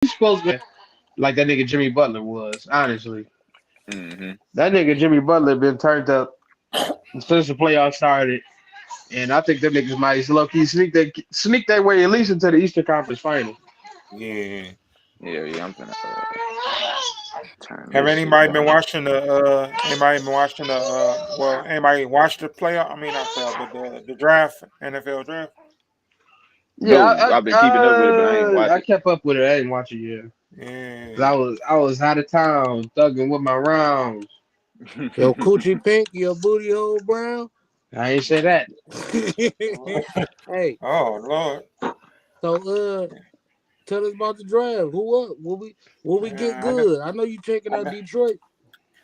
He's supposed to be like that nigga Jimmy Butler was. Honestly, Mm-hmm. that nigga Jimmy Butler been turned up since the playoffs started, and I think them niggas might low key sneak their way at least into the Eastern Conference Final. Yeah. Yeah. I'm gonna turn Have this shit anybody been down. watching the anybody watched the playoff? I mean not playoff, but the draft, NFL draft? Yeah, No, I've been keeping up with it, but I ain't watch I it. kept up with it. I didn't watch it yet. 'Cause Yeah. I was out of town thugging with my rounds. Your coochie pink, your booty hole brown. I ain't say that. Hey, Oh Lord. so tell us about the draft. Who up? Will we get Yeah, I know. good? I know you checking I out know. Detroit.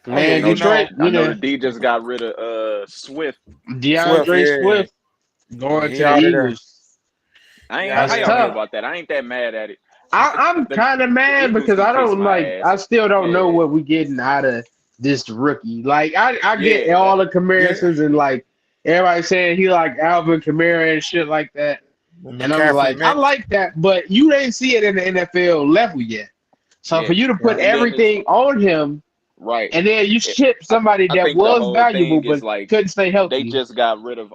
Oh yeah, Man, you Detroit, know. I you know know, the D just got rid of Swift. Swift, DeAndre yeah. Swift going Yeah, to he the out of there. Eagles. I He ain't out of how That's there, y'all feel tough. man. about that. I ain't that mad at it. I'm The kind of the mad Eagles because can I kiss don't my like. I ass. still don't know Yeah, what we getting out of this rookie. Like I get yeah. all That the Yeah. comparisons and like everybody saying he like Alvin Kamara and shit like that. And And I'm McCaffrey, like, I man. like that, but you didn't see it in the NFL level yet. So for yeah. you to Yeah. put And then it's everything on him right. and then you It, ship I somebody I that think the was whole valuable thing but is like couldn't stay they healthy. just got rid of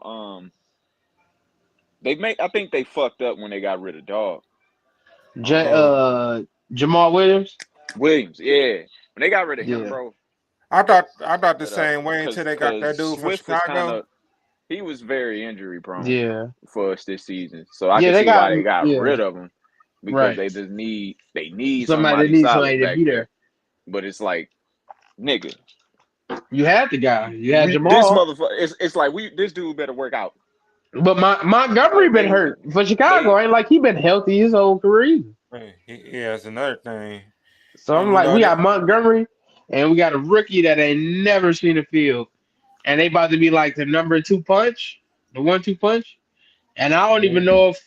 they make I think they fucked up when they got rid of Dog. J- Um uh, Jamal Williams. Williams, yeah. When they got rid of him, Yeah, bro, I thought the shut up. same way until Cause they got cause that dude from Swift was kind Chicago. of he was very injury prone yeah, for us this season. So I yeah. can They see got why they got yeah, rid of him because right. they need Somebody that somebody needs somebody solid to back be there. there. But it's like, nigga, You had the guy. You had this Jamal, motherfucker. It's like this dude better work out. but Montgomery Like been hurt for Chicago. they Ain't like he been healthy his whole career. Hey, yeah, that's another thing. So And I'm you like, know we that. got Montgomery and we got a rookie that ain't never seen a field, and they about to be like the number two punch, the 1-2 punch. And I don't even Yeah. know if.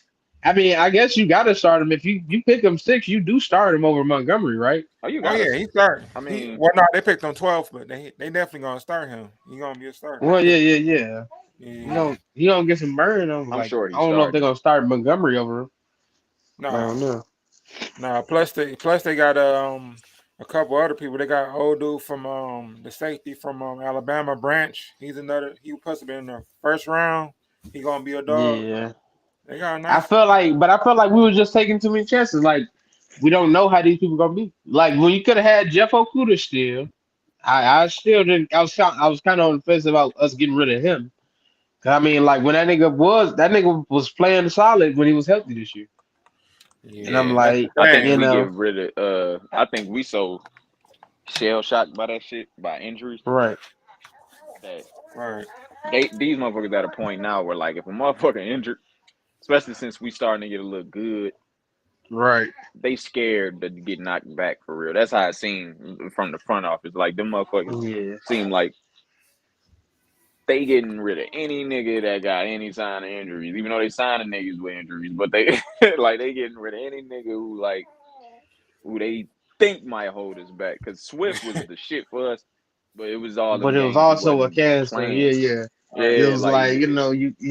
I mean, I guess you got to start him if you pick him six. You do start him over Montgomery, right? oh you Oh gotta. yeah, he started. I He mean, well no, they picked on 12th, but they definitely gonna start him. He gonna be a starter. Well, yeah, yeah, yeah. Yeah. You don't get some burn. I'm I'm like, sure I he's don't know if they're starting. gonna start Montgomery over him. I Nah, don't know. nah. Plus they got a couple other people. They got old dude from the safety from Alabama Branch. He's another. He was supposed to be in the first round. He gonna be a dog. Yeah, They got a I nice. felt like, but I felt like we were just taking too many chances. Like we don't know how these people gonna be. Like when you could have had Jeff Okuda still, I still didn't. I was shocked. I was kind of on the fence about us getting rid of him. 'Cause I mean, like when that nigga was playing solid when he was healthy this year, and I'm Yeah, Yeah, that's the like, I think thing. you we get know, rid of. I think we so shell shocked by that shit by injuries right, that Right. these motherfuckers at a point now where like if a motherfucker injured, especially since we starting to get a little good, right. they scared to get knocked back for real. That's how it seemed from the front office. Like them motherfuckers Yeah. seem like they getting rid of any nigga that got any sign of injuries, even though they signing niggas with injuries. But they like they getting rid of any nigga who they think might hold us back. Cause Swift was the shit for us, but it was all them But it was games he also a wasn't cancer. playing. Yeah, yeah. It Yeah, was like like you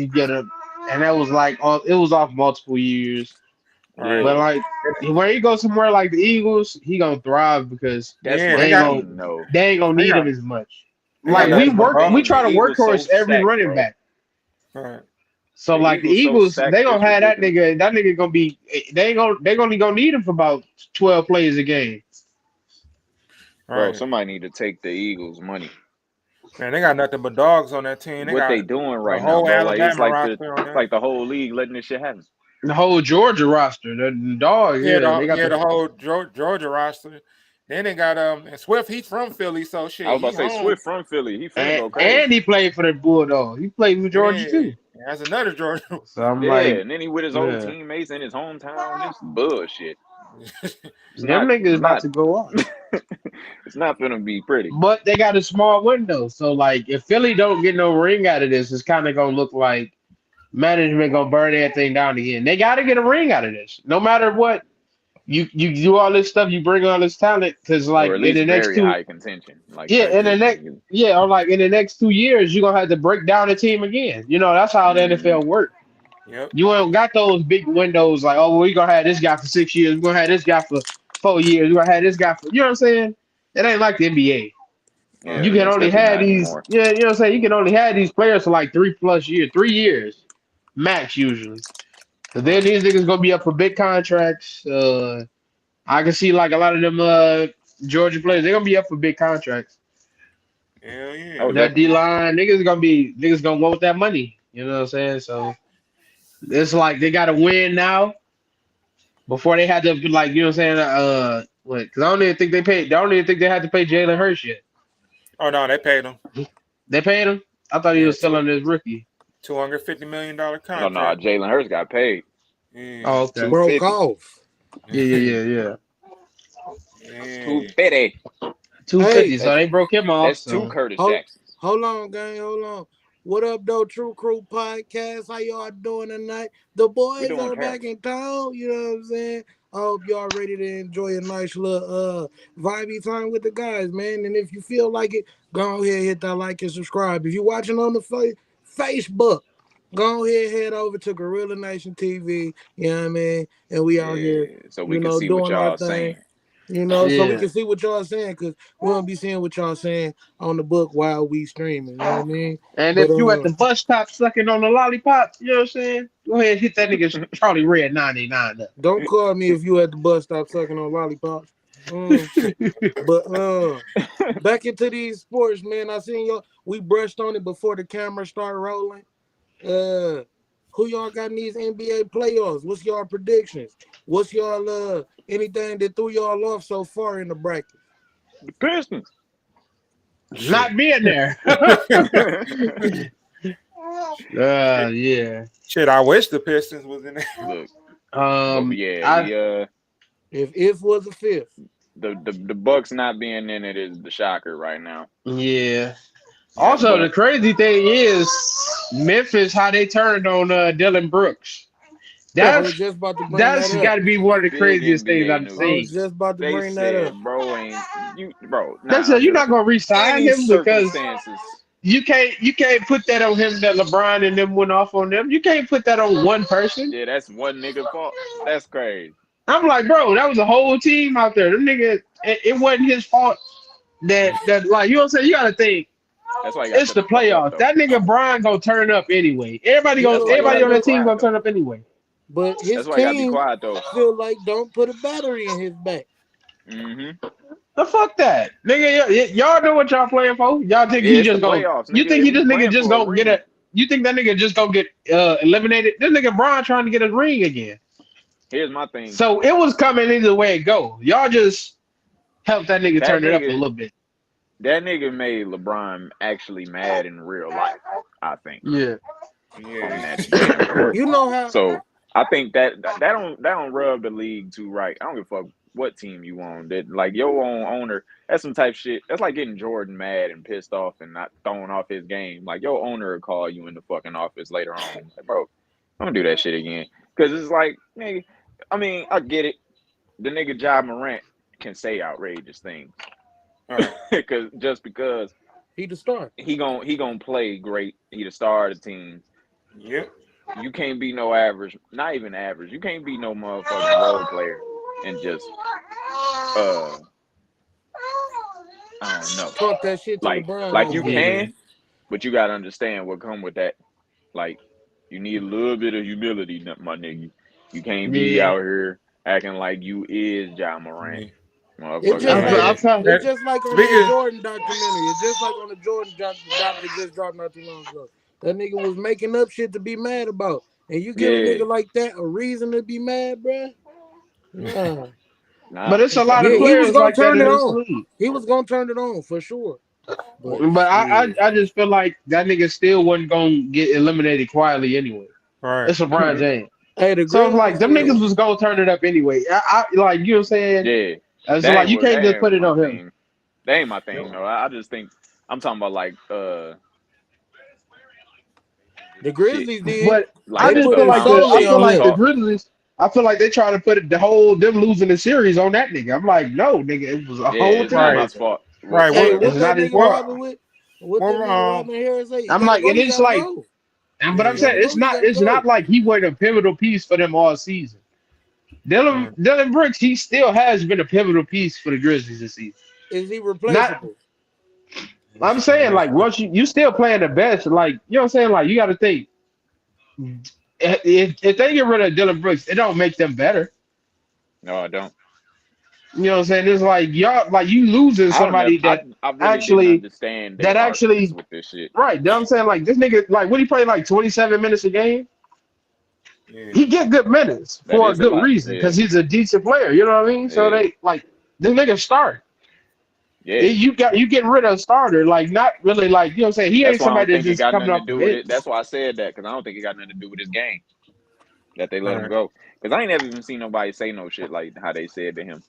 get a, and that was like it was off multiple years. Right. But yeah. like when he goes somewhere like the Eagles, he gonna thrive because That's Yeah, my they ain't gonna thing, though. they ain't gonna they need him got as much. they got Like That's nothing my but we ball. thing. The try to Eagles so workhorse every stacked, running bro. back. Right. So The like the Eagles so Eagles, stacked, they gonna it's have that ridiculous. nigga. That nigga gonna be. They only gonna need him for about 12 plays a game. Bro, Right. somebody need to take the Eagles' money. Man, they got nothing but dogs on that team. They What they got doing the right now, whole bro? Like it's Alabama like the roster on it's there. like the whole league letting this shit happen. The whole Georgia roster, the dog. Yeah, Yeah, they got the the. whole Georgia roster. Then they got and Swift. He's from Philly, so I shit. was about He to say home. Swift from Philly. He finna And, go crazy. and he played for the Bulldogs. He played for Georgia Yeah, too. that's another Georgia. So I'm Yeah, like, and then he with his old yeah, teammates in his hometown. This bullshit. It's them not. niggas It's about not. to go off. It's not gonna be pretty. But they got a small window. So like, if Philly don't get no ring out of this, it's kind of gonna look like management gonna burn everything down again. They got to get a ring out of this, no matter what. You do all this stuff, you bring all this talent, because Or like at in least the next very two, high contention, like yeah, type in the shit. next, yeah, or like in the next 2 years, you're gonna have to break down the team again. You know, that's how the Mm-hmm. NFL works. Yep. You ain't got those big windows like, oh, well, we gonna have this guy for 6 years, we're gonna have this guy for 4 years. You gonna have this guy for, you know what I'm saying? It ain't like the NBA. Yeah, You can only especially have not these, anymore. yeah, you know what I'm saying? You can only have these players for like 3+ years, 3 years max usually. So then Right. these niggas gonna be up for big contracts. I can see like a lot of them Georgia players, they're gonna be up for big contracts. Hell Oh, yeah. That D definitely. line, niggas gonna want that money. You know what I'm saying? So it's like they gotta win now before they had to like, you know what I'm saying? What? Because I don't even think they paid. I don't even think they had to pay Jalen Hurts yet. Oh no, they paid him. They paid him. I thought he Yeah, was still on his rookie. $250 million No, no, contract. Jalen Hurts got paid Yeah. Oh, okay. 250. Broke off. Yeah. That's Yeah. 250. 250. Hey, So That's they broke him off. that's two So Curtis hold, Jacksons. hold on, gang. Hold on. What up, though? True Crew Podcast. How y'all doing tonight? The We boys doing are back terrible. in town. You know what I'm saying? I hope y'all ready to enjoy a nice little vibey time with the guys, man. And if you feel like it, go ahead, hit that like and subscribe. If you're watching on the Facebook, go ahead, head over to Gorilla Nation TV. You know what I mean? And we out here, Yeah, so we can see what doing our y'all thing. saying. So we yeah. can see what y'all saying, because we won't be seeing what y'all saying on the book while we streaming. You know what I mean? And But if you at the bus stop sucking on the lollipop, you know what I'm saying? Go ahead and hit that nigga Charlie Red 99 up. don't call me if you at the bus stop sucking on lollipops. Mm. But back into these sports, man. I seen y'all. We brushed on it before the camera started rolling. Who y'all got in these NBA playoffs? What's y'all predictions? What's y'all anything that threw y'all off so far in the bracket? The Pistons. Shit. Not being there. Shit. Yeah. Shit, I wish the Pistons was in there. Look, but Um, yeah, I we If was a fifth. the Bucks not being in it is the shocker right now. yeah. Yeah. Also, the But crazy thing is Memphis, how they turned on Dylan Brooks. I was That's just about to bring that that's up. got to be one of the big craziest things NBA I've I was seen. news. just about to They bring that up. said, bro, ain't you, bro? They Not said you're under not gonna re-sign any him because circumstances. you can't put that on him that LeBron and them went off on them. You can't put that on one person. Yeah, that's one nigga fault. That's crazy. I'm like, bro, that was a whole team out there. Them nigga, it wasn't his fault that like you know what I'm saying. You gotta think That's why you gotta it's shut the the fuck up, playoffs. though. That nigga Brian gonna turn up anyway. Everybody You gonna That's know why you what, everybody gotta on be that look, team quiet, gonna though. turn up anyway. but his That's why you gotta be team quiet, though. feel like don't put a battery in his back. Mm-hmm. The fuck that, nigga. Y'all know what y'all playing for. Y'all think Yeah, he it's the just gonna? playoffs, You think nigga. he We this nigga playing just for a gonna get ring. a? You think that nigga just gonna get eliminated? This nigga Brian trying to get a ring again. Here's my thing. So it was coming either way it go. Y'all just help that nigga That turn it up a nigga, little bit. that nigga made LeBron actually mad in real life. I think Yeah. on Yeah. that damn court. You know how So I think that don't rub the league too right. I don't give a fuck what team you on. That like your own owner. That's some type shit. That's like getting Jordan mad and pissed off and not throwing off his game. Like your owner will call you in the fucking office later on. Like, bro, don't do that shit again. Because it's like, nigga. I mean, I get it. The nigga Ja Morant can say outrageous things. All right. Because he the star. he gonna play great. He the star of the team. Yep. You can't be no average, not even average. You can't be no motherfucking role player and just uh I don't know. Talk that shit to Like LeBron like all you day. Yeah. can, but you gotta understand what come with that. Like you need a little bit of humility, my nigga. You can't be Yeah. out here acting like you is Ja Morant, Yeah. It's motherfucker. just I feel. like I Yeah. feel. it's just like on that Speaking, Jordan documentary. It's just like on the Jordan doc that just dropped not too long ago. That nigga was making up shit to be mad about, and you give a Yeah, nigga like that a reason to be mad, bruh. Nah. nah, But it's a for lot of Yeah, sure. he was players gonna like that turn it in this on. league. He was gonna turn it on for sure. But But shit. I just feel like that nigga still wasn't gonna get eliminated quietly anyway. right. It's LeBron James. Hey, the So it's like Grizzlies them niggas is was gonna turn it up anyway. I like you know what I'm saying. Yeah, It's like you can't that just ain't put it my on him. thing. That ain't my Yep. thing though. I just think I'm talking about like the shit Grizzlies did. But like I They that just put feel it like solely on him. the talk. Grizzlies. I feel like they trying to put the whole them losing the series on that nigga. I'm like, no, nigga, it was a Yeah, whole it's not team Right. out his there. fault Right. Hey, whatsoever. It's what that not his nigga fault. What? Robin with? What that What? nigga Robin Harris say? You I'm gotta like, go. and You it's gotta like, go. but You I'm Yeah. saying gotta go. You gotta it's not go. like he wasn't a pivotal piece for them all season. Dylan Brooks, he still has been a pivotal piece for the Grizzlies this season. Is he Not, replaceable? I'm saying like once you still playing the best, like you know what I'm saying, like you got to think if they get rid of Dylan Brooks, it don't make them better. No, I don't. You know what I'm saying? It's like y'all like you losing I don't know. somebody I really didn't actually understand their that arguments actually with this shit. right. You know what I'm saying? Like this nigga, like what he play like 27 minutes a game. Yeah. He get good minutes That for a is a good lot. reason Yeah, because he's a decent player. You know what I mean? So yeah, they like this nigga start. yeah. You getting rid of a starter, like not really like you know what I'm saying. He That's ain't why I don't somebody that's think it just got coming nothing to off the do with bench. it. That's why I said that because I don't think it got nothing to do with his game that they let him Right. go. Because I ain't never even seen nobody say no shit like how they said to him.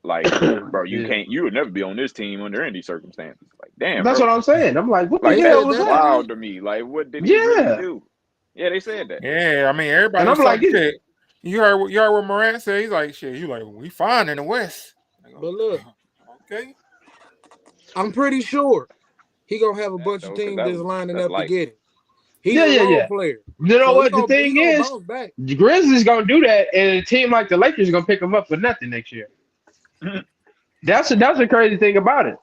Like, bro, you Yeah, can't. You would never be on this team under any circumstances. Like, damn, that's bro. what I'm saying. I'm like, what the Like They hell said was that's that to that? wild him. to me. Like, what did he really Yeah, do? Yeah, they said that. Yeah, I mean, and everybody I'm was like, talking shit. You heard what Morant said? He's like, shit, you like, we fine in the West. I go, But look, okay. I'm pretty sure he gonna have a That bunch of though, because teams that's lining that's up to light. get him. He's yeah, a yeah, role yeah. player, You know so what the he thing gonna is? bounce back. The Grizzlies gonna do that, and a team like the Lakers is gonna pick him up for nothing next year. That's the crazy thing about it.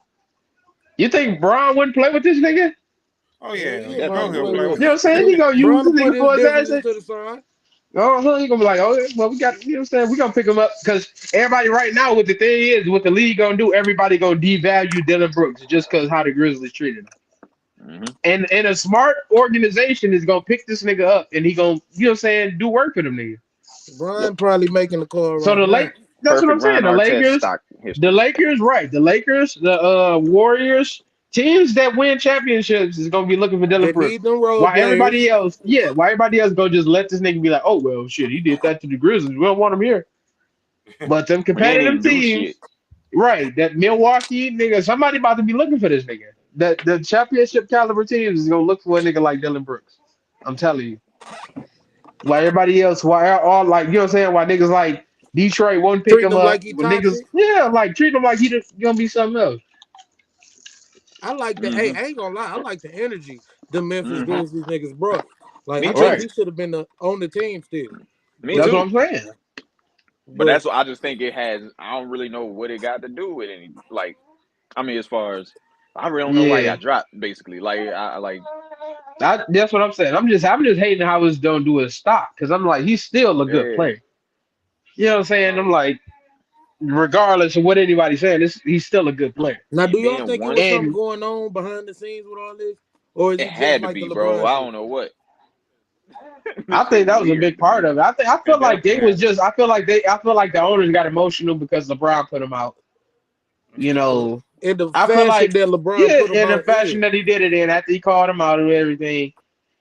You think Braun wouldn't play with this nigga? Oh Hell yeah, yeah, you know Brian Definitely he'll play play would. with with You know him. what I'm saying? He Bro, gonna use Brian this will put nigga his for his differences ass. to the side. Oh, he gonna be like, oh, yeah, well, we got, you know what I'm saying? We gonna pick him up because everybody right now, what the thing is, what the league gonna do, everybody gonna devalue Dylan Brooks just because how the Grizzlies treated him. Mm-hmm. And a smart organization is gonna pick this nigga up and he gonna, you know what I'm saying, do work for them niggas. Brian probably making the call So right the now. Lake, that's what Perfect I'm saying. Ron Artest stock The history. Lakers, right? The Lakers, the Warriors, teams that win championships is gonna be looking for They Dylan Brooks. need them role Why everybody players. else, yeah, why everybody else go just let this nigga be like, oh well, shit, he did that to the Grizzlies. We don't want him here. him. But them We ain't competitive even do shit. teams, right? That Milwaukee nigga, somebody about to be looking for this nigga. That the championship caliber teams is gonna look for a nigga like Dylan Brooks. I'm telling you. Why everybody else, why all like you know what I'm saying? Why niggas like Detroit won't pick Treating him them up. like he When niggas, toxic. yeah, like treat him like he just gonna be something else. I like the. Hey, Mm-hmm. I ain't gonna lie. I like the energy the Memphis Mm-hmm. Grizzlies niggas brought. Like Me I think too. Right. he should have been on the team still. Me But That's what too. I'm saying. But but that's what I just think it has. I don't really know what it got to do with any. Like, I mean, as far as I really don't know why he Yeah. got dropped. Basically, like, I like. That's what I'm saying. I'm just hating how it's don't do his stock because I'm like he's still a good Yeah. player. You know what I'm saying? I'm Like, like, regardless of what anybody's saying, he's still a good player. now, do and y'all then think it was once something And going on behind the scenes with all this, or is it it just had to like the be, bro. LeBron I shit? don't know what. I This think shit that was a big weird to part me. of it. I It feel like they definitely was had to just be. I feel like the owners got emotional because LeBron put him out. You know, In the I feel fashion like that LeBron yeah, put him in the out, yeah. fashion that he did it in after he called him out and everything.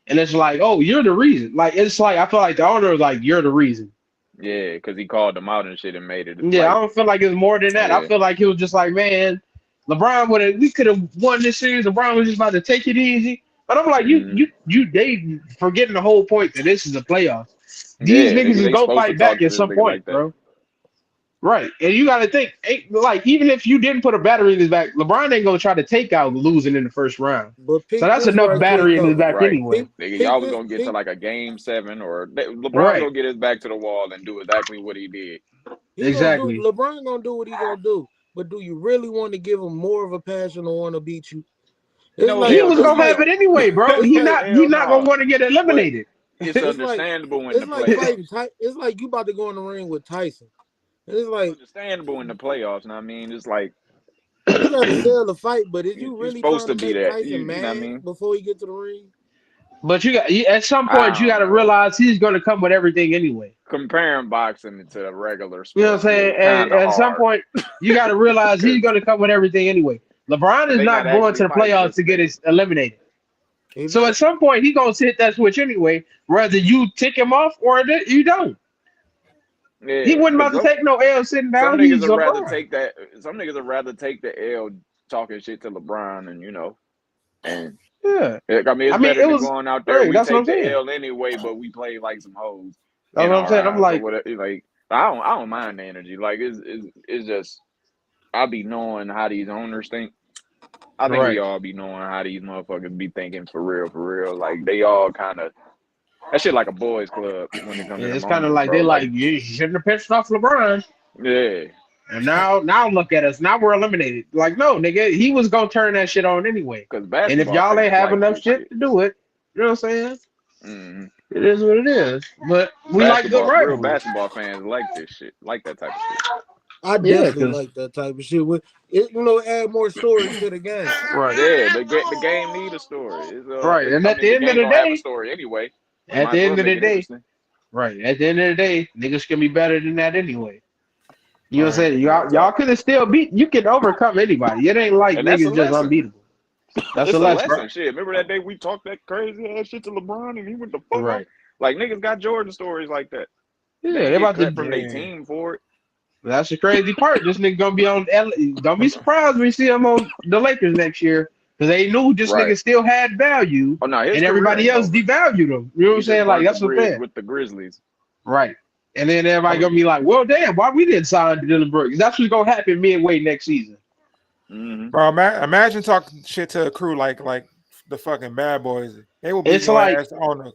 And it's like, oh, you're the reason. Like it's like I feel like the owner was like, you're the reason. Yeah, because he called them out and shit and made it Yeah, I like, don't feel like it's more than that. I yeah. feel like he was just like, man, LeBron would have we could have won this series. LeBron was just about to take it easy. But I'm like, Mm-hmm. they forgetting the whole point that this is a playoff. These Yeah, niggas is they gonna supposed to fight talk back to at this some nigga point, like that. bro. Right. And you gotta think, like, even if you didn't put a battery in his back, LeBron ain't gonna try to take out losing in the first round. But So peep that's this enough right quick battery in his though. back Right. anyway. Peep, Nigga, peep y'all was this. gonna get to Peep. like a game seven or LeBron Right. gonna get his back to the wall and do exactly what he did. He gonna do. Exactly. LeBron gonna do what he gonna do. But do you really want to give him more of a passion to want to beat you? It's No, like He hell was it's no. gonna like have it anyway, bro. it's like He Hell not gonna no. want to get But eliminated. it's it's like understandable in the it's like playoffs. fighting. It's like you about to go in the ring with Tyson. It's It's like understandable in the playoffs. And I mean, it's like you got to sell the fight, but is you you're really supposed trying to to be make that. Tyson You know what I mad mean? before he get to the ring? But at some point I you got don't to know. realize he's gonna come with everything anyway. Comparing boxing to a regular You know what I'm sport saying? is And kind of at some hard point you got to realize because he's gonna come with everything anyway. LeBron is they not not going actually to the fighting playoffs this to get nigga. his eliminated. He So not. at some point he gonna hit that switch anyway, whether you tick him off or you don't. He Yeah, wasn't because about to take no L sitting some down. niggas He's would rather LeBron. take that. Some niggas would rather take the L talking shit to LeBron, and and Yeah. I mean, I it's mean, better it than was going out there. right. We That's what I'm take the saying. L anyway, but we play like some hoes That's in what I'm our saying. I'm eyes or like, whatever. Like I don't mind the energy. Like it's just I be knowing how these owners think. I think we right. all be knowing how these motherfuckers be thinking for real, for real. Like they all kind of That shit like a boys club when it comes Yeah, to it's them kind of homies, like bro. they Like, like you shouldn't have pitched off LeBron. yeah, And now look at us. Now we're eliminated. Like, no, nigga, he was gonna turn that shit on anyway. because And if basketball y'all ain't fans have like enough this shit shit. to do it, you know what I'm saying? Mm-hmm. It is what it is. But we like good Real rivalry. basketball fans like this shit, like that type of shit. I Yeah, definitely cause like that type of shit. With it, add more story to the game. right, Yeah, the game need a story. right. And I at mean, the the end of game the gonna have a day, story anyway. But at might the as well end of make the it day, interesting. right. At the end of the day, niggas can be better than that anyway. You know what I'm Right. saying? Real Y'all talk. could have still beat. You can overcome anybody. It ain't like And that's a niggas just lesson. unbeatable. That's a It's a lesson, bro. lesson. Shit. Remember that day we talked that crazy ass shit to LeBron and he went the fuck off? Right. Like niggas got Jordan stories like that. Yeah, Niggas they get about cut to. from their Yeah. team for it. That's the crazy part. This nigga gonna be on. Don't be surprised when you see him on the Lakers next year, because they knew this Right. nigga still had value, Oh no, his and career everybody ain't else over. devalued him. You know what I'm He just saying? Like burnt the that's what I'm bridge saying. with the Grizzlies. Right. And then everybody I'm, gonna be like, "Well, damn, why we didn't sign Dylan Brooks?" That's what's gonna happen midway next season. Mm-hmm. bro, imagine talking shit to a crew like the fucking bad boys. They will beat It's your like, ass on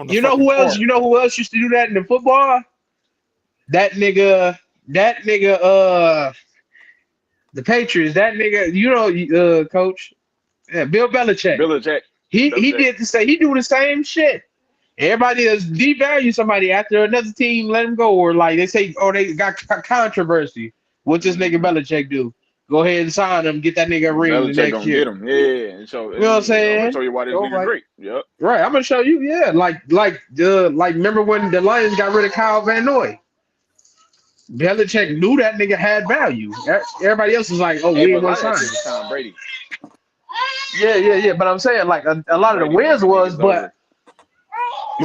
the you know fucking who else? court. You know who else used to do that in the football? That nigga. That nigga. The Patriots. That nigga. You know, coach. Yeah, Bill Belichick. Belichick. He Belichick. did the same. He do the same shit. Everybody does devalue somebody after another team let him go, or like they say, oh, they got controversy. What this nigga Mm-hmm. Belichick do? Go ahead and sign him, get that nigga a ring the Belichick next gonna get year. him. Yeah. And so You know what I'm I'm gonna saying? show you why this So nigga like, great. Yep. right, I'm gonna show you. Yeah, like remember when the Lions got rid of Kyle Van Noy? Belichick knew that nigga had value. Everybody else was like, oh, Hey, we but ain't a want lot to of that sign shit him. was Tom Brady. Yeah. But I'm saying like a Tom lot of the Brady wins winning was, niggas over.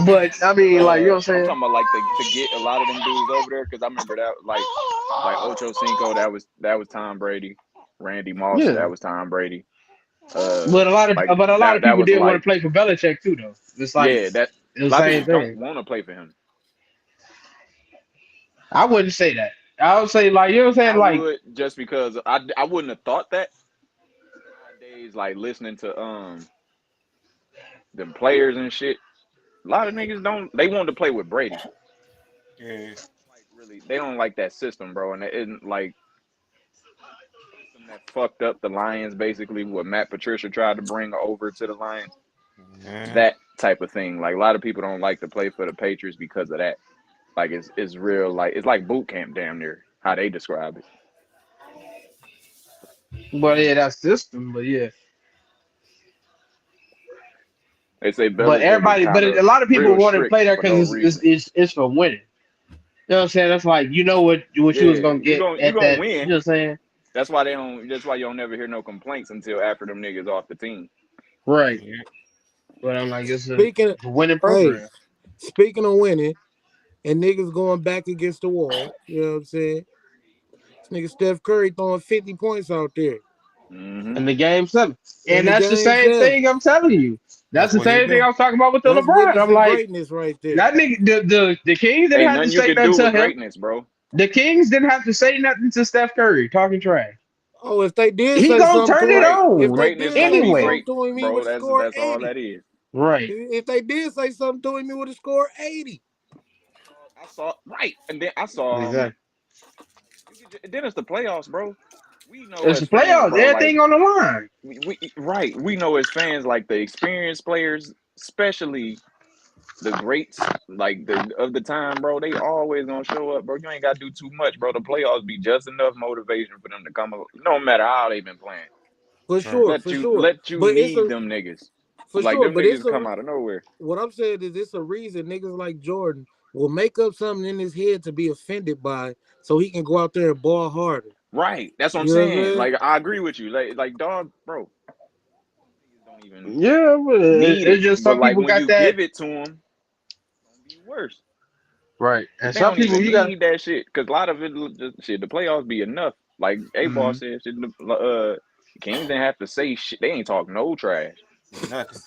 but I mean, like you know what I'm I'm saying? talking about like to get a lot of them dudes over there because I remember that like Ocho Cinco, that was Tom Brady. Randy Moss, Yeah. that was Tom Brady. Like But a lot of that people was did want to like play for Belichick too, though. It's like yeah, that it's the a lot of people same don't thing. want to play for him. I wouldn't say that. I would say like you know what I'm saying, I like would just because I wouldn't have thought that nowadays. Like listening to them players and shit. A lot of niggas don't. They want to play with Brady. Yeah. Like really, they don't like that system, bro. And it isn't like system that fucked up the Lions. Basically, what Matt Patricia tried to bring over to the Lions. Yeah. That type of thing. Like a lot of people don't like to play for the Patriots because of that. Like it's real. Like it's like boot camp, damn near how they describe it. but yeah, that system, but yeah. They say But Belichick was everybody kind a of lot of people real want to strict play there for no because reason. it's for winning. You know what I'm saying? That's like you know what you was Yeah, gonna get you at gonna that. You win. know what I'm saying? That's why they don't. That's why you don't never hear no complaints until after them niggas off the team. Right. Yeah. But I'm like Speaking, it's a winning hey, program. speaking of winning and niggas going back against the wall, you know what I'm saying? This nigga Steph Curry throwing 50 points out there Mm-hmm. In the game 7. in And the that's the game same 7. thing I'm telling you. That's That's the what he same thing do. I was talking about with the That's LeBron. I'm witnessing like, greatness right there. that nigga, the Kings didn't Ain't have to nothing you say can nothing do to with him. greatness, bro. The Kings didn't have to say nothing to Steph Curry talking trash. Oh, if they did He say gonna something turn to it him, Great, if on they greatness did gonna say be anyway. something great, to him, he bro. would have scored That's all 80. that is. Right. If they did say something to him, he would have scored 80. I saw right, and then I saw Exactly. then it's the playoffs, bro. We know It's the as fans, playoffs. bro. Like Everything on the line. we know as fans, like the experienced players, especially the greats, like the of the time, bro. They always gonna show up, bro. You ain't gotta do too much, bro. The playoffs be just enough motivation for them to come up, no matter how they been playing. For Right. sure, for sure. Let you But it's need a them niggas. for Like sure, them but it's niggas a come out of nowhere. what I'm saying is it's a reason niggas like Jordan will make up something in his head to be offended by so he can go out there and ball harder. Right. That's what I'm You know what I'm saying. saying? Like I agree with you. Like dog, bro. Niggas don't even Yeah, but need it's it. just But some like people when got you that. give it to them, it's gonna be worse. Right. Cause And they some don't people even you got. need that shit. Cause a lot of it, just shit, the playoffs be enough. Like A Ball Mhm. said, shit, Kings didn't have to say shit. They ain't talk no trash. Nothing.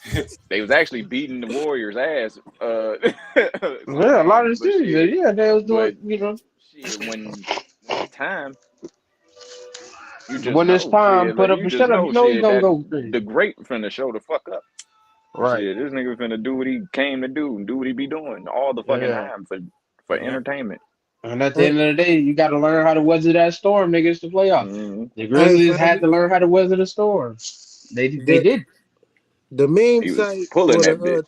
They was actually beating the Warriors' ass. Some Yeah, a lot games, of the but series. shit. Yeah, they was doing. But You know, shit, when it's time, you just when it's know time, shit. put Like up you a just shut up. You know know he's shit gonna that go the crazy. great finna show the fuck up. Right. Shit, this nigga finna do what he came to do and do what he be doing all the fucking Yeah. time for Yeah. entertainment. And at the Hey, end of the day, you got to learn how to weather that storm, niggas, to playoff. Mm-hmm. The hey, Grizzlies had family. to learn how to weather the storm. They The did. the meme He was site pulling or that bit.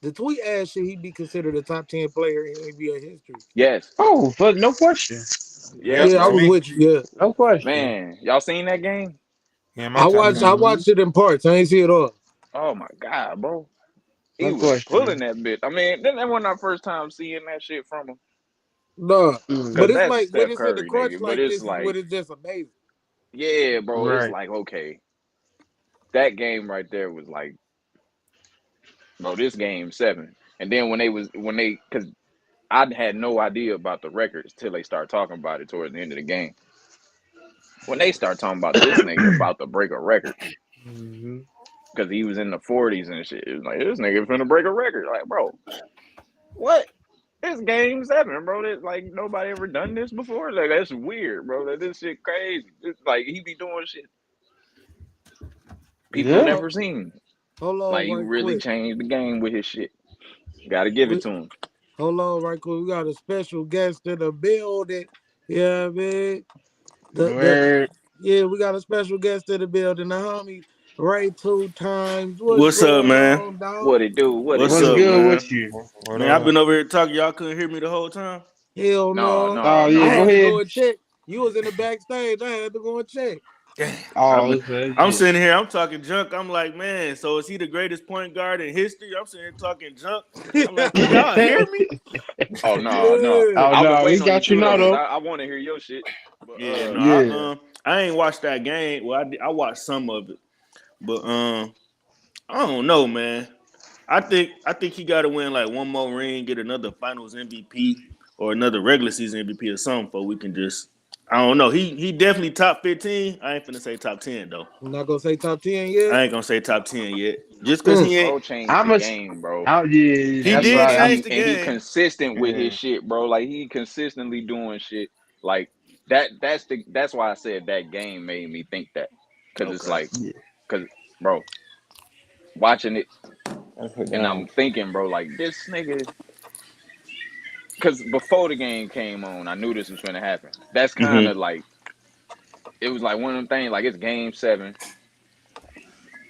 the tweet asked should he be considered a top 10 player in NBA history? Yes. Oh, but no question. Yeah, Yes, Yeah, I to bro. was me. with you. Yeah, No question. Man, y'all seen that game? Yeah, my I top watched 10. I Hmm. watched it in parts. I ain't see it all. Oh my god, bro. He No was question. pulling that bit. I mean, that wasn't our first time seeing that shit from him. No, Hmm. but Cause it's that's like when Steph it's in the Curry, crunch nigga. But like it's this is when like, it's just amazing. yeah, bro. It's Right. like, okay, that game right there was like, bro, this game 7. And then cause I had no idea about the records till they start talking about it towards the end of the game. When they start talking about this nigga about to break a record, Hmm. cause he was in the 40s and shit. It was like, this nigga finna break a record. Like, bro, what? It's game 7, bro. That like nobody ever done this before. Like that's weird, bro. Like this shit crazy. It's like he be doing shit people Yeah. Ho- never seen. Hold Like on, he right really quick. changed the game with his shit. Got to give it We, to him. hold on, right quick. We got a special guest in the building. Yeah, man. The Word. Yeah, we got a special guest in the building. The homie Ray 2 times. What's What's up, going man? on, dog? What it do? What it What's What's up, do? good man? with you? What Man, I've up? been over here talking. Y'all couldn't hear me the whole time. Hell No, no. no, Oh I yeah, no. go had to ahead. go and check. You was in the backstage. I had to go and check. Damn. I've Oh, been. okay. I'm Yeah. sitting here. I'm talking junk. I'm like, man. So is he the greatest point guard in history? I'm sitting here talking junk. I'm like, can y'all hear me? Oh no, no. Yeah. Oh I've been no, he waiting on you got you too though, now because though. I want to hear your shit. But Yeah, no. Yeah. I ain't watched that game. Well, I watched some of it, but I don't know, man. I think he got to win like one more ring, get another Finals MVP or another regular season MVP or something, for we can just. I don't know. He definitely top 15. I ain't finna say top 10 though. I'm not gonna say top 10 yet. I ain't gonna say top 10 yet. Just cause Mm. he ain't. bro changed How the much? game, bro. How? Yeah, He And that's he did right. and change he the and he game. consistent with his Yeah. shit, bro. Like he consistently doing shit. Like that's why I said that game made me think that. Cause it's Okay. like, cause bro, watching it That's and down. I'm thinking, bro, like this nigga. Cause before the game came on, I knew this was gonna happen. That's kind hmm of like it was like one of them things. Like it's game 7.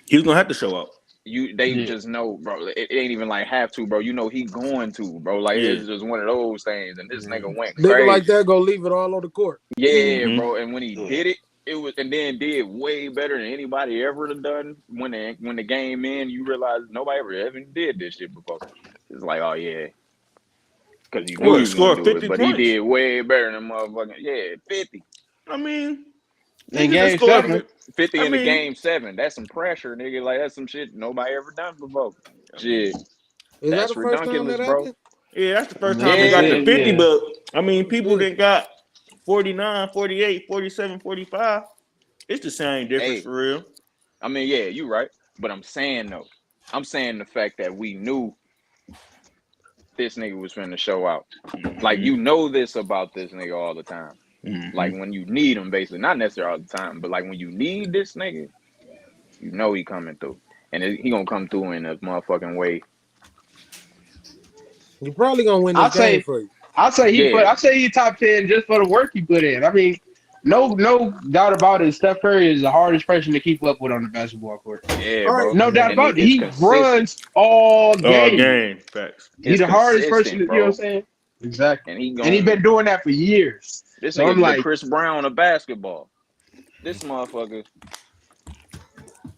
He was gonna have to show up. They Yeah. just know, bro. It ain't even like have to, bro. You know he going to, bro. Like Yeah. it's just one of those things. And this Yeah. nigga went Nigga like crazy. that gonna leave it all on the court. Yeah, hmm bro. And when he Yeah. did it, it was and then did way better than anybody ever done. When the game in, you realize nobody ever did this shit before. It's like, oh yeah, because you knew he What? was gonna Score do it, 50 but he points? did way better than motherfucking 50. I mean, In niggas that game score. 7. 50 I in the mean, game 7. That's some pressure, nigga. Like that's some shit nobody ever done before. I mean, Shit, Is that that's the first time that ridiculous, bro. happened? yeah, that's the first They time they just got to Yeah, said, 50, yeah. but I mean, Oh people shit. that got 49, 48, 47, 45. It's the same difference hey, for real. I mean, yeah, you right. But I'm saying though, I'm saying the fact that we knew this nigga was finna show out. Like hmm you know this about this nigga all the time. hmm Like when you need him, basically, not necessarily all the time, but like when you need this nigga, you know he coming through, and he gonna come through in a motherfucking way. You probably gonna win I'll this game say, for you. Yeah, I'll say he top 10 just for the work he put in. I mean, no doubt about it. Steph Curry is the hardest person to keep up with on the basketball court. yeah, All right. bro. No Yeah. doubt And about it. his He consistent, runs all Oh, game. game facts. He his the hardest person. consistent, You know what I'm bro. saying? Exactly. And he And he gon' been doing that for years. this So I'm nigga the like, Chris Brown of basketball. This motherfucker,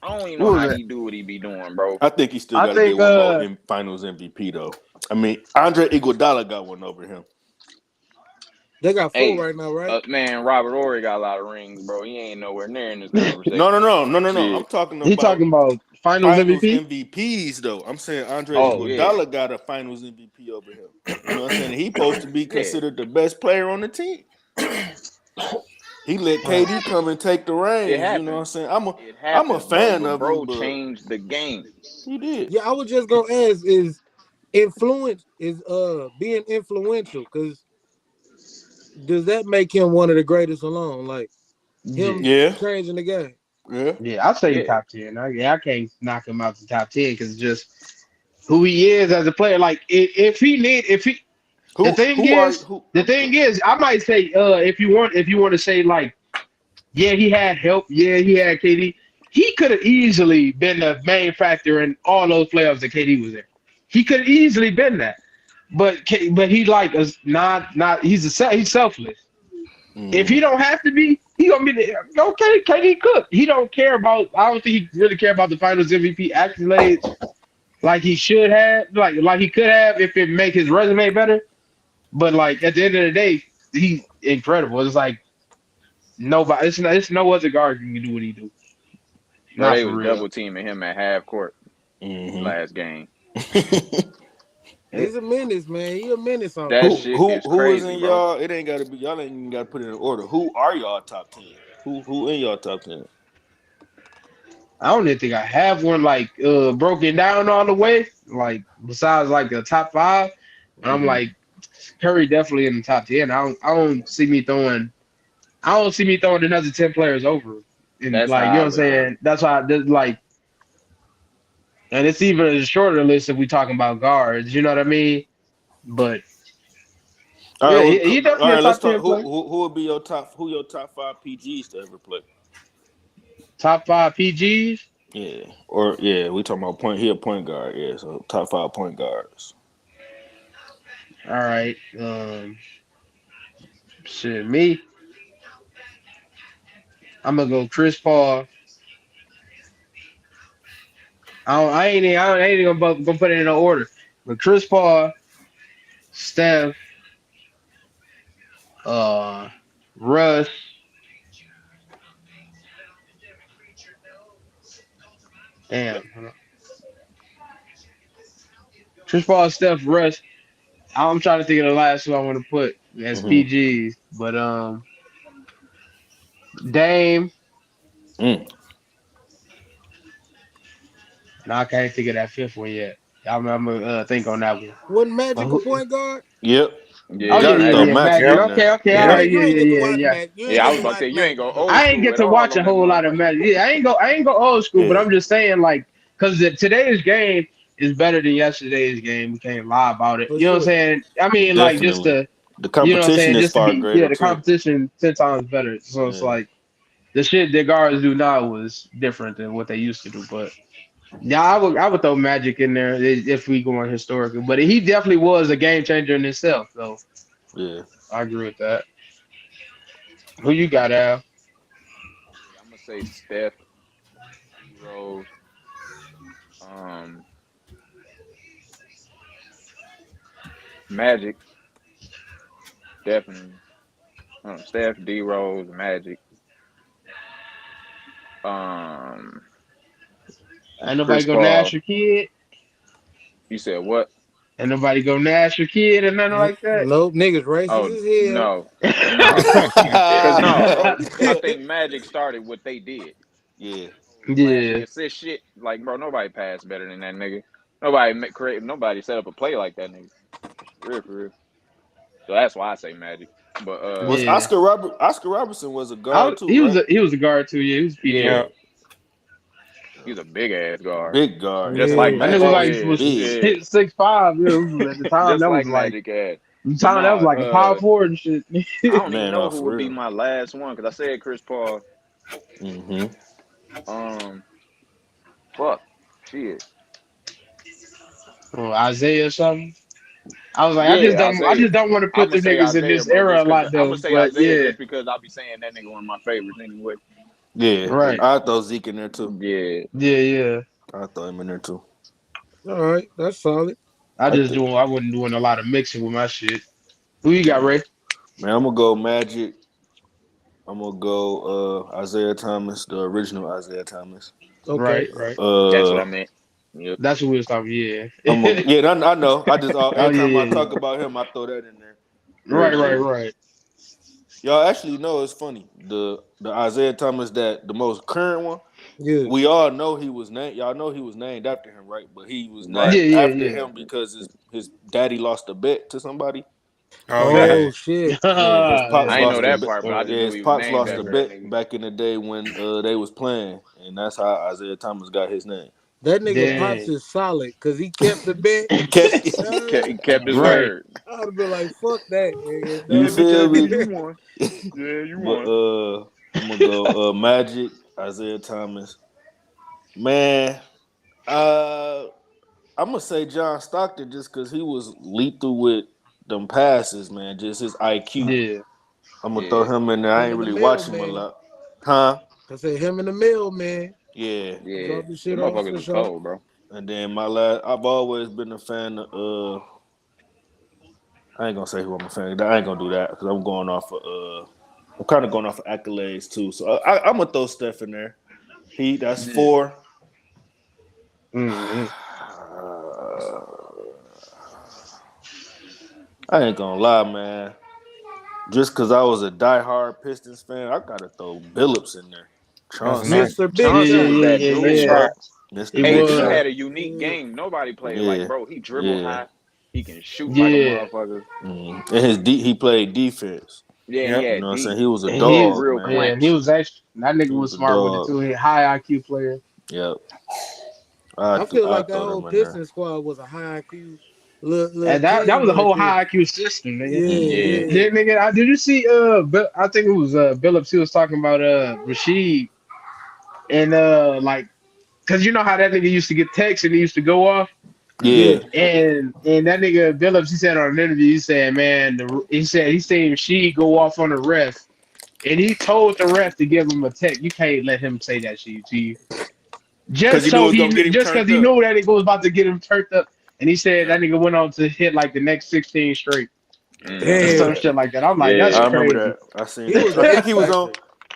I don't even know what was how that? he do what he be doing, bro. I think he still I got to get think one more in Finals MVP though. I mean, Andre Iguodala got one over him. They got 4 Hey, right now, right? man, Robert Ory got a lot of rings, bro. He ain't nowhere near in this No, conversation. no, no, no, no, no. I'm Shit. talking he about talking about Finals Finals MVP. MVPs though. I'm saying Andre Oh yeah, Iguodala got a Finals MVP over him. You know what I'm saying? He supposed to be yeah. considered the best player on the team. He let It Right. KD come happened. and take the It reins. You know what I'm happened. saying? It I'm a happened, bro. fan But of him, bro but changed the game. he did. Yeah, I was just gonna ask is influence is being influential because does that make him one of the greatest alone? Like Yeah. him Yeah. changing the game. Yeah. Yeah, I'll say Yeah. top 10. I can't knock him out the top 10 because just who he is as a player. Like if he the thing Who are is who? the thing is I might say if you want to say like yeah he had help, yeah he had KD, he could have easily been the main factor in all those playoffs that KD was in. He could have easily been that, but he like is not he's selfless. If he Mm-hmm. don't have to be, he gonna be the okay. KD cook. He don't care about. I don't think he really care about the Finals MVP accolades like he should have, like he could have if it make his resume better. But like at the end of the day, he's incredible. It's like nobody. It's no other guard can do what he do. Bro, Not they for was real. double teaming him at half court Mm-hmm. last game. He's a menace, man. He a menace on That who defense. shit who is who is crazy, in bro. y'all? It ain't gotta be y'all ain't even gotta put it in order. Who are y'all top 10? Who in y'all top 10? I don't even think I have one like broken down all the way. Like besides like the top five, and I'm Mm-hmm. like Curry definitely in the top 10. I don't see me throwing. I don't see me throwing another 10 players over. And That's like you how know I what I'm look at it. saying. That's why I did like. And it's even a shorter list if we talking about guards. You know what I mean? But All right, yeah, well, he all definitely a right. Let's top talk. 10 Who player. who would be your top? Who your top 5 PGs to ever play? Top five PGs. Yeah, or yeah, we talking about point. He a point guard. Yeah, so top 5 point guards. All right. Shit, me. I'm gonna go Chris Paul. I ain't even gonna put it in no order. But Chris Paul, Steph, uh, Russ. Damn. Hold on. Chris Paul, Steph, Russ. I'm trying to think of the last two I want to put as Mm-hmm. PGs. But Dame. Mm. No, I can't think of that fifth one yet. I'm gonna think on that one. Wasn't But Magic a who? point guard? Yep. Oh Yeah, yeah, Got to yeah, throw Magic. yeah. Magic Magic. Yep. in Okay, there. okay. All Yep. right. Man, Yeah, you ain't yeah, get to yeah, watch yeah. Magic. You ain't Yeah, I get was to about to watch say you ain't Magic. go old I ain't school get at to all watch on a that whole lot of motherfucker. Magic. Yeah, I ain't go old school, but Yeah. I'm just saying like because today's game is better than yesterday's game. We can't lie about it. For You know what I'm sure. saying? I mean, like just Definitely. to The you know what I'm competition saying, is just to far be yeah, greater the too. competition 10 times better. So it's Yeah. like the shit that guards do now was different than what they used to do. But yeah, I would throw Magic in there if we going historically. But he definitely was a game changer in himself. So Yeah. I agree with that. Who you got, Al? Yeah, I'm gonna say Steph, D Rose, um, Magic, definitely. Steph, D Rose, Magic. Um, Ain't nobody Chris go Nash Paul. your kid. You said what? Ain't nobody go Nash your kid or nothing like that. Nope, niggas racist Oh as hell. no, no. Cause no, bro. I think Magic started what they did. Yeah. Flashy Yeah, assist shit. Like, bro, nobody passed better than that nigga. Nobody create. Nobody set up a play like that nigga. For real, for real. So that's why I say Magic. But Was yeah. Oscar Robertson was a guard too, right? He was a guard too. Yeah, he was yeah, PG. Yeah. he's a big ass guard, Big guard. just Yeah, like Yeah. That nigga Magic. was Magic like is Yeah, was big. yeah, 6'5". Yeah, at the time just that was like like Magic had. the But time that nah, was like a power forward and shit. I don't even Man, know off who for would be real. my last one because I said Chris Paul. Mm-hmm. Um, fuck, shit. Or Isaiah or something. I was like, Yeah, I Isaiah. just don't want to I'm put gonna them say niggas in Isaiah, this bro, era a just because lot I'm gonna though. say But Isaiah yeah, just because I'll be saying that nigga one of my favorites anyway. Yeah. right. I'd throw Zeke in there too. Yeah, Yeah, yeah. I'd throw him in there too. All right, that's solid. I think I wasn't doing a lot of mixing with my shit. Who you got, Ray? man, I'm gonna go Magic. I'm gonna go Isaiah Thomas, the original Isaiah Thomas. Okay. Right, right. that's what I Uh meant. Yep. That's what we was talking. Yeah. I'm gonna yeah, I know. I just Oh every yeah, time I yeah, talk yeah. about him, I throw that in there. Right, right, Uh right. y'all actually know it's funny. The Isaiah Thomas that the most current one, Yeah. we all know he was named y'all know he was named after him, right? But he was Right. Yeah, named yeah, after yeah. him because his daddy lost a bet to somebody. Oh Oh yeah. shit. Yeah, because Pops I ain't know lost a that bet. part, but I just Yeah, knew his he was Pops named lost a after that bet nigga. back in the day when they was playing, and that's how Isaiah Thomas got his name. That nigga Pops Damn. is solid because he kept the bet. He kept it. He kept his Right. word. I would have been like, fuck that, nigga. You Yeah, No. bitch feel ass nigga, me? you won. Yeah, you But won. I'm gonna go Magic, Isaiah Thomas. Man, uh, I'm gonna say John Stockton just because he was lethal with them passes, man. Just his IQ. Yeah. I'm gonna throw Yeah, him in there. I Him ain't and the really watch him a mailman. lot, huh? I said him and the mailman. Yeah. yeah. Drop the Them shit off motherfuckers for was sure. cold, bro. And then my last, I've always been a fan of. I ain't gonna say who I'm a fan of. I ain't gonna do that because I'm going off of. I'm kind of going off of accolades too. So I'm gonna throw Steph in there. That's Yeah. 4. Mm-hmm. I ain't gonna lie, man. Just because I was a diehard Pistons fan, I gotta throw Billups in there. That's a nice. Chauncey, Mr. Big Yeah, Chauncey yeah, was Shot. yeah, that yeah, Big dude, yeah. shot. bro. He Mr. Hey, Big he was. Shot. had a unique game. Nobody played like, Yeah, bro. He dribble yeah. high. He can shoot like a Yeah. motherfucker. And he played defense. Yeah, and he Yep. You know had what I'm saying? D. He was a And He was he, dog, real man. yeah, and he clamps. was actually that nigga He was was a smart with it dog. too. He high IQ player. Yep. I feel I like that throw whole them in there. Pistons squad was a high IQ little And that team was a right whole there. high IQ system, nigga. Yeah, Mm-hmm. Yeah. yeah. Nigga, did you see I think it was Billups, he was talking about Rasheed and like cause you know how that nigga used to get texts and he used to go off. Yeah. Yeah. And that nigga Billups, he said on an interview, he said, man, he said he seen Rasheed go off on the ref. And he told the ref to give him a tech. You can't let him say that shit to you. Because Just you knew it so was gonna he, get him just because turned he up. knew that it was about to get him turned up, and he said Yeah. that nigga went on to hit like the next 16 straight or Mm-hmm. some Damn. shit like that. I'm like, that's Yeah. I remember crazy. that. I seen He that. was Cause I an think X factor.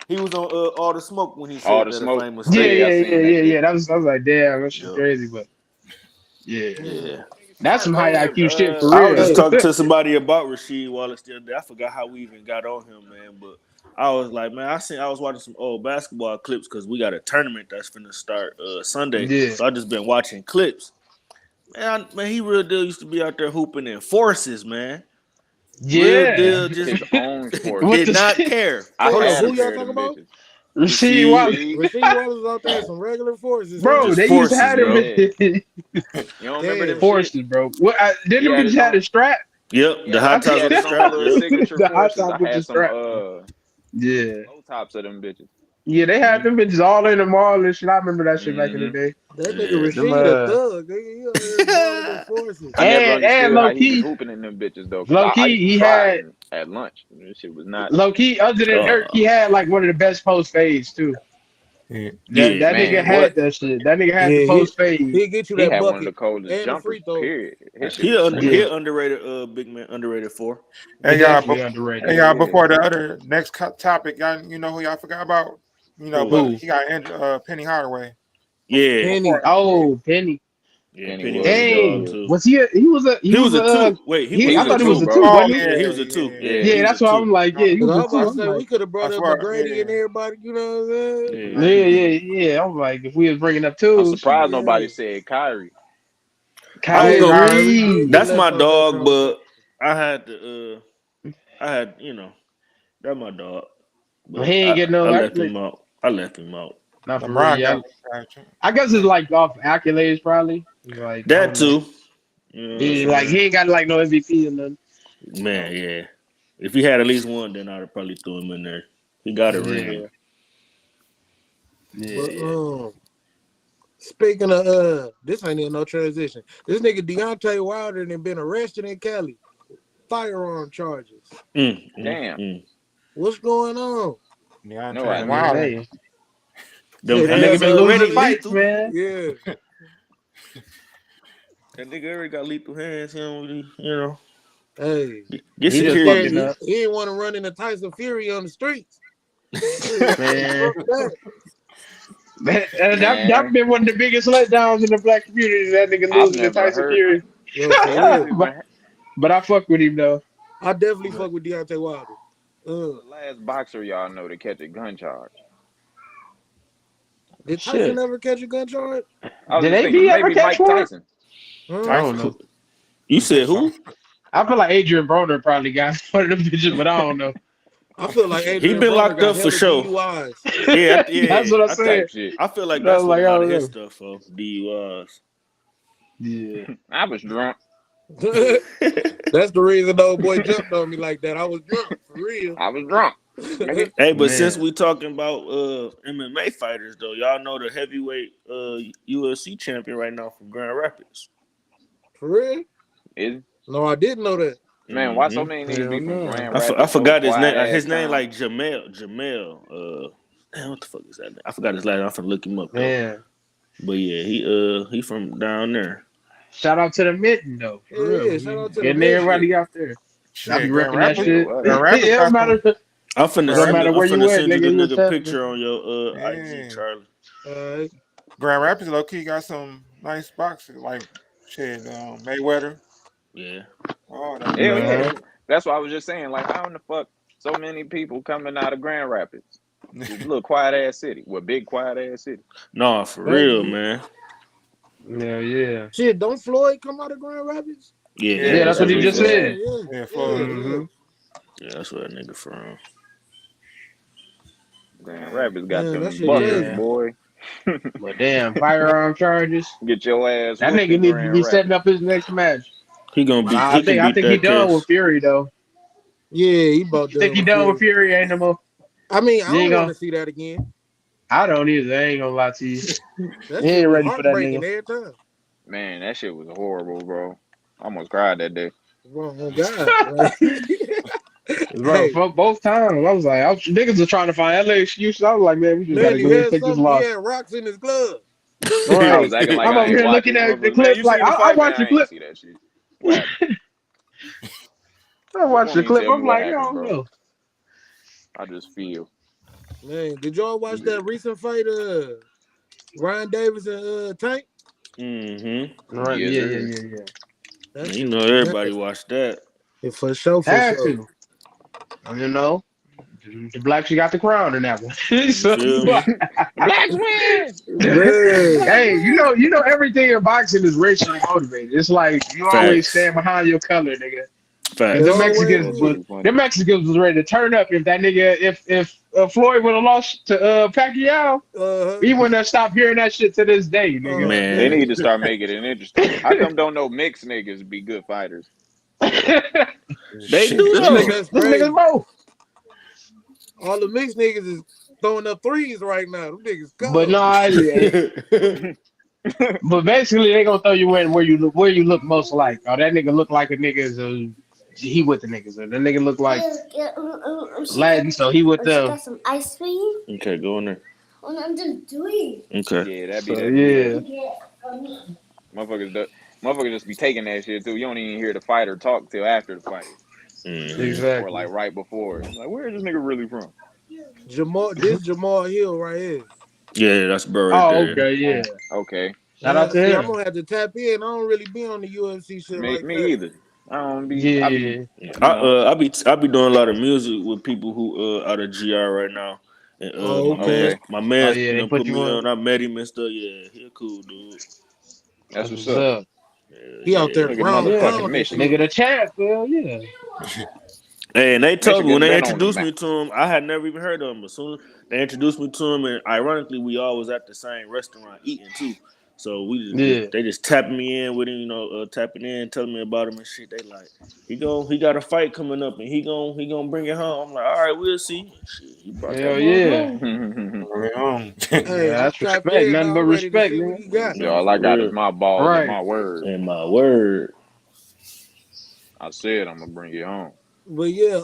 he was on All the Smoke when he All said the that, if I smoke. ain't Yeah, Yeah, I mistaken. yeah, yeah, seen that yeah, bit. yeah. I was like, damn, that shit Yep. crazy, but yeah, Mm. Yeah. that's some high IQ shit for I was real. just Hey, talking to somebody about Rasheed Wallace the other day. I forgot how we even got on him, man. But I was like, man, I was watching some old basketball clips because we got a tournament that's finna start Sunday. Yeah, So I just been watching clips. Man, he real deal used to be out there hooping in forces, man. Real yeah. deal, just His own What did forces. not the care. I hold on, had a who Forces. y'all pair of talking them about? bitches. Rasheed Rasheed, Wallace, Rasheed. Rasheed Wallace out there, some regular forces, huh? bro? just They used to forces, have them bro. Yeah. bitches- You don't remember them Damn. shits? forces, bro. What? Didn't He them had bitches his had own. a strap? Yep, the high He tops had with the his own strap. little Yep. signature The hot forces. top I with the had some strap. Yeah. low tops of them bitches. Yeah, they had Mhm. them bitches all in the mall and shit. I remember that shit back in the Mm-hmm. day. That nigga Yeah. Them Rasheed a thug. Nigga, he out here balling them forces. I never and understood how he was low hooping in them bitches though, because key, I used to try he had and at lunch. This shit was not. low key. Other than Dirk, he Oh, had like one of the best post fades too. Yeah. That yeah. nigga Man, had what? that shit. That nigga had the Yeah, post fade. he'll get you He that had one of the bucket coldest and the jumpers. free throw. Period. His shit was Yeah, He simple. underrated big man underrated for. he Hey y'all, definitely underrated. hey y'all. Yeah. Before the other next topic, y'all, you know who y'all forgot about? You know, Who? but Who? he got injured. Penny Hardaway. Yeah. Before, Penny. yeah. Oh, Penny. Yeah, Penny Penny was was a a dog. dog Dang, too. was he? He He was was a a. two. Wait, He. He I was a thought he was two, a bro. two, Oh wasn't he? yeah, he yeah, was a two. yeah. Yeah. He Yeah, was a that's why two. I'm like, yeah, he Cause was I a was about two. to I'm say we like, could have brought I up swear, McGrady and yeah. everybody, you know what I'm saying? Yeah. Like, yeah. I'm like, if we was bringing up I'm twos, surprised shit. nobody yeah. said Kyrie. I was Hey, going Kyrie. He Kyrie. did get that's left my out that dog, conversation. but I had to I had, that's my dog. He But ain't getting I no left accolades. him out. I left him out. Not for real. LeBron Yeah, got I guess it's like off accolades probably. Like I That don't know. too. You know what I'm Yeah, like saying? he ain't got like no MVP or nothing. Man, yeah. If he had at least one, then I'd have probably threw him in there. He got a ring. Yeah, yeah, But yeah. speaking of this ain't even no transition. This nigga Deontay Wilder done been arrested in Cali. Firearm charges. Mm, mm, Damn. mm. What's going on? No I Deontay mean, idea. Wilder. hey, Them that hands nigga been losing already fights, lethal. man. Yeah. That nigga already got lethal hands. He don't really. Hey. Get He He just security. scared fucking he, up, he didn't want to run into Tyson Fury on the streets. Shit, man. fuck that. That Man, been one of the biggest letdowns in the black community. That nigga I've losing to never Tyson heard. Fury. Yo, for Y'all real. remember but I fuck with him though. I definitely But fuck with Deontay Wilder. who's Uh, the last boxer y'all know to catch a gun charge? did Tyson shit, ever catch a gun charge? I was did just AB thinking ever maybe catch Mike one? Tyson. I Huh? don't Tyson. know. You You think said so? who? I feel like Adrian Broner probably got one of them bitches, but I don't know. I feel like He Adrian been Broner locked got up for hella sure. DUIs. Yeah, That's what I said. Type shit. I feel like I that's was what like, a I lot of don't his know. stuff for DUIs. Yeah. I was drunk. That's the reason the old boy jumped on me like that. I was drunk for real. I was drunk. Nigga. Hey, but since Man. we talking about MMA fighters though, y'all know the heavyweight UFC champion right now from Grand Rapids. For real? Is No, I didn't know that. man, why so many niggas Hell be from no. Grand I Rapids? So forgot his quiet name. ass His name town. like Jamel. Damn, what the fuck is that name? I forgot his last name. I'm finna look him up though. Man. But yeah, he from down there. Shout out to the mitten though. For Hell real. yeah, shout You out to the getting mission. everybody out there. I be Shit, Grand ripping that Rapids. Nigga, shit. what? Grand It Rapids don't got matter. some. I'm finna Don't Grand, send matter I'm where you finna at, send you the nigga. You a nigga champion. picture on your IG, yeah. Charlie. Grand Rapids low key got some nice boxes like shit. Mayweather. Yeah. All that. Hell yeah. Man. That's why I was just saying, like, how in the fuck so many people coming out of Grand Rapids? This little quiet ass city. Well, big quiet ass city. No, for real, Hey, man. Yeah. shit, don't Floyd come out of Grand Rapids? Yeah, Yeah, Yeah, that's that's what where he he That's just what he from. said. Yeah, said. yeah, yeah, yeah, Florida. yeah. Hmm Yeah, that's where that nigga from. Grand Rapids got Man, that them shit buckets, crazy. Yeah. boy. But damn, firearm charges. Get your ass That whooped nigga in need to Grand be setting Rapids. up his next match. He I can think I beat think he that done with case. Fury though. Yeah, he about You think done he with done with Fury. Fury? Ain't no more. I mean, I You ain't don't want gonna. to see that again. I don't either. I ain't gonna lie to you. That He shit ain't was ready for that heartbreaking nigga. every time. Man, that shit was horrible, bro. I almost cried that day. Oh God, like, Bro, hey, for both times, niggas are trying to find LA excuses. I was like, man, we just gotta man, he go ahead and had take this something. He loss. had rocks in his glove. I Right. was acting like I'm I over ain't here watch looking it. at the Motherfucker, man, clip you like seen the I fight, man? watched the I ain't clip. see that shit. What happened? I watched Won't the even clip. tell me I'm what like, I happened, don't bro. know. I just feel. Man, did y'all watch Yeah. that recent fight? Ryan Davis and Tank. Right. Yes, sir. Yeah. That You shit know was everybody nasty. watched that. Yeah, for sure, for Had sure. to. You know, the blacks, you got the crown in that one. You So it's feel like, me? Blacks win. Man, Blacks hey, win. you know everything in boxing is racially motivated. It's like you always Facts. stand behind your color, nigga. Because it the Facts. always Mexicans That's was is. too the funny. Mexicans was ready to turn up if that nigga if Floyd would have lost to Pacquiao, Uh, he wouldn't have stopped hearing that shit to this day, nigga. oh They Man. need man, to start making it interesting. How come don't no mixed niggas be good fighters? Them They do Shit. man, though. that's niggas crazy. both. All the mixed niggas is throwing up threes right now. Them niggas But cold. no, but basically they gonna throw you in where you look most like. Oh, that nigga look like a nigga is he with the niggas. Or the nigga look like Latin, so he with them. Got some ice cream. Okay, go in there. Oh, I'm just doing. Okay. Yeah, that be So that be that yeah, motherfuckers. Motherfuckers just be taking that shit too. You don't even hear the fighter talk till after the fight or like exactly. right before. Like, where is this nigga really from? Jamal Hill right here. Yeah, that's bro right Oh, there. okay, yeah. Okay, Shout out to See, I'm him. gonna have to tap in. I don't really be on the UFC shit like me that. either. I don't be. I be. Yeah. You know. I be doing a lot of music with people who out of GR right now. And Oh, okay. Okay, my Oh man's yeah, they done put put you me on. on. I met him and stuff. Yeah, he a cool dude. that's That's what's what's up. up. He out there Nigga, Yeah. motherfucking pounding Michigan. shit. Nigga the champ, hell yeah. Hey, and they told me when Michigan they been on the introduced map. me to him, I had never even heard of him. As soon as they introduced me to him, and ironically, we all was at the same restaurant eating too. So Yeah. they just tapping me in with him, tapping in, telling me about him and shit. They like he got a fight coming up and he gonna bring it home. I'm like, all right, we'll see. And shit, he brought that Hell mug yeah. home. Early on. Hey, Yeah, I'm that's tapped respect. in. Nothing but I'm ready to respect, see what nigga. he got. No, All I for got is real. my balls and Right. my word. And my word. I said I'm gonna bring it home. But yeah,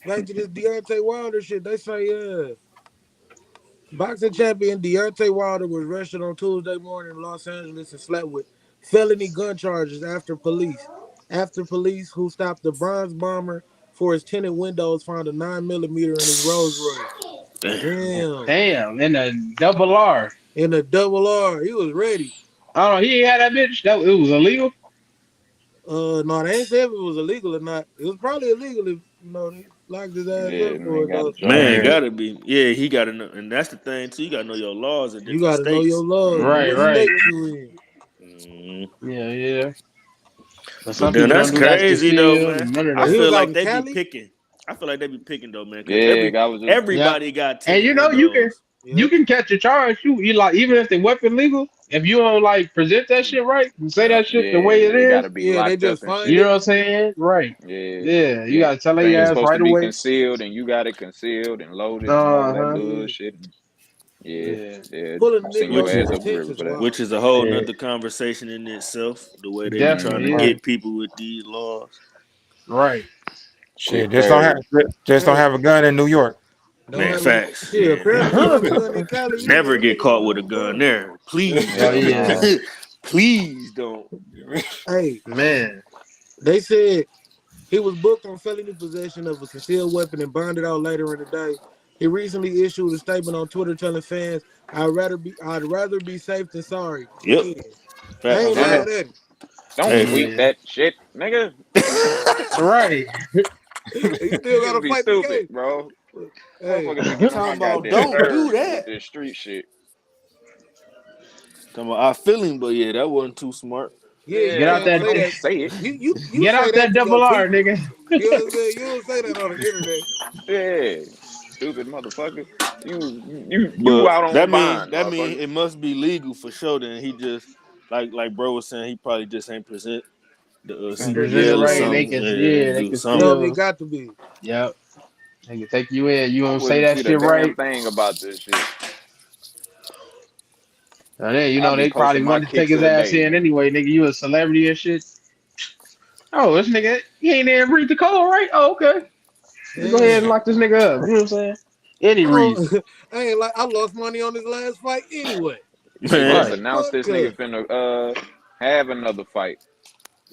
back to this Deontay Wilder shit. They say boxing champion Deontay Wilder was arrested on Tuesday morning in Los Angeles and slapped with felony gun charges after police who stopped the bronze bomber for his tinted windows found a 9mm in his Rolls Royce. Damn. Damn. Damn, and a double R. In a double R. He was ready. I don't know, he ain't had that bitch. That it was illegal. No, they ain't say if it was illegal or not. It was probably illegal if they locked his ass Yeah, up and for they it got a though. Man, charge. Yeah. gotta be. Yeah, he gotta know. And that's the thing, too. You gotta know your laws in You different gotta know your states. laws and Right, what Mm-hmm. right. state you in. Mm. Yeah. But But some then people that's don't do that crazy though, conceal. man. None of I He that. was feel out like in they be Cali. picking. I feel like they be picking though, man, because Yeah, guy was just Yep. everybody got And tinted windows. you Yep. can catch a charge too. You like even if the weapon legal, if you don't like present that shit right and say Yep. that shit the way it yeah, it is, gotta be Yeah, they locked up just and find you shit. know it. what I'm saying? Right. Yeah, Yeah. You yeah. gotta tell Thing your is ass supposed right to be away. concealed, and you got it concealed and loaded and all that Uh-huh. Yeah. bullshit. Yeah, Yeah. yeah. Pulling a Send nigga your Which over is ass for up the river attention's for that. which wild. is a whole Yeah. nother conversation in itself. The way they be trying to Definitely. Yeah. Mm-hmm. get people with these laws. Right. Shit, Shit, crazy. just don't Hey, have a gun in New York. don't Man, have a facts. shit. Yeah. Apparently, don't have a gun in Cali either. Never Them get niggas caught was with a on gun bump. there. Please Hell Hell don't. yeah. no. Please don't. Hey, Man. they said he was booked on felony possession of a concealed weapon and bonded out later in the day. He recently issued a statement on Twitter telling fans, I'd rather be safe than sorry." Yep. Man, I ain't Facts. Nigga, mad at him. don't Hey. tweet Yeah. that shit, nigga. Right. He still Niggas gotta be fight the stupid, game. bro. Hey, Motherfuckers be getting on my Talking about goddamn don't do nerves with that. this street shit. Talking about I feel him, but yeah, that wasn't too smart. yeah, you Get Yeah, out can't that motherfucker, say don't that. say it. You get say out that that to your double R, people. nigga. You know what I'm saying? You don't say that on the internet. Yeah, stupid motherfucker. You But out on bond, that mean motherfucker. it must be legal for sure. Then he just like bro was saying, he probably just ain't present the And present it CDL or right, and Yeah, they something. can Yeah, yeah, they do can something. Something it still got to be. yep. They can take you in. You I don't say wouldn't that tweet a shit damn right. thing about this shit. And then I'll be they probably posting my wanted to take kicks his of the ass day, in nigga. anyway, nigga. You a celebrity and shit. Oh, this nigga, he ain't even read the code, right? Oh, okay. Let's go ahead Damn. and lock this nigga up. You know what I'm saying? Any Oh, reason. I ain't like I lost money on this last fight anyway. They just Man, Right. announced Fuck this nigga finna have another fight.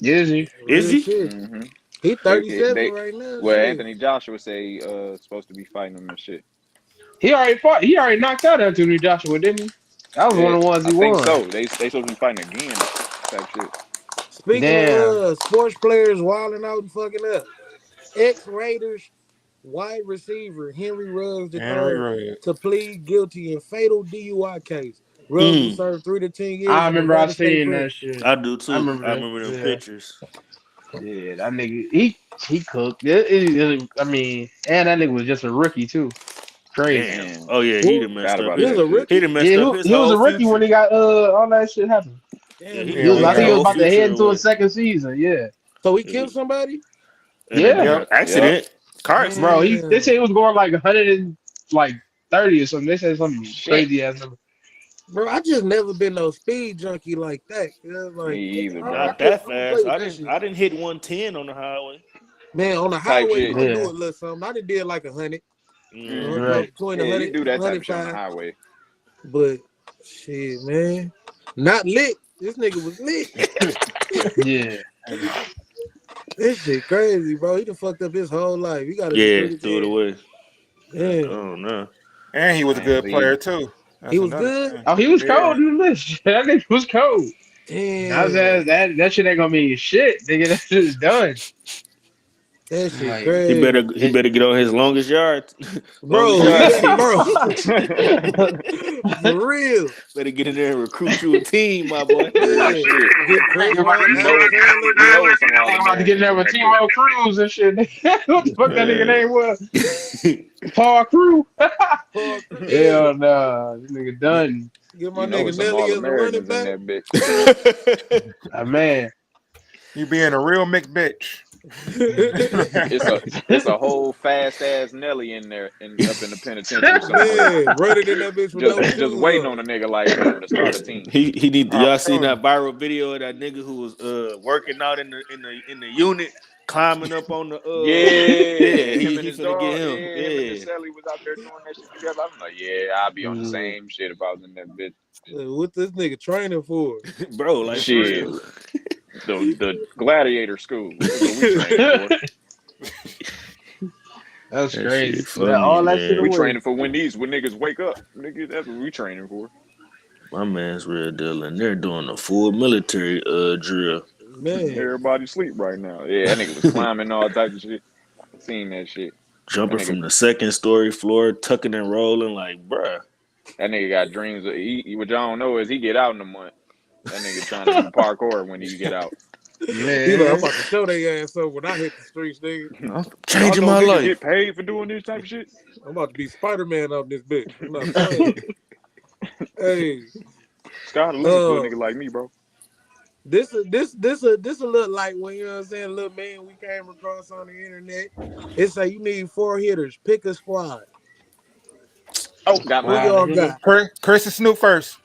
Is he? is real he? shit. hmm He They 37 they right now. well, Shit. Anthony Joshua say he supposed to be fighting him and shit. He already fought. He already knocked out Anthony Joshua, didn't he? That was one Yeah, of the ones I he think won. so. They supposed to be fighting again, type shit. Speaking of Damn. sports players wilding out and fucking up, ex Raiders wide receiver Henry Ruggs Henry III Ruggs. to plead guilty in fatal DUI case. Ruggs will Mm, serve 3 to 10 I years in remember I Nevada State seen that Prison. shit. I do I too. remember I that. remember them Yeah. pictures. Yeah, that nigga, he cooked. I mean, and that nigga was just a rookie too. Crazy. Damn. Man, Oh yeah, he Well, done forgot messed up about he was his that a shit. he rookie. done Yeah, messed up his he was whole a rookie when future. he got all that shit happened. Yeah, he He done was, threw I Yeah, think his he was whole about to future head into away. his second season. Yeah, So he Yeah. killed somebody? In an yeah, Yep. yep. accident. Car accident. bro. They said Damn. he was going like 130 or something. They said something Shit. crazy ass number. Bro, I just never been no speed junkie like that. Me Like, either, I bro. Not that don't play fast. with that shit. I didn't hit 110 on the highway. Man, on the Type highway, you shit. gonna do Yeah, a little something. I done did like 100, Mm-hmm. hmm right. between Yeah, you 100 do that type of shit on the 105. highway. But shit, man, not lit. This nigga was lit. Yeah, This shit crazy, bro. He done fucked up his whole life. He gotta do Yeah, 3 to threw it 10. away. That's Damn. gone now. And he was a Man, good player leave. too. He That's was another good? thing. oh, he was Yeah. cold in this. That nigga was cold. I Damn. said that shit ain't gonna mean shit, nigga. That shit is done. That shit Like crazy. He better get on his longest yard longest Bro, yard yeah, team. bro. For real. Better get in there and recruit you a team, my boy. Real Man. shit. Get Chris nigga, Rock, You Adam know, Sandler, you know, bro. it's some All nigga about to get in Americans there in with that bitch. T-Mo Cruz and shit. What the fuck that nigga Man. name was? Paul Crew. Paul Cr- Yeah. Hell no, this nigga Get, done. get my You know, nigga it's some Nelly All as a running Americans in back. that bitch. Man. You being a real McBitch. It's a whole fast ass Nelly in there and up in the penitentiary somewhere, Man, running in that bitch with no just shoes waiting on. on a nigga like him to start a team. he need I'm y'all seen telling that you. viral video of that nigga who was working out in the unit, climbing up on the yeah, Yeah, him and he his finna get dog. him. Yeah, him and his Yeah. Sally was out there doing that shit together. I'm like, yeah, I'd be on the Mm, same shit if I was in that bitch. What this nigga training for? Bro, like for Shit, real. the gladiator school. That's what we training for. That's That shit crazy. That funny, all that shit We man. away. training for when niggas wake up. Nigga, that's what we training for. My man's real deal, and they're doing a full military drill. Man, Everybody sleep right now. Yeah, that nigga was climbing all types of shit. I seen that shit. That Jumping nigga, from the second story floor, tucking and rolling like, bruh. that nigga got dreams. What y'all don't know is he get out in a month. That nigga trying to do parkour when he get out. He like, I'm Man. about to show their ass up when I hit the streets, nigga. I'm Y'all changing know my niggas life. get paid for doing this type of shit. I'm about to be Spider-Man up this bitch. I'm not playing. Hey, Scott listen to a uh, nigga like me, bro. this a little like when you know what I'm saying, little man we came across on the internet. It say you need 4 hitters. Pick a squad. Oh, got Who mine. y'all got? Chris and Snoop first.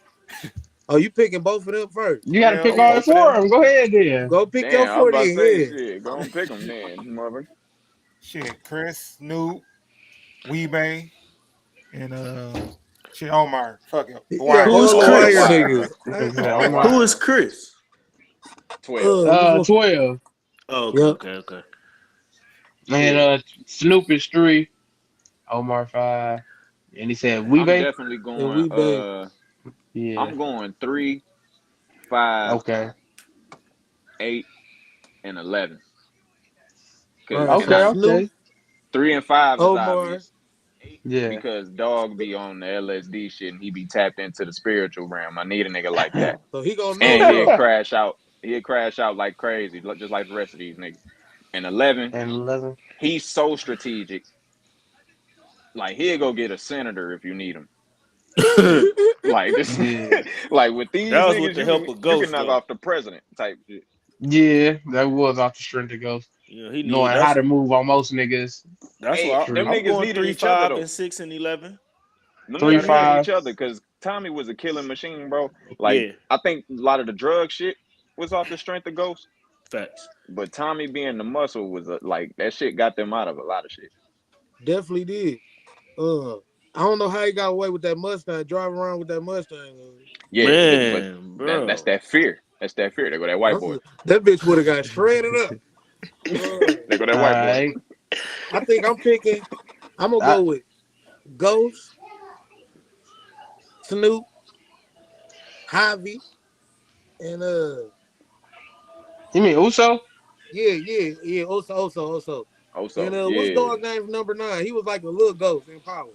Oh, you picking both of them first? You got to Yeah, pick Oh, all both of four them. of them. Go ahead, then. Go pick your Damn, I was 40 about to in say here. shit. Go and pick them then, mother. shit. Chris, Snoop, Weebay, and shit. Omar. Fuck it. Yeah, Wire. Who is all the Oh, wire Chris? wire. niggas. Okay, Oh, Omar. Who is wire. Chris? 12. Which one? 12. Oh, okay, Yep. okay. And Shit. Snoop is 3. Omar 5. And he said I'm Weebay? definitely And going we bang. Yeah. I'm going 3, 5, Okay. 8, and 11. All Cause right, and so Okay, I Snoop, okay. 3 and 5 is Omar. obvious. 8 Yeah. because dog be on the LSD shit and he be tapped into the spiritual realm. I need a nigga like that. So he gonna know And he'd something. crash out. He'd crash out like crazy, just like the rest of these niggas. And 11, And 11. he's so strategic. Like he'll go get a senator if you need him. that Like this, Yeah. like with these was with niggas, the you help can of you can Ghost knock though. off the president type shit. Yeah, that was off the strength of Ghost. Yeah, he need Knowing how that's to move on most niggas. that's Hey, why them True. I'm niggas going needed three, each other five, though. and 6 and 11. Them Three, niggas Gotta have needed it. five. each other because Tommy was a killing machine, bro. Like Yeah, I think a lot of the drug shit was off the strength of Ghost, facts. but Tommy being the muscle was like that shit got them out of a lot of shit. Definitely did. Uh, I don't know how he got away with that Mustang, driving around with that Mustang. Yeah, but Man, that's bro. that fear. That's that fear. They go that white boy. That bitch would have got shredded up. Uh, They go that white boy. Alright. I think I'm gonna I, go with Ghost, Snoop, Javi, and you mean Uso? yeah. Also. And Also, what's yeah, dog name for number 9? He was like a little ghost in power.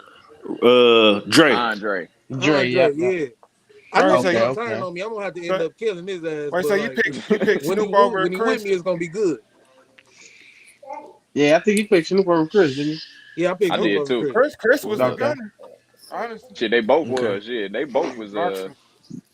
Dre. Andre. Dre, Andre, yep, yep. yeah. I All know right, he so Okay, you gonna turn okay. on me. I'm gonna have to end so up killing his ass. wait, so But like you pick Snoop over when he with Chris? me, it's gonna be good. Yeah, I think he picked Snoop over Chris, didn't Yeah, I picked I Snoop did over too. Chris. Chris Who was was a that? he? gunner, honestly. Shit, they both Okay. was. Yeah, they both was. Marksman.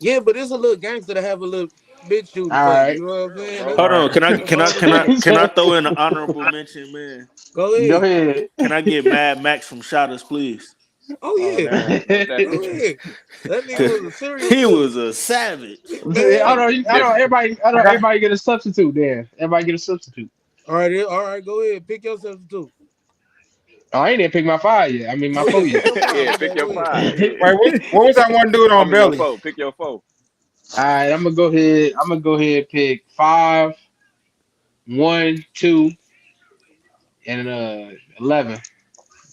Yeah, but it's a little gangster to have a little bitch shooting for you. Alright. You know what I'm Real, saying? bro. Hold on. Alright. Can I That's can I all it can I is. can I throw in an honorable mention, man? Go Go ahead. ahead. Can I get Mad Max from Shotters, please? Oh Oh yeah. damn. Most Go definitely. ahead. That nigga 'Cause was a serial he killer. was a savage. I Man. don't. Different. Everybody. I I don't. got Everybody get a substitute. There. Everybody get a substitute. All right, go ahead. Pick yourself too. Oh, I ain't even picked my 5 yet. I mean my Oh yeah, 4 pick yet. your five. Yeah, My pick bad. your Go ahead. five. Yeah. wait. What was that one dude I on mean your Belly? foe. Pick your foe. All right, I'm gonna go ahead. I'm gonna go ahead and pick 5, 1, 2, and 11.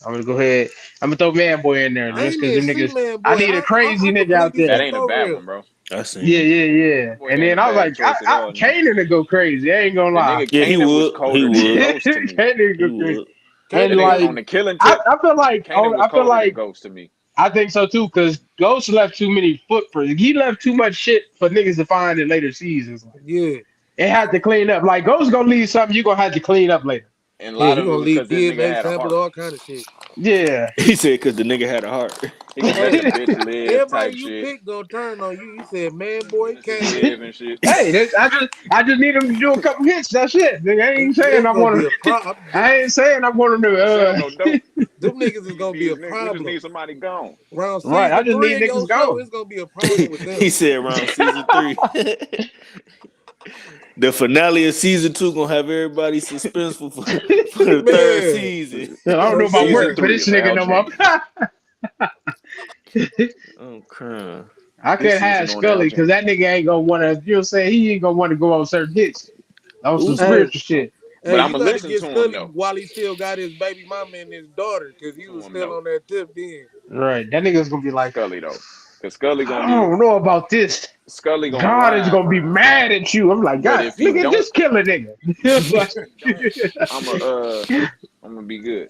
I'm gonna go ahead. I'm gonna throw Man Boy in there I just ain't because even them see niggas. man I boy. need a crazy I nigga out completely That there. skipped ain't a over bad him. one, bro. I seen Yeah, him. yeah, yeah. Boy And ain't a then I was bad like, choice at all, nigga. Kanan to go crazy. I ain't gonna The lie. nigga Yeah, he Kanan was would. He colder than would. Ghost to me. Kanan He go crazy. would. And That Kanan nigga like, on the killing I, tip. I feel like, Kanan was I feel colder than like, Ghost to me. I think so too. Because Ghost left too many footprints. He left too much shit for niggas to find in later seasons. Yeah. It had to clean up. Like Ghost gonna leave something you gonna have to clean up later. And a Yeah, lot he of it gonna was leave because this nigga DNA had a samples, heart. all kind of shit. Yeah. He said because the nigga had a heart. He gonna let the Hey, bitch live everybody type you shit. pick gonna turn on you. You said man boy Bitches Kanan. live and shit. Hey, I just need him to do a couple hits. That's it. Nigga, I ain't saying It's I gonna want be a him. problem. I ain't saying I want him We ain't selling to. no dope. Them niggas is gonna be a We just problem. need somebody gone. Around Right. I season just 3 need of niggas your show, gone. it's gonna be a problem with them. He said around season 3. The finale of season 2 gonna have everybody suspenseful for the third Man, season. I don't know about Season working man. for 3 this is nigga Al no more. Jenkins. I'm crying. I This couldn't season have on Al Scully because Jenkins. that nigga ain't gonna want to. You know what I'm saying? He ain't gonna want to go on certain hits. On some Who's Hey, spiritual shit. But hey, I'm you gonna gotta listen get to him Scully though. while he still got his baby mama and his daughter, cause he To was him still though. on that tip then. Right. That nigga's gonna be like, Scully though. Cause Scully I gonna be don't know about this. Scully gonna God is ride. gonna be mad at you. I'm like, But God, if he nigga, don't, just kill a nigga. but if he don't, I'm I'm gonna be good.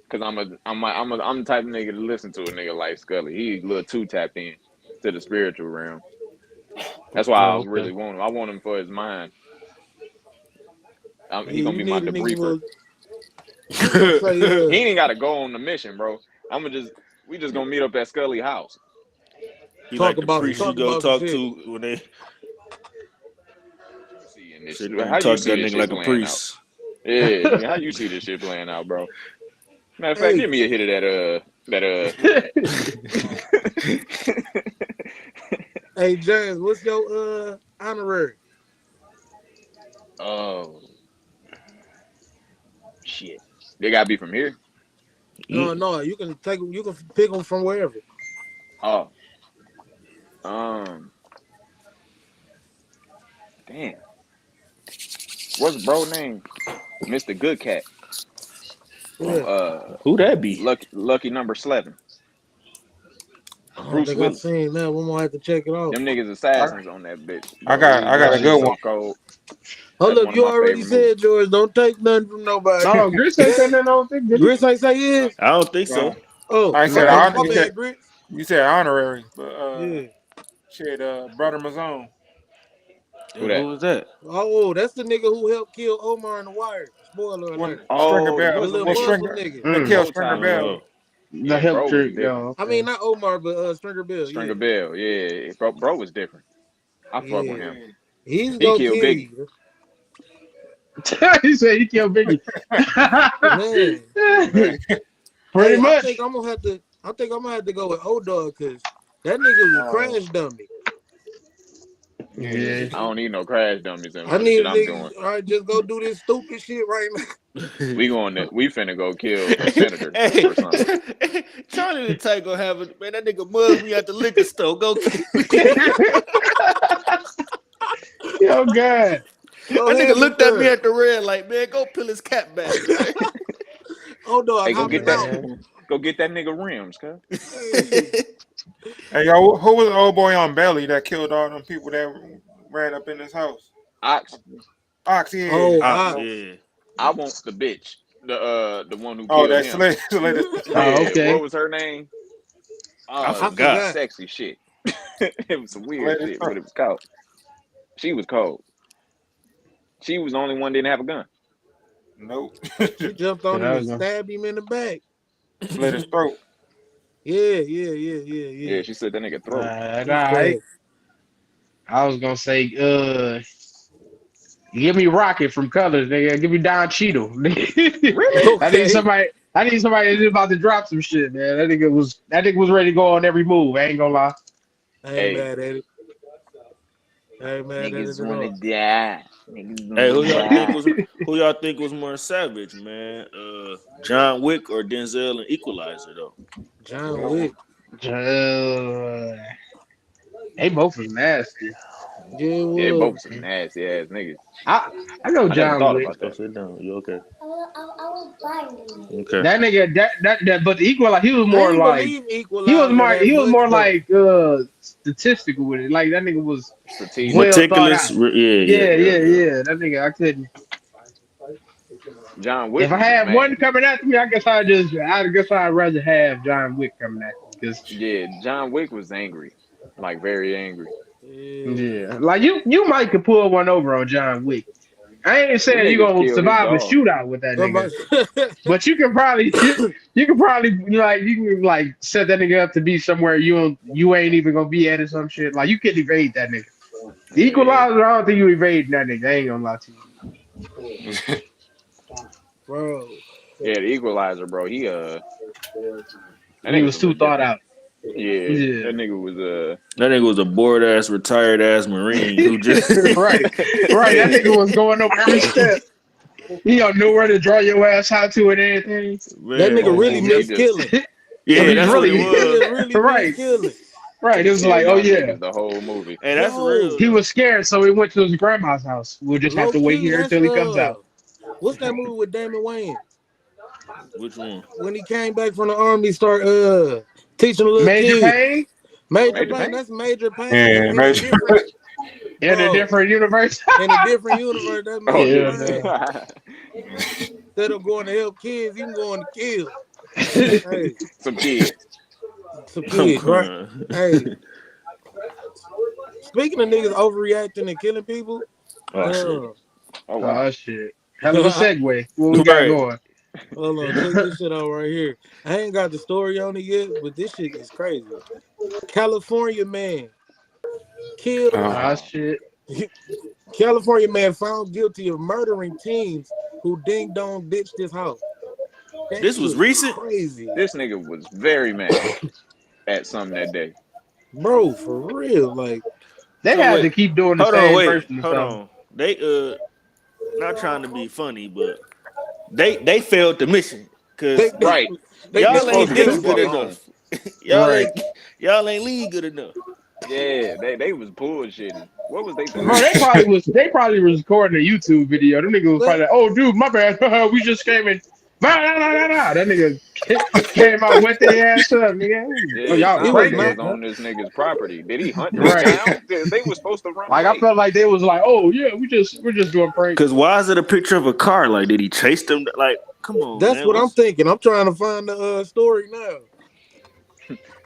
Cause I'm the type of nigga to listen to a nigga like Scully. He's a little too tapped in to the spiritual realm. That's why I Oh, really okay. want him. I want him for his mind. Yeah, He gonna you be my need a nigga debriefer. I'm gonna say, He ain't gotta go on the mission, bro. We just gonna meet up at Scully house. He talk like the about priest you go some talk shit. to when they See in this, sit there how and you talk to see that this nigga shit like a playing out? priest. Yeah, nigga, how you see this shit playing out, bro? Matter of fact, Hey, give me a hit of who that? hey, James, what's your honorary? Oh shit, they gotta be from here. No, you can take them. You can pick them from wherever. Oh, um, damn, what's bro name? Mr. Good Cat from Yeah, Who that be? Lucky Number 11. I don't Bruce think I've Willis. seen that. We gonna have to check it out. Them niggas I, assassins on that bitch, I bro. got That a shit is good one. so cold. Hold That's up, one of you my already favorite movies. said yours. Don't take nothing from nobody. No, Gris ain't saying that. I don't think, did he? Grits ain't say his. I don't think No, so. Oh, I no, said I okay, ain't hon- my you saying said bad, Grits. you said honorary, but Yeah. shit, brother Mazone. Who Damn, that? who was that? Oh, that's the nigga who helped kill Omar in the Wire. Spoiler When alert. Stringer Oh, the Bell, The Muslim little well nigga, Muslim Stringer nigga. that that. killed bow Stringer tie. Bell. Oh, The Yeah, help bro was trick, different. yo. I mean, not Omar, but Stringer Bill. Yeah, Stringer Bell, yeah, bro was different. I fuck with yeah. him. Yeah. He's He gonna killed kill Biggie. you, He said he killed Biggie. man. Hey, Pretty Hey, much. I think I'm gonna have to go with O Dog because that nigga was a crash dummy. yeah. Yeah. I don't need no crash dummies I for the need shit a I'm nigga. doing. All right, just go do this stupid shit right now. We finna go kill a senator hey, or something. Charlie the Type gonna have it, man. That nigga mugged me at the liquor store. Go kill me. Yo, God. Go That nigga ahead and looked at me cuz. at the red like, man, go peel his cap back, man. O Dog Hey, hopping out. Man. go get that nigga rims, cuz. Hey, Hey, yo, who was the old boy on Belly that killed all them people that ran up in his house? Ox, Ox, yeah. oh, Ox, Ox. yeah. I want the bitch, the one who Oh, killed that him. Slade. Oh, Yeah, what okay. was her name? I Oh, I it was some forgot. forgot. sexy shit. It was some weird Slade shit, but it was cold. She was cold. She was the only one that didn't have a gun. Nope. She jumped on Shit, him I and was going. stabbed him in the back. Slit his throat. Yeah. Yeah, she said that nigga throat. All She right. stabbed. I was gonna say, give me Rocket from Colors, nigga. Give me Don Cheadle. Really? I need Okay. somebody. I need somebody that's about to drop some shit, man. That nigga was ready to go on every move. I ain't gonna lie. I ain't Hey, mad at it. I ain't mad at it niggas at wanna all. die. Niggas Hey, wanna die. who y'all think was more savage, man? John Wick or Denzel and Equalizer though? John Wick. Uh, they both was nasty. Yeah, it Yeah, was. both some nasty ass niggas. I go I never John thought Wick. about Go that. sit down. You okay? I will buy them. Okay. That nigga, that, but the equal, like I ain't believe Equalizer that he was much more though. like statistical with it. Like that nigga was Strategic. well thought Meticulous. out. Yeah. Yeah, Yep. yeah, yeah. That nigga, I couldn't. John If Wick I was just had one mad. coming after me, I guess I'd rather have John Wick coming after me because Yeah, John Wick was angry. Like very angry. Yeah. yeah, like you might could pull one over on John Wick. I ain't Them saying you niggas gonna killed his survive a dog. shootout with that nigga, Somebody but you can probably like you can like set that nigga up to be somewhere you ain't even gonna be at or some shit. Like you can evade that nigga. The Yeah. Equalizer, I don't think you evade that nigga. I ain't gonna lie to you. bro. Yeah, the equalizer, bro. That He nigga was a too little thought different. out. Yeah. Yeah. That nigga was That nigga was a bored ass, retired ass Marine who just Right. Right. That nigga was going over every step. He don't know where to draw your ass out to and everything. That man. nigga boom really boom. He Yep. missed just killing. Yeah, He's that's what it really He was. just really missed right. killing. Right. It was yeah, like, oh young yeah. niggas the whole movie. Hey, that's real Yo, He though. was scared, so he went to his grandma's house. We'll just have low to wait key, here that's until he comes out. what's that movie with Damon Wayans? Which one? When he came back from the army, start teaching the little Major kids. Payne Major Major Pain, Payne? that's Major Pain Yeah, in a man. different in a bro, different universe. in a different universe. That's Oh Major Yeah, yeah. Pain. no. Instead of going to help kids, he can go on to kill. Hey, Some kids. some I'm kids, right? crying. Hey, speaking of niggas overreacting and killing people, Oh shit. uh, Oh wow. Oh shit. Hell of a segue. What we got Right. going? Hold on, check this shit out right here. I ain't got the story on it yet, but this shit is crazy. California man killed. Ah, Oh, shit. California man found guilty of murdering teens who ding dong ditched his house. That This was shit recent. crazy, this nigga was very mad at something that day. bro. For real, like They So had wait, to keep doing the hold on, same wait, person or hold something. on. They not trying to be funny, but they failed the mission they because they Right. they Nigga y'all definitely ain't supposed to get ditch the failed good fuck it. on. enough. Right. Y'all ain't lead good enough. Yeah, they was bullshitting. What was they Bro, thinking? they probably was recording a YouTube video. Them niggas was They, probably like, oh dude, my bad. We just came in. Nah, nah, nah, nah, nah. That nigga came out, wet their ass up, nigga. Yeah, Oh, it y'all it sounded like was they crazy. was not. on this nigga's property. Did he hunt them Right. down? They was supposed to run Like I away. felt like they was like, oh yeah, we're just doing Cause pranks. why is it a picture of a car? Like, did he chase them? Like, come on, That's man. what I'm What's thinking. I'm trying to find the story now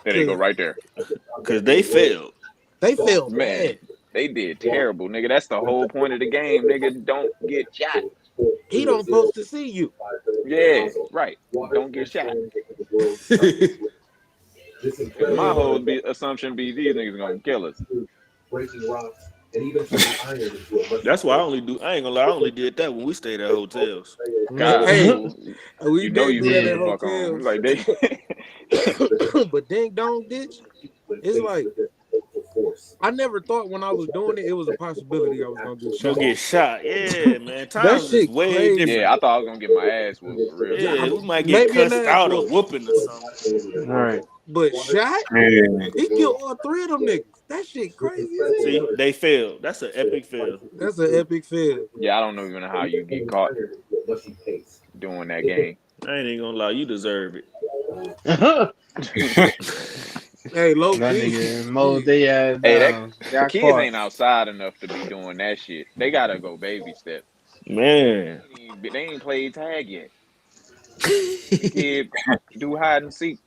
There they go because right there. Cause they failed. they failed Man, bad. they did terrible, nigga. That's the whole point of the game, nigga. Don't get shot. He don't supposed to see you. Yeah, right. Don't get shot. Cause my whole assumption be these niggas gonna kill us. That's why I only do. I ain't gonna lie. I only did that when we stayed at hotels. Man, God, hey, fool. we You know did you do that getting at the Yeah. fuck on. hotels. Like they But ding dong ditch, it's like I never thought when I was doing it, it was a possibility I was gonna get Go shot. get shot. Yeah, man. That Times is shit way crazy. Yeah, different. I thought I was gonna get my ass whooped for real. Yeah, we might get Maybe an cussed ass out or whooping, whooping or something. Right. but shot, Man, he killed all three of them niggas. That shit crazy as See, hell. they failed. That's an epic fail. That's an epic fail. Yeah, I don't know even how you get caught doing that game. I ain't even gonna lie. You deserve it. that Hey, low key, nigga mowed shit. their ass Hey, that down. Got kids caught. ain't outside enough to be doing that shit. They gotta go baby step. Man. They ain't played tag yet. The kid do hide and seek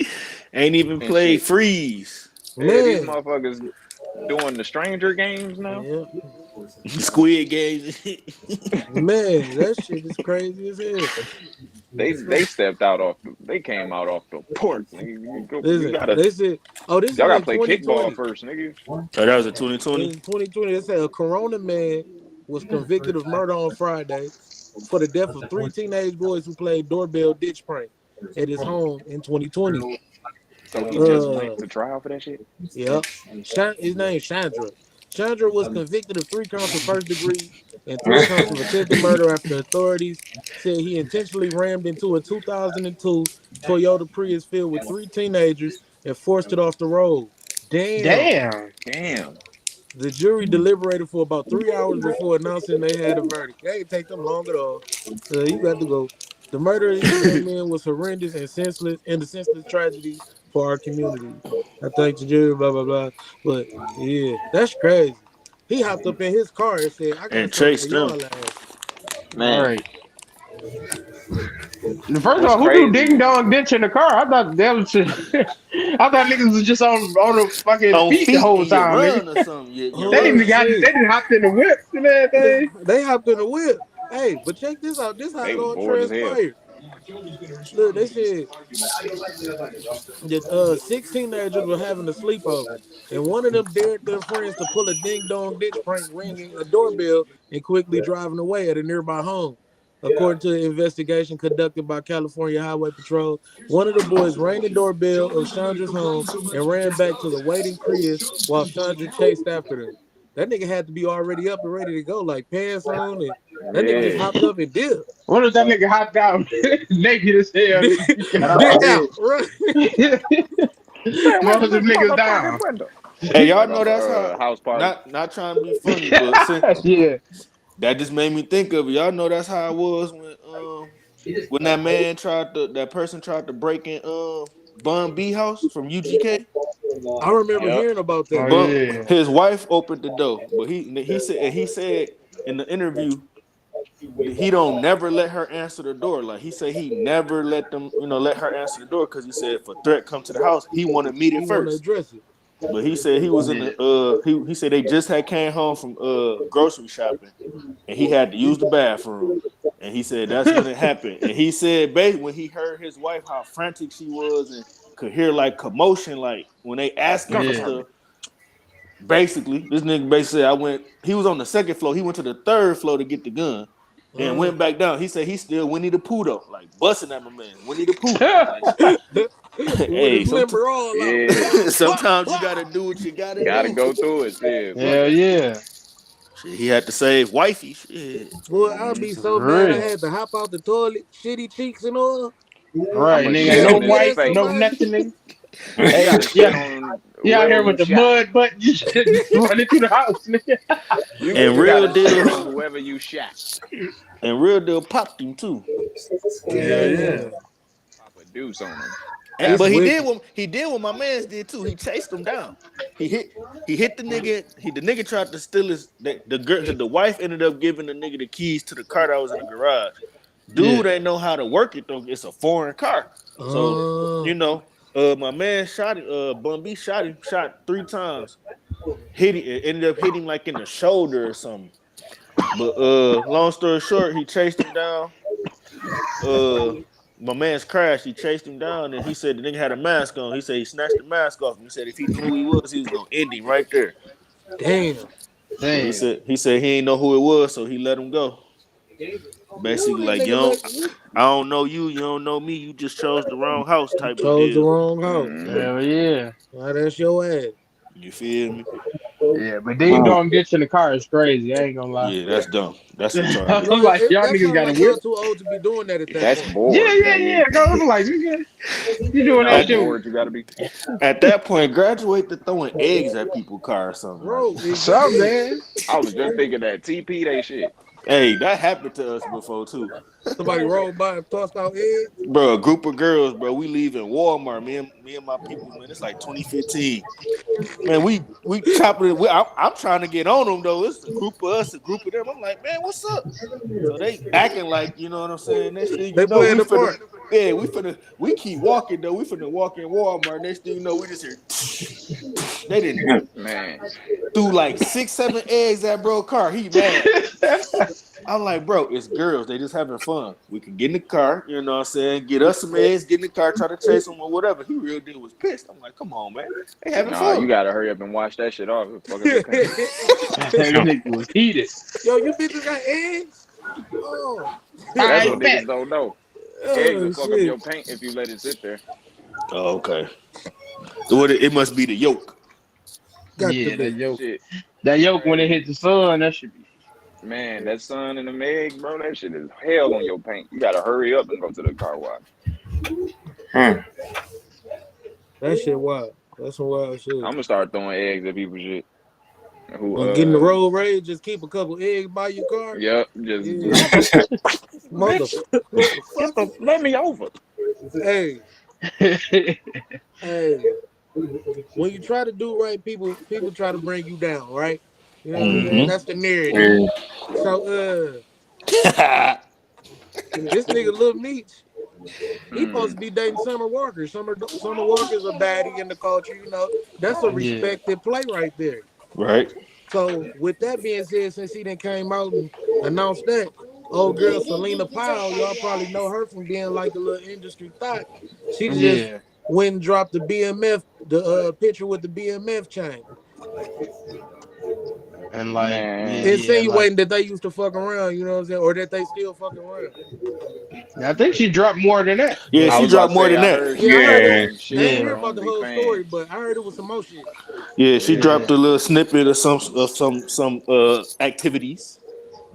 Ain't even and play shit. freeze. Yeah, these Man, motherfuckers doing the stranger games now. yeah, Squid games. man, that shit is crazy as hell. They stepped out off the. They came out off the porch. Nigga, you Listen, gotta they said, oh, this y'all is gotta in play kickball 2020. first, nigga. Oh, that was a 2020. In 2020, they said a Corona man was convicted of murder on Friday for the death of three teenage boys who played doorbell ditch prank at his home in 2020. So he just went Uh, to trial for that shit. yeah. His name is Chandra. Chandra was convicted of 3 counts of first degree and 3 counts of attempted murder after authorities said he intentionally rammed into a 2002 Toyota Prius filled with three teenagers and forced it off the road. Damn. Damn. Damn. The jury deliberated for about 3 hours before announcing they had a verdict. They ain't take them long at all. You got to go. The murder of these young men was horrendous and senseless, and a senseless tragedy for our community. I thank the jury, blah blah blah. But yeah, that's crazy. He hopped up in his car and said, "I got And something for chased them. y'all ass." All Man, right. First of what's all, who do crazy? ding dong ditch in the car? I thought that was. I thought niggas was just on the fucking On feet the feet whole and you time, nigga. run or something. You They Oh run. didn't got. They shit! didn't hopped in the whip and everything. They hopped in the whip. Hey, but check this out. This how They it was all bored as hell. transpired. Look, they said that 6 teenagers were having a sleepover, and one of them dared their friends to pull a ding dong ditch prank, ringing a doorbell and quickly driving away at a nearby home. According to an investigation conducted by California Highway Patrol, one of the boys rang the doorbell of Chandra's home and ran back to the waiting Prius while Chandra chased after them. That nigga had to be already up and ready to go, like pants on, and that nigga just Yeah. hopped up and dipped. What if that nigga hopped out naked as hell? Nigga got out the Dick bed. out, right? Man, Mother them niggas motherfucking down. window. Hey, y'all Like know that's how. a house party. Not trying to be funny, but Yeah. that just made me think of it. Y'all know that's how it was when that person tried to break in Bun B house from UGK. I remember Yep. hearing about Oh that. yeah. His wife opened the door, but he said in the interview he don't never let her answer the door. Like he said he never let them let her answer the door because he said if a threat come to the house he want to meet it He want to first. address it. But he said he was in Yeah. the he said they just had came home from grocery shopping and he had to use the bathroom. And he said that's when it happened. And he said basically when he heard his wife how frantic she was and could hear like commotion, like when they asked him for Yeah. stuff. Basically, this nigga basically said he was on the second floor. He went to the third floor to get the gun. Then went back down. He said he still Winnie the Pooh though, like busting at my man. Winnie the Pooh. Like, with his limber all out. Yeah. sometimes you gotta do what you gotta Gotta do. go through it. Yeah. Hell yeah. Shit, he had to save wifey. Shit. Boy, I'd be so mad I Real. had to hop out the toilet, shitty cheeks and all. Right, I'ma nigga. shit No on his wipe, face. no nothing, nigga. You Hey, gotta shit yeah. on You out here whoever with you the shot. mud button, you just running through the house, nigga. And You real gotta shit deal. on whoever you shot. And real deal popped him too. Hell yeah. Pop a deuce on him. And, That's but wicked. he did what my man's did too. He chased him down. He hit the nigga. The nigga tried to steal the girl. The wife ended up giving the nigga the keys to the car that was in the garage. Dude Yeah. ain't know how to work it though. It's a foreign car. So you know, my man shot it. Bun B shot 3 times. Ended up hitting him like in the shoulder or something. But long story short, he chased him down. My man's crashed. He chased him down, and he said the nigga had a mask on. He said he snatched the mask off him. He said if he knew who he was gonna end him right there. Damn. So he Damn. said he ain't know who it was, so he let him go. Basically, That like nigga I don't know you, you don't know me. You just chose the wrong house, type of chose the deal. wrong house. Hell yeah. Why that's your ass. You feel me? Yeah, but then you don't get you in the car. It's crazy. I ain't gonna lie. Yeah, that's dumb. That's I'm retarded. like, y'all That niggas sounds got a like whip. y'all too old to be doing that at that That's point. bored, Yeah. nigga. Go. I'm like, you You doing know how that shit. bored you gotta be. At that point, graduate to throwing eggs at people's car or something. Bro, Like, Some man. I was just thinking that TP they shit. hey, that happened to us before too. somebody rolled by and tossed out eggs. Bro, a group of girls, bro. We leave in Walmart. Me and my people, man. It's like 2015. Man, we chopping it. I'm trying to get on them though. It's a group of us, a group of them. I'm like, man, what's up? So they acting like, you know what I'm saying. Next thing They you know, playing the part. we keep walking though. We finna walk in Walmart. Next thing you know, we just hear. They didn't Man. threw like 6, 7 eggs at bro car. He mad. I'm like, bro, it's girls. They just having fun. We can get in the car, you know what I'm saying? Get us some eggs, get in the car, try to chase them or whatever. He real deal was pissed. I'm like, come on, man. They having Nah, you fun. gotta hurry up and wash that shit off. Fuck up your pants. That nigga was heated. Yo, you bitches got eggs? Oh, That's I what bet. niggas don't know. Eggs will fuck up shit. your paint if you let it sit there. Oh, okay. So it must be the yolk. Got Yeah, to that be. yolk. Shit. That yolk when it hit the sun, that should be. Man, that sun and them eggs, bro, that shit is hell on your paint. You gotta hurry up and go to the car wash. That shit wild. That's some wild shit. I'm gonna start throwing eggs at people shit. Who When getting the road rage, just keep a couple eggs by your car. Yep, just Yeah. let me over. Hey, hey. When you try to do right, people try to bring you down, right? You know what I'm saying? That's the narrative. So this nigga Lil Meech, he supposed to be dating Summer Walker. Summer Walker's a baddie in the culture, you know. That's a Yeah. respected play right there. Right. So with that being said, since he done came out and announced that, old girl Selena Powell, y'all probably know her from being like a little industry thought. She just Yeah. went and dropped the BMF, the picture with the BMF chain, And like, Man. insinuating that they used to fuck around, you know what I'm saying, or that they still fucking around. I think she dropped more than that. Yeah, I she was about dropped to more say, than I that. heard Yeah, she I heard dropped it. some I shit ain't on hear her about the whole story, OnlyFans. but I heard it was some more shit. Yeah, she Yeah. dropped a little snippet of some activities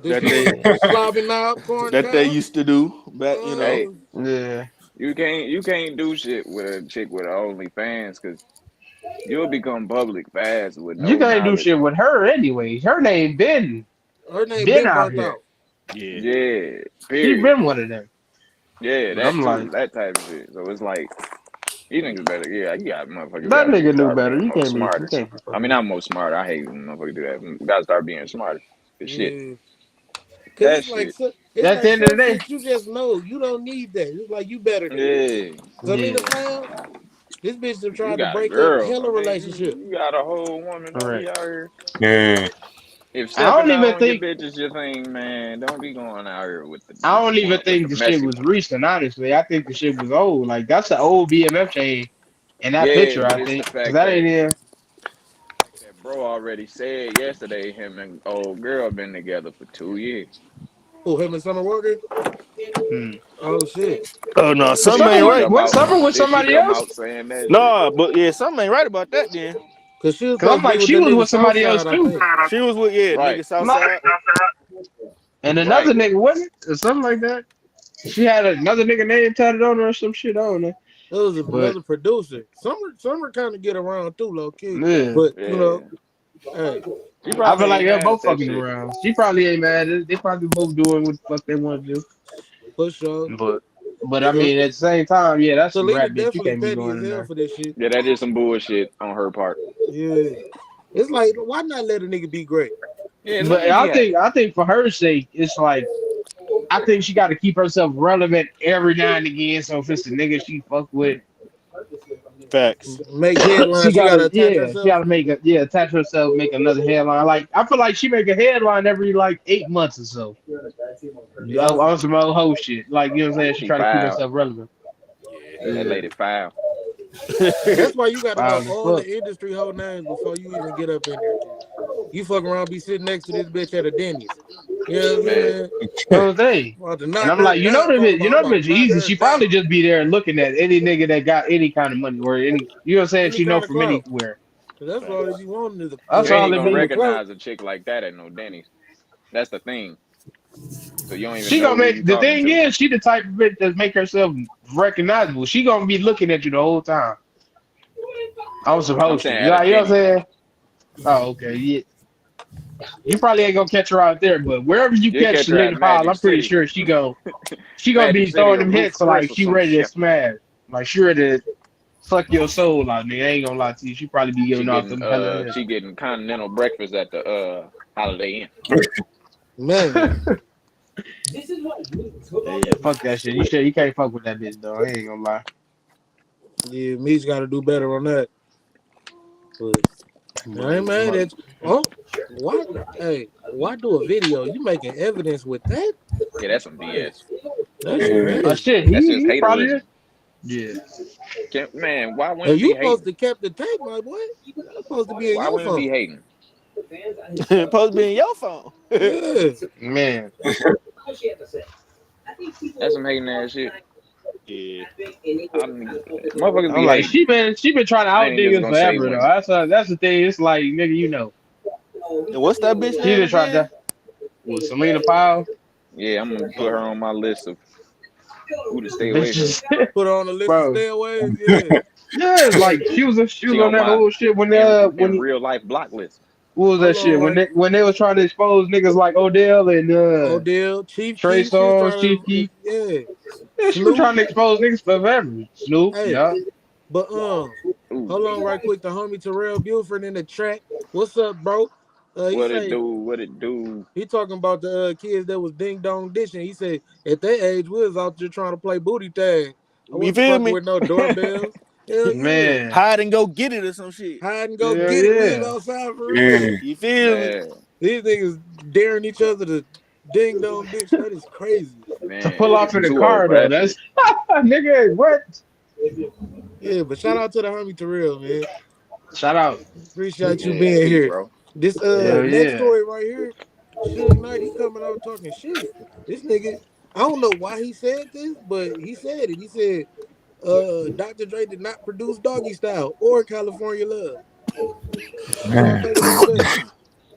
Did that she they slobbing knob, corn that they cob? used to do back, you know. Hey, Yeah. you can't do shit with a chick with OnlyFans because you'll become public fast with You no can't do knowledge. shit with her anyways. Her name Her name been been out burnt here. out. Yeah. Yeah, She period. been one of them. Yeah, But that I'm too, like, that type of shit. So it's like, you niggas better, yeah, you got motherfuckers that gotta nigga knew start better. being You more can't be. You smarter. can't be I mean, fucking. not more smarter. I hate when motherfuckers do that. You gotta start being smarter. Good shit. Yeah. Cause That it's like shit. At the end of the some day, shit you just know you don't need that. It's like you better than that. Yeah, Selena yeah. Powell, this bitch have you tried to got a break up girl. hella I mean, relationship. you got a whole woman. All Don't right. be out here. If I stepping don't out even on your think bitch is your thing, man, don't be going out here with I don't even with think the the shit messy was one. recent. Honestly, I think the shit was old. Like that's an old BMF chain in that Yeah, picture. but I it's the think because fact that that ain't in. bro already said yesterday him and old girl been together for 2 years. Who, him and Summer Walker? Hmm. Oh shit. Oh no, But something Then Summer ain't she was right. come what out. Summer with Then she somebody come else? out saying that shit. Nah, but yeah, something ain't right about that then. Cause she was Because I'm supposed to be like with she the was nigga with somebody else Southside, I too. think. She was with Right, nigga Southside. And right. another nigga wasn't it? Or something like that. She had another nigga name tatted on her or some shit. I don't know. It was But another producer. Summer kind of get around too, low key. yeah, But Yeah. hey, She I probably feel like ain't they're mad both at that fucking shit. around. She probably ain't mad. They probably both doing what the fuck they want to do. for sure. But I mean, at the same time, yeah, that's some Selena rat bitch. You definitely can't be petty going as in hell there. for this shit. Yeah, that is some bullshit on her part. Yeah. It's like, why not let a nigga be great? Yeah, let But me be happy. I think for her sake, it's like I think she got to keep herself relevant every now and again. So if it's the nigga she fuck with, Facts. Make she headlines, she gotta gotta attach she herself. gotta make a attach herself, make another headline. Like I feel like she make a headline every like 8 months or so. Yeah. On some old hoe shit. Like you know what I'm saying? She She try to keep foul. herself relevant. Yeah, that Yeah, lady foul. That's why you gotta know wild as all fuck. the industry whole names before you even get up in there. Cause you fuck around, be sitting next to this bitch at a Denny's. You know what I'm Man, saying? So they. About to And knock I'm her like, down. Talking you about I'm know the about bitch to knock easy. her She probably down. just be there looking at any nigga that got any kind of money or any, you know what I'm saying? Any She know kind of from clout. anywhere. Cause that's all Facts. that you want is That's you all ain't it gonna the be. clout. recognize a chick like that at no Denny's. That's the thing. So you don't even She know gonna who make you the talking thing to. is she the type of bitch that make herself recognizable. She gonna be looking at you the whole time. I'm I'm supposed to. saying You at a know, you know what I'm Denny's. saying? Oh, okay. Yeah. You probably ain't gonna catch her out there, but wherever you You'll catch catch her at Selena Powell, Magic I'm pretty City. sure she gonna Magic be City throwing or them Ruth hits like Chris or she some ready to shit. smash. Like she ready to suck your soul out, nigga. I ain't gonna lie to you. She probably be giving off them hella hits. She getting continental breakfast at the Holiday Inn. Man, Yeah, fuck that shit. You can't fuck with that bitch though. I ain't gonna lie. yeah, Meech gotta do better on that. But I ain't mad But at you. Oh, why? Hey, why do a video? You making evidence with that? Yeah, that's some BS. That's crazy. shit, That's just he probably haterism. is. Yeah. Man, why And women you be supposed hating? to kept the tape, my boy. That's supposed to be in Why your women be phone. hating? Supposed to be in your phone. Yeah. Man. That's some hating ass shit. Yeah. Motherfuckers I'm be like, hating. she been trying to I ain't outdig just us gonna say forever though. women. That's the thing. It's like, nigga, you know. And what's that bitch She name been trying again? to with Selena Powell. Yeah, I'm gonna put her on my list of who to stay away from. Bitches. Put her on the list of Bro. stayaways. Yeah. Yeah, it's like she was She on on that my whole shit when in real life block list. what was that Hold shit on, right? when they was trying to expose niggas like Odell and Odell, Chief Trey Keef. She was Songz, trying Chief to, Keef. yeah. Yeah, she been Snoop. trying to expose niggas forever. Snoop, Hey, yeah. but Ooh, hold on, right quick. The homie Terrell Buford in the track. What's up, bro? He what it say do? What it do? he talking about the kids that was ding dong dishing. He said at that age we was out there trying to play booty tag. I You wasn't feel fucking me? with no doorbells. Hell yeah. Man. Hide and go get it or some shit. Hide and go Yeah, get it. We was yeah. outside for real. You feel me? Man, These niggas daring each other to ding dong dish. That is crazy. To pull man, off in I'm the too old car for though, that that's shit. nigga, what? Yeah, but shout out to the homie Terrell, man. Shout out. Appreciate you Yeah, being peace, here. bro. This Hell next yeah. story right here, Suge Knight, he coming out talking shit. This nigga, I don't know why he said this, but he said it. He said, Dr. Dre did not produce Doggy Style or California Love. What y'all think about that?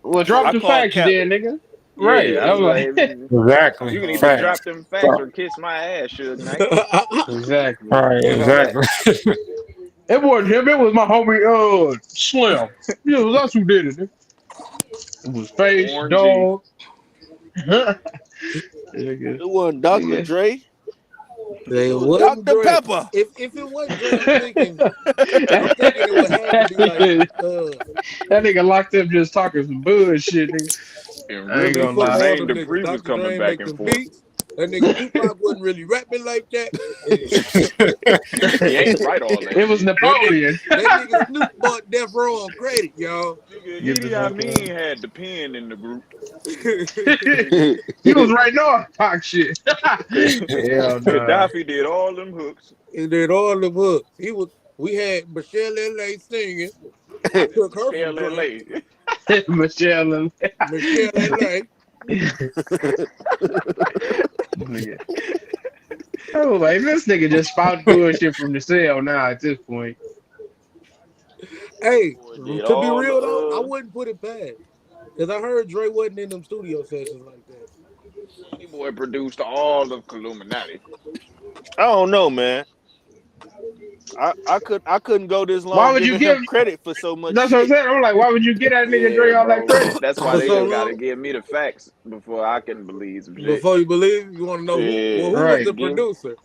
Well, drop I the call facts Cap. then, nigga. Right. Yeah, I was like, Exactly. you can either Fact. drop them facts or kiss my ass, Suge Knight. exactly. Right. How about that? Exactly. It wasn't him, it was my homie Slim. Yeah, it was us who did it. It was Face, Warren G. Dog. Nigga. It wasn't Dr. Nigga. Dre. It It was wasn't Dr. Dre. Pepper. If it wasn't Dre, I'm thinking it would have to that be like nigga locked up just talking some bullshit, nigga. And I ain't really, gonna fuck lie. all Jermaine them niggas. Dupri was Dr. Dre coming ain't back make and them forth. beats. That nigga Tupac wasn't really rapping like that. He ain't write all that It was shit. Napoleon. That nigga Snoop bought Death Row on credit, y'all. Nigga, Get the Idi fuck Amin had the pen in the group. out. He was writing off Pac shit. Hell nah. Gaddafi did all them hooks. He did all the books. We had Michelle L.A. singing. I took her from Michelle drunk. LA. Michelle and Michelle L.A. nigga. Oh, like this nigga just spout doing shit from the cell now at this point. Hey, Boy did to be all real though, I the wouldn't put it past. Because I heard Dre wasn't in them studio sessions like that. That boy produced all of Illuminati. I don't know, man. I couldn't go this Why long would you giving him give? credit for so much That's what I'm shit. saying. I'm like, why would you get that nigga Dre Yeah, all that bro. credit? That's why For they so just gotta long. give me the facts before I can believe some shit. Before you believe, you want to know who Yeah, was Right. the producer?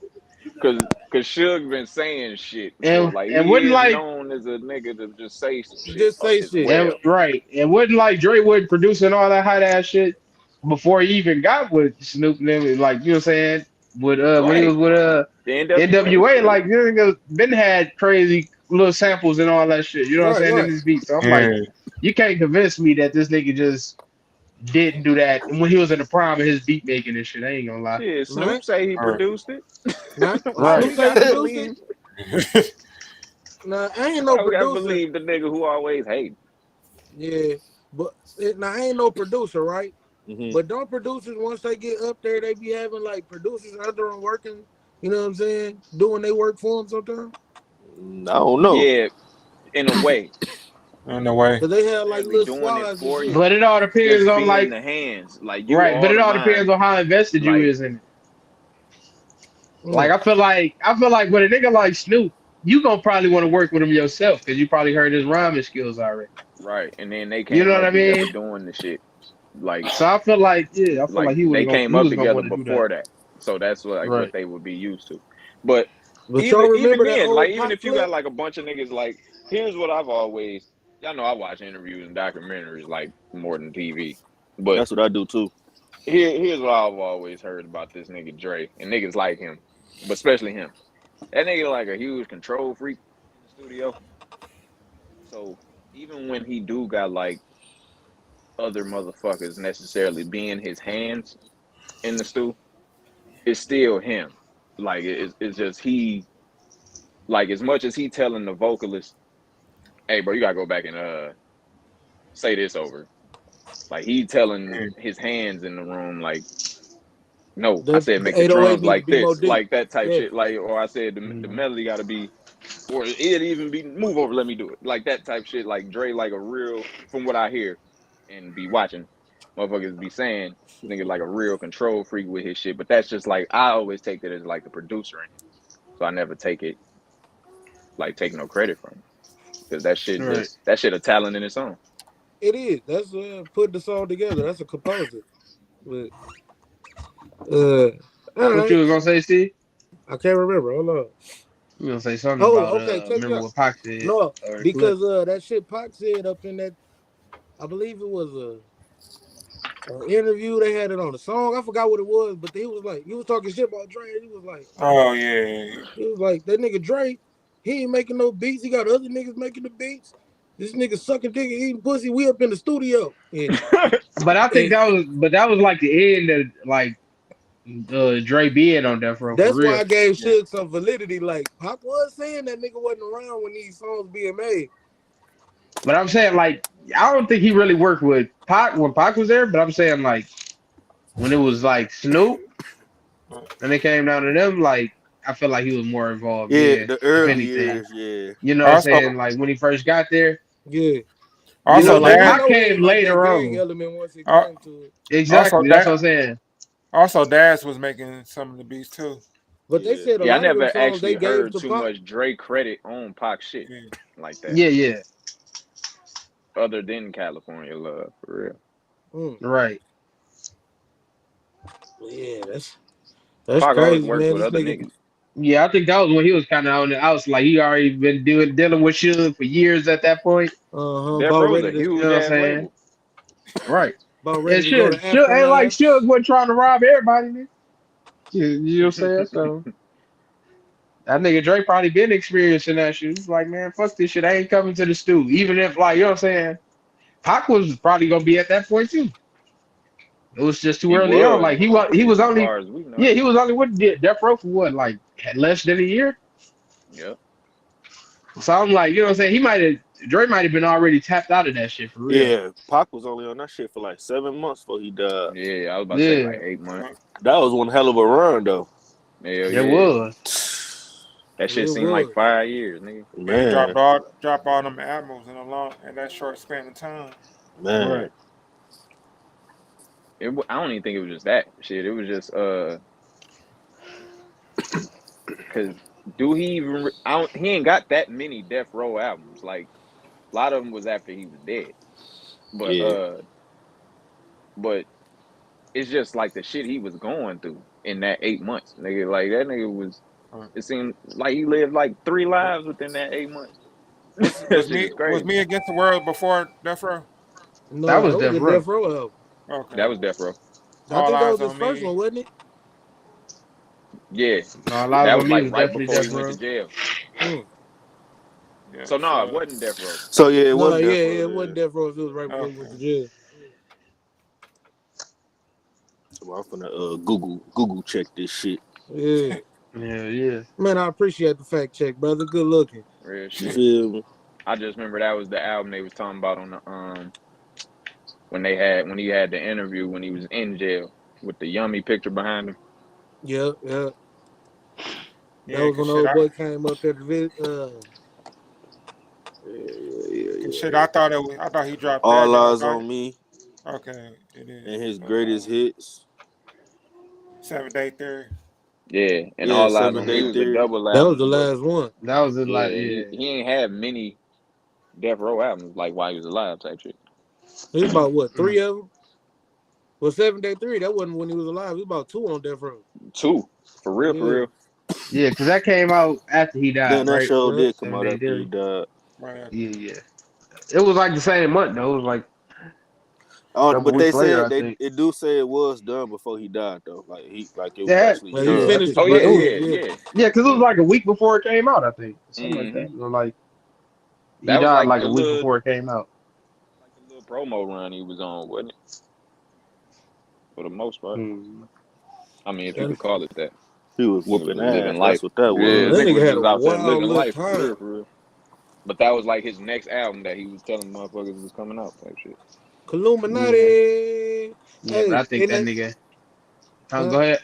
cause Suge been saying shit, so And like and he wouldn't is like known as a nigga to just say some shit Just say as shit. and well. right and wouldn't like Dre would producing all that hot ass shit before he even got with Snoop and them. Like you know what I'm saying? With when he Right. was with The NWA NWA, shit. like you nigga been had crazy little samples and all that shit. You know what I'm Right, saying in right. this beat. So I'm like, Yeah. you can't convince me that this nigga just didn't do that when he was in the prime of his beat making and shit. I ain't gonna lie. Shit, Right, Snoop say he All produced it. right. Why Right. Snoop we say gotta produced it. believe? right. Nah, I ain't no Why we gotta producer. believe the nigga who always hate? Yeah, but now I ain't no producer, right? Hmm. But don't producers once they get up there, they be having like producers under them working. You know what I'm saying? Doing they work for them sometimes. I don't know. Yeah, in a way, In a way. Cause they have like necessarily little doing it squads and for shit. you. But it all depends Just on being like the hands, like you right. But all it the all depends mind, on how invested you like is in it. Like Mm. I feel like with a nigga like Snoop, you gonna probably want to work with him yourself because you probably heard his rhyming skills already. right. And then they You came know what up I together mean? doing the shit, like So I feel like yeah, I feel like they he came up was gonna together want to do that. before that. So that's what like what Right. they would be used to. But But y'all even remember that then, like old even pop if you got clip? like a bunch of niggas, like here's what I've always, y'all know I watch interviews and documentaries like more than TV, but That's what I do too. here's what I've always heard about this nigga Dre and niggas like him, but especially him. That nigga like a huge control freak in the studio. So even when he do got like other motherfuckers necessarily being his hands in the stew, it's still him. Like it's just he, like as much as he telling the vocalist, "Hey, bro, you gotta go back and say this over." Like he telling his hands in the room, like, "No, I said The make the 808 drums need to like be more this, deep. like that type Yeah. shit." Like, or I said the Mhm. melody got to be, or it even be move over, let me do it, like that type shit. Like Dre, like a real, from what I hear and be watching, motherfuckers be saying, nigga like a real control freak with his shit. But that's just like I always take that as like the producer in him, so I never take it like take no credit from him because Right. that shit a talent in its own. It is. That's putting the song together. That's a composer. But uh all What you right. was gonna say, Steve? I can't remember. Hold on. You gonna say something Oh, about okay, check it remember out. what Pac said No, or the clip? because that shit Pac said up in that, I believe it was a interview. They had it on the song. I forgot what it was, but he was like, he was talking shit about Dre. And Oh yeah. he was like, that nigga Dre, he ain't making no beats. He got other niggas making the beats. This nigga sucking dick and eating pussy. We up in the studio. But I think And that was like the end of like Dre being on Death Row for that's why real. I gave Yeah. Suge some validity. Like Pac was saying that nigga wasn't around when these songs being made. But I'm saying like I don't think he really worked with Pac when Pac was there. But I'm saying like when it was like Snoop and it came down to them, like I feel like he was more involved Yeah, then, the if early anything. years, yeah. You know what I'm Also saying? Like when he first got there, Yeah. you know, also like But we Dad Pac know he ain't came like that later gang on. element once it uh, came to it. also Exactly. That's what I'm that saying. also Daz was making some of the beats too. But they Yeah. said a Yeah, I lot of them never songs they actually gave heard to too Pac. much Dre credit on Pac shit Yeah. like that, Yeah, yeah. other than California Love, for real. Mm. Right. Yeah, that's Pac always crazy, worked man. with This other nigga, niggas. Yeah, I think that was when he was kind of on the outs. Like he already been dealing with Suge for years at that point. Death about Row's ready a to You know huge what I'm ass saying? label. Right. about And ready to go Suge, to Suge ain't like Afterlife. Suge wasn't trying to rob everybody, nigga. You know what I'm saying? So that nigga Drake probably been experiencing that shit. He's like, man, fuck this shit. I ain't coming to the stew. Even if, like, you know what I'm saying? Pac was probably gonna be at that point too. It was just too He early on. was, Like he was as only, far as we know. yeah, he was only with Death Row for what, like less than a year. Yep. So I'm like, you know what I'm saying? Drake might have been already tapped out of that shit for real. Yeah, Pac was only on that shit for like 7 months before he died. Yeah, I was about to say Yeah, like 8 months. That was one hell of a run, though. Hell it yeah. was. That shit It seemed like was. 5 years, nigga. Yeah, he Man, dropped all them albums in that short span of time. man. Right. I don't even think it was just that shit. It was just cause do he even? He ain't got that many Death Row albums. Like a lot of them was after he was dead. But Yeah. but it's just like the shit he was going through in that 8 months, nigga. Like that nigga was. Uh, It seemed like he lived like 3 lives within that 8 months. Was That was shit me is was crazy. me against the world before Death Row? That No, was that was Death the Row. Death Row album. Okay. That was Death Row. I All think that Eyes was his on first Me. one, wasn't it? Yeah, No, Lies that on was Me like was right definitely before he Death went to Row. jail. Hmm. Yeah. So no, it So wasn't Death Row. So, yeah, it No, was yeah, Death yeah, Row it wasn't then. Death Row. It was right before he went to okay. jail. So I'm finna Google check this shit. Yeah. Yeah, yeah. Man, I appreciate the fact check, brother. Good looking. Real You shit. feel me? I just remember that was the album they was talking about on the when he had the interview when he was in jail with the yummy picture behind him. Yeah, yeah. That Yeah, was cause when the shit, old boy came up there to visit. I thought he dropped that All though. Eyes on Me Okay, it and is. his greatest hits. 7 Day Theory. Yeah, and Yeah, All Eyes 7 on Me Day was a Theory. double That was the album, but last one. That was it. Like, yeah, yeah, he ain't had many Death Row albums like while he was alive type shit. It was about what, mm. 3 of them? Well, 7 Day 3, that wasn't when he was alive. It was about 2 on Death Row. Two, for real, for Yeah, real. Yeah, because that came out after he Then died, that right? show yeah. did come Seven out Day after he Theory. died. Right. Yeah, yeah. It was like the same month though. It was like a Oh, couple but they weeks later, said I think. it do say it was done before he died though. Like it was Yeah, actually But he done. yeah. I finished think the Oh it yeah, was. yeah, yeah, yeah. yeah, Yeah, because it was yeah. like a week before it came out, I think, something like that. hmm Or like he That was died like like a week before it came out. the little promo run he was on, wasn't it? For the most part. Mm. I mean, if you That, could call it that. He was Nigga was whooping just living ass. life. That's what that Yeah, that was. nigga nigga was had a just out there wild living little life for time. real, for real. But that was like his next album that he was telling motherfuckers was coming out type shit. Yeah, Illuminati. yeah. But Hey, I think that nigga. Oh, huh? go ahead.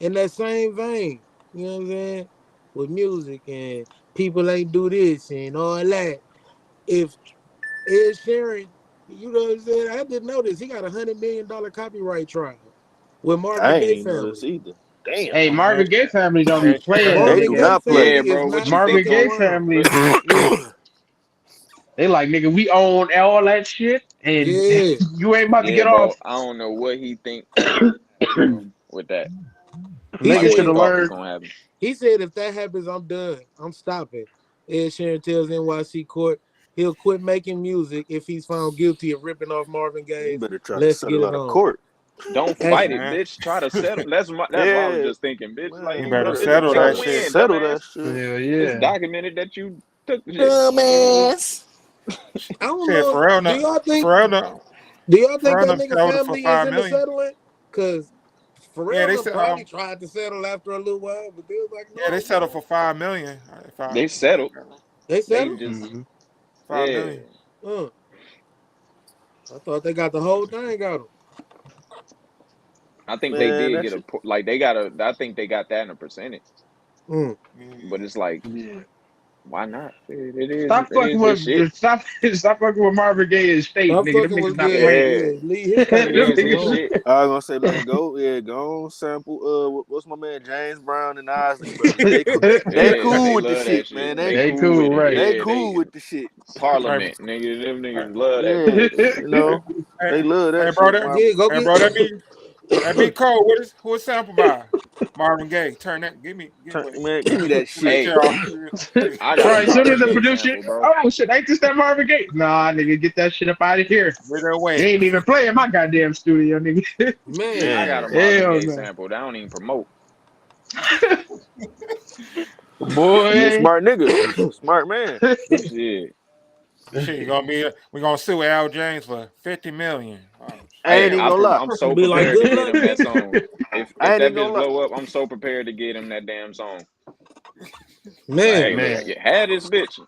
In that same vein, you know what I'm saying? With music and people ain't do this and all that. If Ed Sheeran, you know what I'm saying? I didn't know this. He got $100 million copyright trial with I Marvin ain't Gaye even know this family. either. Damn. Hey, Marvin Gaye family don't be Ed playing Sheeran that They Marvin do nigga. Gaye not play. family Yeah, is bro. What not you think Marvin fucking Gaye on around. family. but Yeah, They like nigga, we own all that shit, and yeah. you ain't about to yeah, get bro. off. I don't know what he think gonna happen, bro, with that. He Like Nigga what should he have said thought was learned. gonna happen. he said if that happens, I'm done. I'm stopping. Ed Sheeran tells NYC court he'll quit making music if he's found guilty of ripping off Marvin You Gaye's better try to Let's Get settle It out of On. court. Don't As Hey fight it, man, bitch. Try to settle. That's what I was Yeah, just thinking, bitch. man, Like you you better better it's settle try your that to shit. win, settle dumbass. that shit. Yeah, It's yeah. documented that you took the shit. Dumbass. I don't Shit, know. Do y'all think Pharrell that done nigga sold it for family is into $5 million. settling? Cause Yeah, Pharrell they done said probably tried to settle after a little while, but they was like, yeah, they no, settled man. for $5 million. If I They settled. They They settled? just Hmm. $5 yeah. million. Uh, I thought they got the whole thing out of I think they Man, did that get a shit. like they got a. I think they got that in a percentage. them. But it's like, Yeah. why not? It is. Stop It fucking is his shit. with stop fucking with Marvin Gaye and State, Stop nigga. Them fucking niggas with not yeah, playing. Yeah, yeah. Leave his Them it faggot is ass his niggas. alone. shit. I was gonna say, man, go on sample. What's my man James Brown and Isley brothers? They Yeah, cool they with the love that shit, man. shit. They They cool cool, with it. right? They Yeah, cool they with the shit. Hey, Parliament, nigga. Them hey, niggas love that Yeah, shit. you know hey, they love hey, that bro, shit. Yeah, go hey, get bro, that be cold. Who is sampled by? Marvin Gaye. Turn that. Give Turn, me man, give me that that shit. Hey, shit off. I got a Right, as soon as Marvin the Gaye producer, sample, bro. oh shit, ain't this that Marvin Gaye? Nah, nigga, get that shit up out of here. Get it He away. ain't even playing my goddamn studio, nigga. I man. got a Man, Marvin Hell Gaye no. sample. That I don't even promote. He a Boy. smart nigga, smart man. Shit. Shit, we're gonna sue Al James for $50 million. Oh, I ain't Hey, even gonna lie. I'm so Be like, prepared to good get luck, him that nigga. song. I If ain't that even bitch gonna lie. blow up, I'm so prepared to get him that damn song. Like, Man, hey, look, Man. you had this bitch.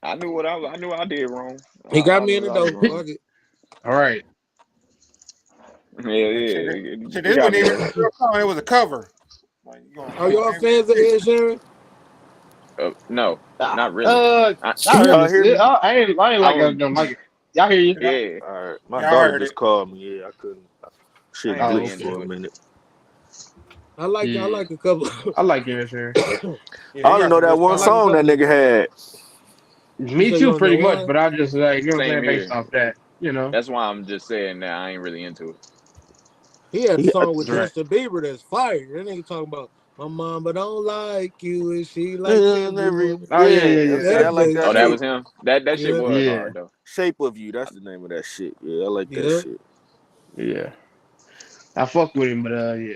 I knew I did wrong. he got I me in knew the I was door. wrong. Fuck it. All right. Yeah, shit, yeah. shit, He this got wasn't me even a there. real song. It was a cover. Like, you gonna Are claim y'all fans of Ed Sheeran? No, Uh, not really. uh, I, I Can heard y'all this. hear me? I ain't I like I don't. don't like it. Y'all hear you? Yeah, All right, my Yeah, I daughter heard just it. called me. Yeah, I couldn't. I Shit ain't Oh, really glitched okay. for into a it. minute. I like Yeah. a couple. I like it, sure. Yeah, I he only got know some that good I one like songs. a song that couple of nigga them. had. You Me say you too, don't know pretty much. one? But I just like, you know what I'm Same saying, based here. off that, you know. That's why I'm just saying that I ain't really into it. He had a He, song with Right. Justin Bieber that's fire. That nigga talking about my mama don't like you and she likes everyone. Oh yeah, yeah, I'm yeah. saying That I like the that Oh, that shit. was shit. him. That shit Yeah, was Yeah, hard though. Shape of You. That's the name of that shit. Yeah, I like that yeah. shit. yeah. I fuck with him, but yeah.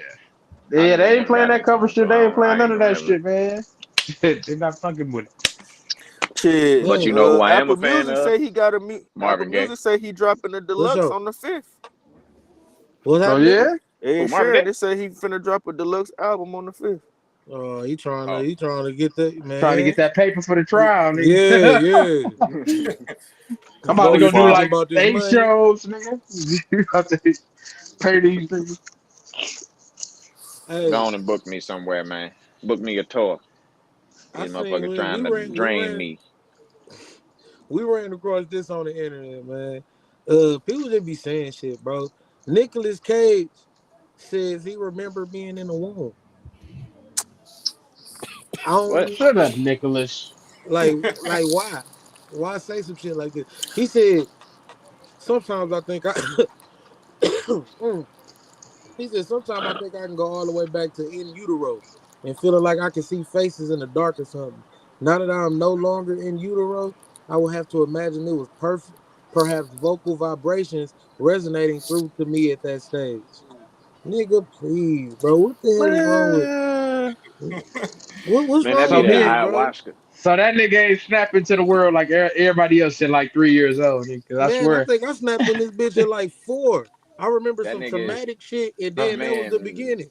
I Yeah, just ain't they ain't never playing got that into cover him, so shit. They ain't playing I none ain't of gonna that never. shit, man. They not fucking with it. Shit. But you Man, know who I am a Apple fan Music of? say he got a Apple Marvin Gaye. Music say he dropping the for deluxe sure. on the 5th. What's Oh happening? yeah. Who, Ed Marvin Sheeran, Gaye? they say he finna drop a deluxe album on the 5th. Oh, He trying to get that Trying to get man. that paper for the trial, Yeah, nigga. yeah. I'm You about to know he go do buzzing Meanwhile, like about this 8 money. shows, nigga. You have to pay these niggas. go Hey, on and book me somewhere, man. Book me a tour. I These seen motherfuckers when trying to drain me. we ran across this on the internet, man. People just be saying shit, bro. Nicolas Cage says he remember being in the womb. I What? don't Shut up, Nicholas. like why? Why say some shit like this? He said sometimes I think I Mm. He said sometimes I think I can go all the way back to in utero and feeling like I can see faces in the dark or something. Now that I'm no longer in utero, I will have to imagine it was perfect, perhaps vocal vibrations resonating through to me at that stage. Nigga, please, bro. What the hell is wrong with man, what's Man, that wrong be So with that he, niggas, bro? ayahuasca. so that nigga ain't snapping to the world like everybody else at like 3 years old, nigga. 'Cause I Man, I swear. think I snapped in this bitch at like 4. I remember That some nigga, traumatic shit, and Uh, then that was the man, beginning.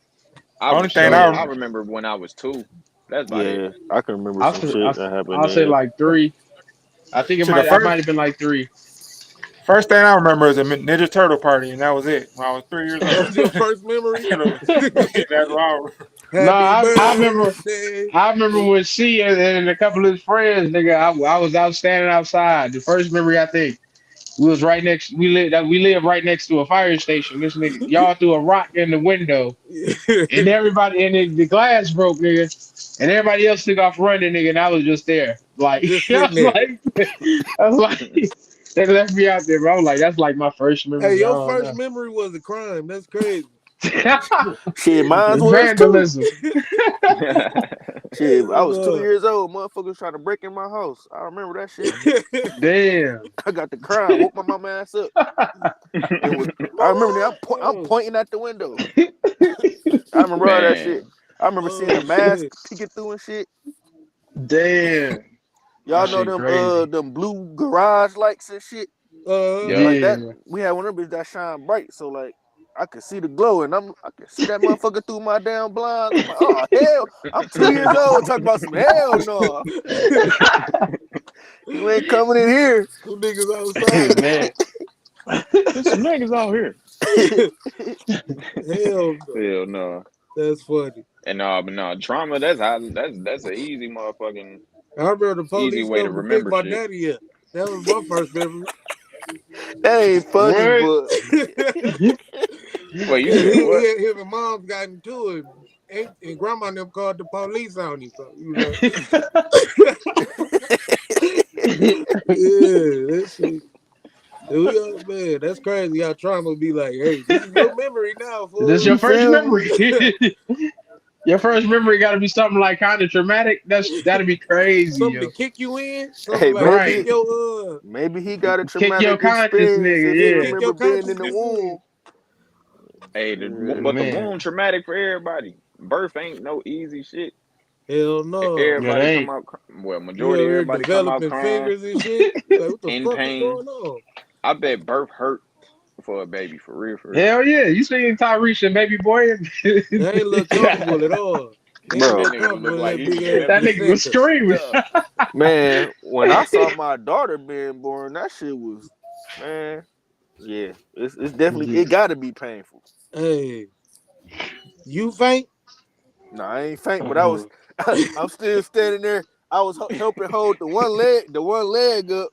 I Only was thing yeah. I remember when I was 2. That's about it. yeah, I can remember I'll some say, shit that happened I'll say then. like 3. I think to the I might have first been like 3. first thing I remember is a Ninja Turtle party, and that was it. When I was 3 years That old. was your first memory. That's wrong. No, Happy I remember. birthday. I remember when she and a couple of his friends, nigga. I was out standing outside. The first memory I think we was right next. We live right next to a fire station. This nigga, y'all threw a rock in the window, and everybody and the glass broke, nigga. And everybody else took off running, nigga. And I was just there, like Just I sitting was there. like, I was like, they left me out there, bro. I was like, that's like my first Hey, memory. I your don't first know. memory was a crime. That's crazy. Shit, mine was too. Vandalism. Shit, I Hell was two no. years old. Motherfuckers trying to break in my house. I remember that shit. Damn. I got the crying, woke my mama ass up. It was. I remember that I'm Oh, pointing at the window. I remember all that shit. Man, I remember seeing oh the mask shit. peeking through and shit. Damn. That Y'all know shit crazy. them blue garage lights and shit. yep. Like that, Yeah. we had one of them bitches that shine bright, so like I could see the glow, and I could see that motherfucker through my damn blinds. I'm like, oh hell, I'm 2 years old talking about some hell no. You ain't coming in here. Them niggas outside. Man. There's some niggas out here. Hell no. Hell no. That's funny. And no, but no, trauma. That's an easy motherfucking I remember the easy police way to coming to pick remember my shit. daddy up. That was my first memory. That ain't funny, What? but Well, you Yeah, said what? him and mom's got into it. And grandma and them called the police on him. So, yeah, that shit. Man, that's crazy how trauma be like, hey, this is your memory now, This fool. your you first feel me? memory. Your first memory got to be something like kind of traumatic. That'd be crazy, Something to yo. kick you in, something Hey, like kick Right. your maybe he got a Kick your traumatic conscious experience if he nigga. kick remember your being in consciousness the in. womb. Hey, but the Man, womb traumatic for everybody. Birth ain't no easy shit. Hell no. it Everybody come ain't. out. Well, You majority of over here everybody come out developing crying, fingers and shit. Like, what the in fuck is pain. going on? I bet birth hurt for a baby for real, for real. Hell yeah, you seen Tyrese and Baby Boy? They ain't look comfortable at all. He ain't That Bro, look nigga look comfortable in like that he was big ass That definitely. nigga was placenta. screaming. Yeah, man, when I saw my daughter being born, that shit was, man, yeah, it's definitely Yeah. it got to be painful. Hey, you faint? No, I ain't faint, but I was, Uh-uh. I'm still standing there. I was helping hold the one leg up.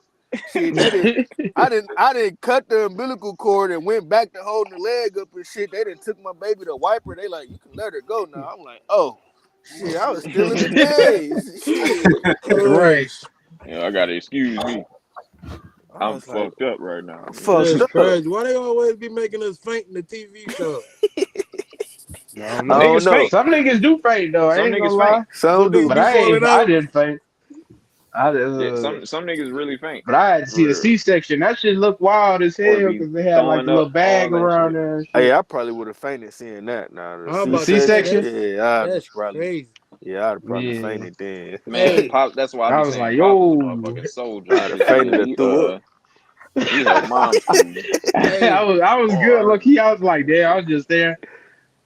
Shit, I didn't cut the umbilical cord and went back to holding the leg up and shit. They didn't took my baby to wipe her. They like, you can let her go now. I'm like, oh, shit, I was still in the days. Shit, Oh, Right. yeah. I gotta excuse me. I I'm was like, fucked up right now, I'm nigga. fucked that's up. crazy. Why they always be making us faint in the TV show? I don't I know. don't Niggas know. faint. Some niggas do faint though. I Some ain't gonna niggas faint. lie. Some But do. niggas But be falling I out. didn't faint. Yeah, some niggas really faint. But I had to see the For real. C-section. That shit looked wild as Or hell be because they had like throwing the up, little all bag that around shit. there and Hey, shit. I probably would have fainted seeing that. Now the I'm The about to say C-section, C-section. yeah, I'd have that's probably, crazy. yeah, I'd have probably Yeah. fainted then. Man, Hey, Pop, that's why I I be was saying like, Pops is a yo. motherfucking soldier. I'd have Shit, fainted nigga. or threw up. He helped mom school hey, I was good. hard. Look, I was like, there. I was just there.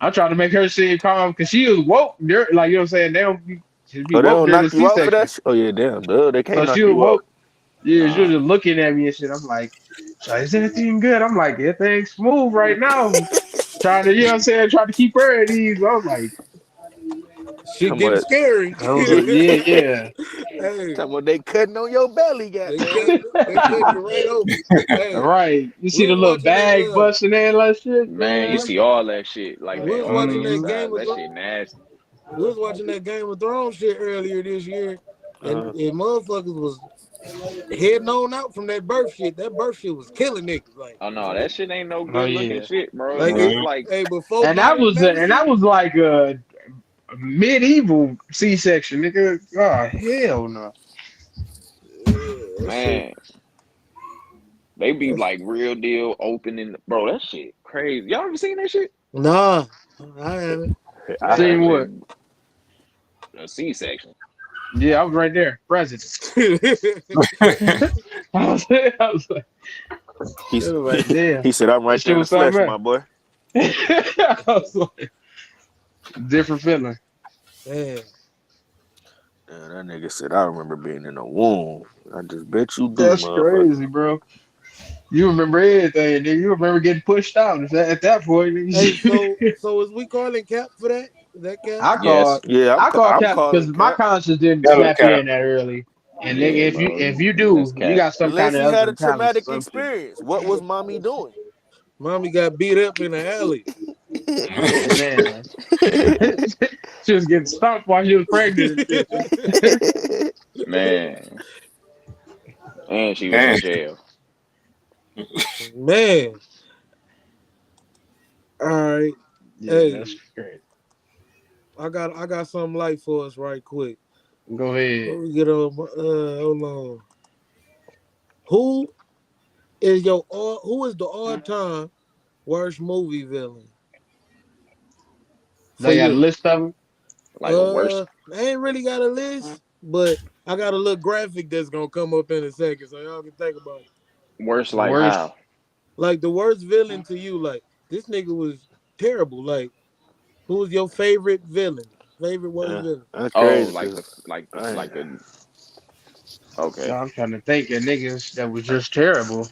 I'm trying to make her seem calm because she was woke. Like, you know what I'm saying? She'd be Oh, they woke don't during the knock you out for that C-section. shit? Oh yeah, damn, duh, they can't So knock she was you out. woke. Yeah, she was Nah, just looking at me and shit. I'm like, so is everything good? I'm like, everything's smooth right now. Trying to, you know what I'm saying? Trying to keep her at ease. I was like, shit talking getting about, scary. yeah. Hey, talking about they cutting on your belly, they goddamn cut, it. they cutting you right open. All Hey, right. You we see the was little watching that. bag busting in and that shit? Man, you We, see all that shit, like we that, was all the watching that insides. That shit nasty. Game of Thrones shit earlier this year, Uh, and motherfuckers was heading on out from that birth shit. That birth shit was killing niggas. Oh no, that shit ain't no Oh good looking yeah. shit, bro. Like They it. like, Hey, before And that modern was medicine, like a medieval C-section, nigga. Oh hell no. that shit. man, they be That's, like real deal opening, bro. That shit crazy. Y'all ever seen that shit? nah, I haven't. I Bro, that Seen haven't. what? shit a C section. Yeah, I was right there, present. I was like, He, it was like, damn, he said, I'm that right there shit in the was something flesh, else. my boy. I was like, different feeling. Man, And that nigga said, I remember being in a womb. I just bet you do, That's motherfucker. crazy, bro. You remember everything, nigga. You remember getting pushed out at that point. hey, Nigga. so is we calling Cap for that? Is that Cap? I Yes. called, Yeah, I called I'm Cap because calling my Cap. conscience didn't Yellow snap cap. in that early. And Yeah, nigga, if bro. you That's do, you cap. got some kind Unless of he had other a talents or traumatic some shit. experience. What was mommy doing? Mommy got beat up in the alley. Man, she was getting stomped while she was pregnant and shit. Man. And she was in Man. jail. Man, all right. Yeah, that's Hey, great. I got something light for us right quick. Go ahead. Before we get on, hold on. Who who is the all time worst movie villain for They got a you? list of them. Like a worse. I ain't really got a list, but I got a little graphic that's gonna come up in a second, so y'all can think about it. Worse like Worst. how? Like the worst villain to you, like this nigga was terrible. Like, who was your favorite villain? Favorite worst villain? That's Oh, crazy, like cause the I ain't, like a No, okay. I'm trying to think of niggas that was just terrible.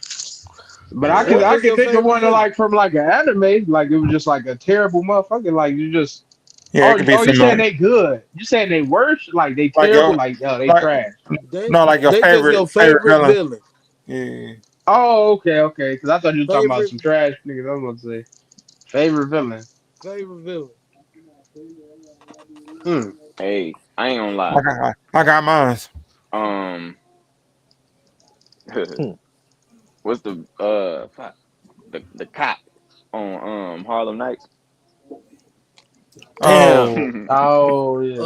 But yeah, What I was could your think of favorite one that, villain? like from like an anime, like it was just like a terrible motherfucker. Like you just Yeah, it could be you from saying they good? You saying they worse? Like they like terrible? your Like they like trash? They no, like your they just your favorite favorite villain. villain. Yeah. Oh, okay. Because I thought you were talking about Favorite some trash niggas. I was going to say favorite villain. favorite villain. Hmm. Hey, I ain't gonna lie. I got mine. Um, hmm. what's the fuck, the cop on Harlem Nights? Damn. Oh, Oh yeah.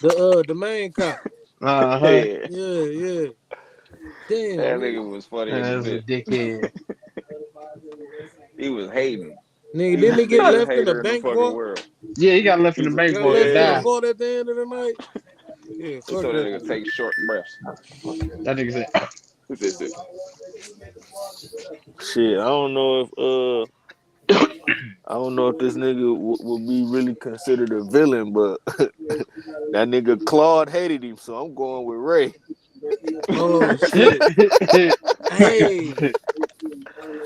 Oh, the main cop. Uh-huh. Yeah, Yeah. Damn, that nigga. nigga was funny in the That's a bit. dickhead. He was hating. Nigga, He's didn't the he get biggest left in the hater in the bank fucking vault? world. Yeah, he got left in the He's a, bank Got for to left in the die. yeah. vault at the end of the night. Yeah, He fuck told that that nigga nigga. take short breaths. That nigga said, This is Shit, I don't know if this nigga would be really considered a villain, but that nigga Claude hated him, so I'm going with Ray. Oh shit. Hey. hell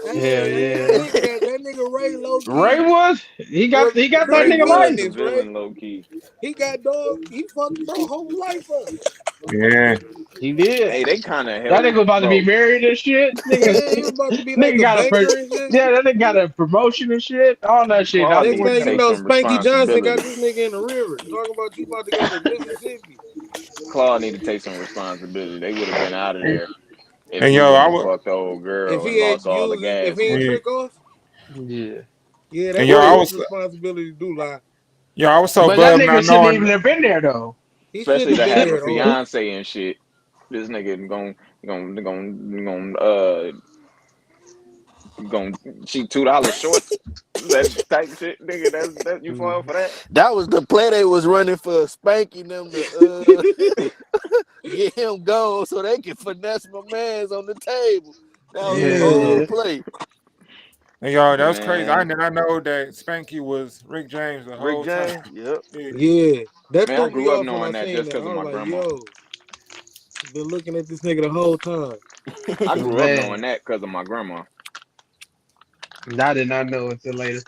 Hey, I ain't yeah. think that nigga Ray low Ray key was was he got that Ray pretty nigga was life. the villainous, Ray. villain, low key. He got dog. He fucked bro whole life up. Yeah. He did. Hey, they kind of That helped, nigga was about to be bro. married and shit. Nigga, Yeah, he was about to be like nigga a got banker and shit. yeah, that nigga got a promotion and shit. All that shit out Claude the Next need to thing you window. take know, some Spanky Johnson got responsibility. this nigga in the river. Talking about you about to go to Mississippi. Claude need to take some responsibility. They would have been out of there if And he yo, wouldn't I have was fucked the old If girl and he ain't lost all the used it, if gas he ain't money. yeah. trick off, Yeah. yeah, And that yo, was I Right. his was responsibility to do lie. yo, I was so But that buzzed not nigga shouldn't knowing. even have been there though. He shouldn't Especially have to been have a there at all. fiance and shit. This nigga gonna cheat $2 short. That type shit, nigga. That you fall Mhm. for that? That was the play they was running for, spanking them to get him gone so they can finesse my man's on the table. That was the Hell Man, whole yeah. play. And yo, that was crazy. I Man, did not know that Spanky was Rick James the Rick whole time. James, yep. Yeah. yeah, that man, I threw me grew up off when I knowing that seen just that. because I of was my like, grandma. yo, been looking at this nigga the whole time. I grew up knowing Man, that because of my grandma. I did not know until later.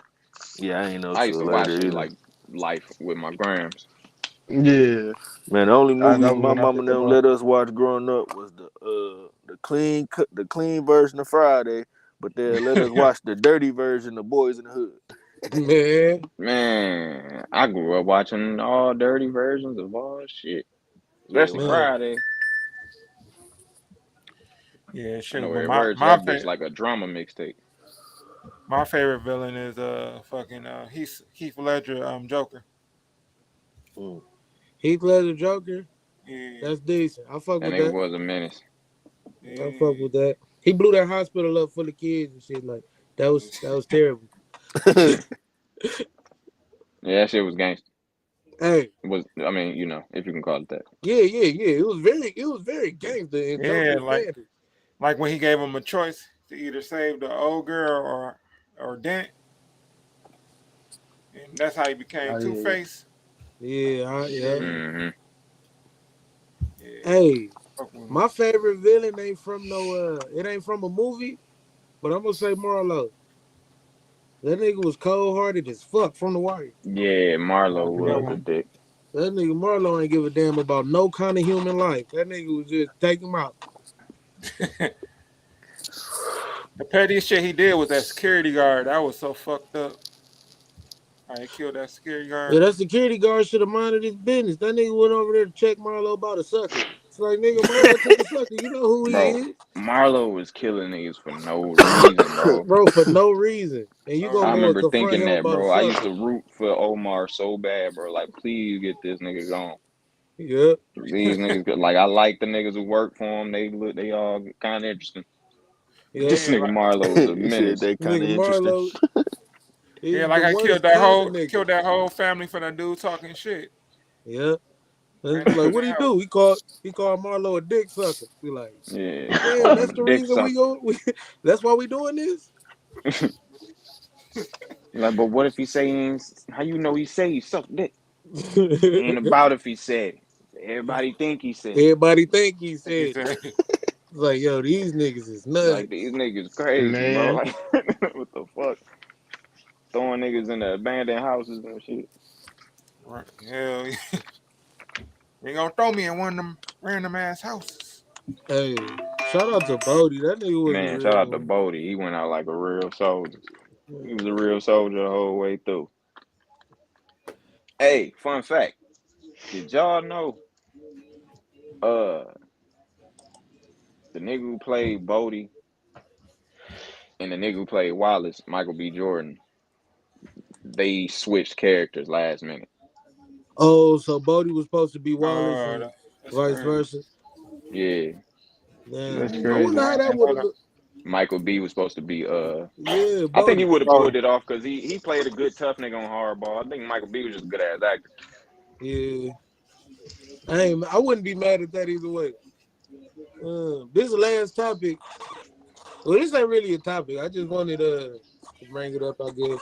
Yeah, I ain't know I used till to watch later shit either. like Life with my grams. Yeah. Man, the only That movies was my when I mama picked and up them on. let us watch growing up was the clean version of Friday, but they let us watch the dirty version of Boys in the Hood. Man, Man, I grew up watching all dirty versions of all shit, Yeah, especially when I man, Friday. Yeah, I know shit. But every my word to my that bitch favorite like a drama mixtape. my favorite villain is fucking Heath Ledger Joker. mm. Heath Ledger Joker, Yeah, that's decent. I fuck That with nigga that. was a menace. I fuck yeah. with that. He blew that hospital up full of kids and shit. Like that was terrible. Yeah, that shit was gangster. Hey, Was I mean, if you can call it that. yeah. It was very gangster and Yeah, Joker standard. like when he gave him a choice to either save the old girl or Dent, and that's how he became Oh Two yeah. Face. Yeah. Yeah, Hmm. yeah. Hey, Fuck with him. my favorite villain ain't from no it ain't from a movie, but I'm gonna say Marlo. That nigga was cold hearted as fuck from the wire. Yeah, Marlo That's a good was a one. dick. That nigga Marlo ain't give a damn about no kind of human life. That nigga was just take him out. The pettiest shit he did was that security guard. That was so fucked up. How he killed that security Yeah, guard. that security guard should have minded his business. That nigga went over there to check Marlo about a sucker. It's like, nigga, Marlo took a sucker. You know who he Bro, is, Marlo was killing niggas for no reason, bro. bro, for no reason. And you Oh I gonna go and remember man. confront thinking him that, about a bro. I used sucker. to root for Omar so bad, bro. Like, please get this nigga gone. Yeah, These niggas, like, I like the niggas who work for him. They all kind of interesting. yeah. This Yeah, nigga like Marlo was a He said menace. they kind Nigga of interesting. Marlo yeah, is like the I worst kind of nigga. killed that whole family for that dude talking shit. Yeah. And Ran be up like, in what the he house. do? He called Marlo a dick sucker. Be like, Yeah, damn, call that's him the a dick reason sucker. that's why we doing this? Like, but what if he say he ain't, how you know he say he sucked dick? Ain't about if he said it. Everybody think he said it. Everybody think he He said it. said, It's like, yo, these niggas is Like, nuts. these niggas crazy, bro. Man. Like, what the fuck? Throwing niggas in the abandoned houses and shit. hell, you ain't gonna throw me in one of them random ass houses. Hey, shout out to Bodie. That nigga was a Man, shout real out to one. Bodie. He went out like a real soldier. He was a real soldier the whole way through. Hey, fun fact. Did y'all know uh the nigga who played Bodie and the nigga who played Wallace, Michael B. Jordan, they switched characters last minute. Oh, so Bodie was supposed to be Wallace and That's vice crazy. versa. Yeah. Damn. That's I crazy. wonder how I that didn't would know have that. looked. Michael B was supposed to be Yeah, I think he Bodie. would have Oh, pulled it off because he played a good tough nigga on Hardball. I think Michael B was just a good ass actor. Yeah. I wouldn't be mad at that either way. This last topic. Well, this ain't really a topic. I just wanted to bring it up, I guess.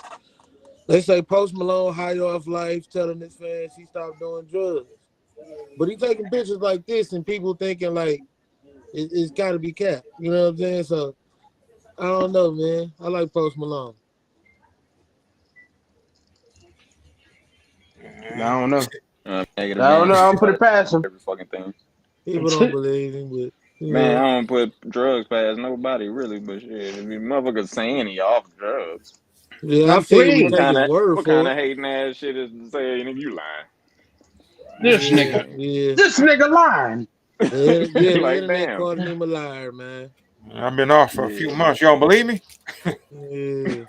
They say Post Malone high off life, telling his fans he stopped doing drugs. But he taking pictures like this and people thinking like it's gotta be cat. You know what I'm saying? So I don't know, man. I like Post Malone. I don't know. Negative I don't man, know. he I don't just put got it his name past on him. every fucking thing. People don't believe him, but you Man, I know. don't put drugs past nobody really, but shit, if you motherfuckers saying he off drugs, Yeah, I I'm figure we what clean. take kind his of word what kind for of it. hating ass shit is saying if you This Yeah, nigga. yeah. This nigga lying. The like internet damn, calling him a liar, man. I've been off for a few yeah, months. You don't believe me? Yeah.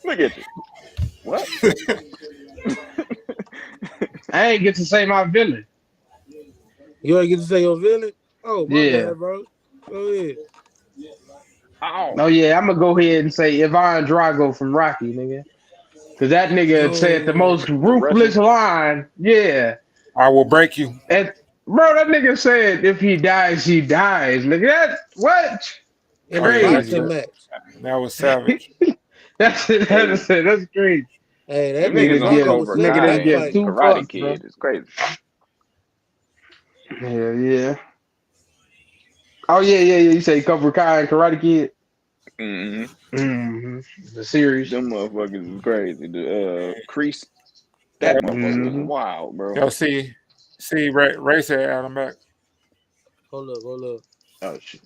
look at you. What? I ain't get to say my villain. You ain't get to say your villain? Oh, my Yeah. bad, bro. Go ahead. Oh, Oh yeah, I'm gonna go ahead and say Ivan Drago from Rocky, nigga. Cause that nigga said the most Oh, the ruthless Russian. line. Yeah. I will break you. And bro, that nigga said if he dies, he dies. Nigga, that what? in Oh a yeah, Crazy. boxing match. that was savage. Hey, That's crazy. Hey, that them nigga niggas Niggas on Drago give was Cobra sick of Kai niggas that give and fight. two Karate fucks, bro. Kid. It's crazy. Yeah, yeah. Oh yeah. You say Cobra Kai and Karate Kid? hmm The series. Them motherfuckers is crazy. The Crease, that motherfucker is hmm wild, bro. Yo, see, Ray said Adam back. Hold up. Oh shit.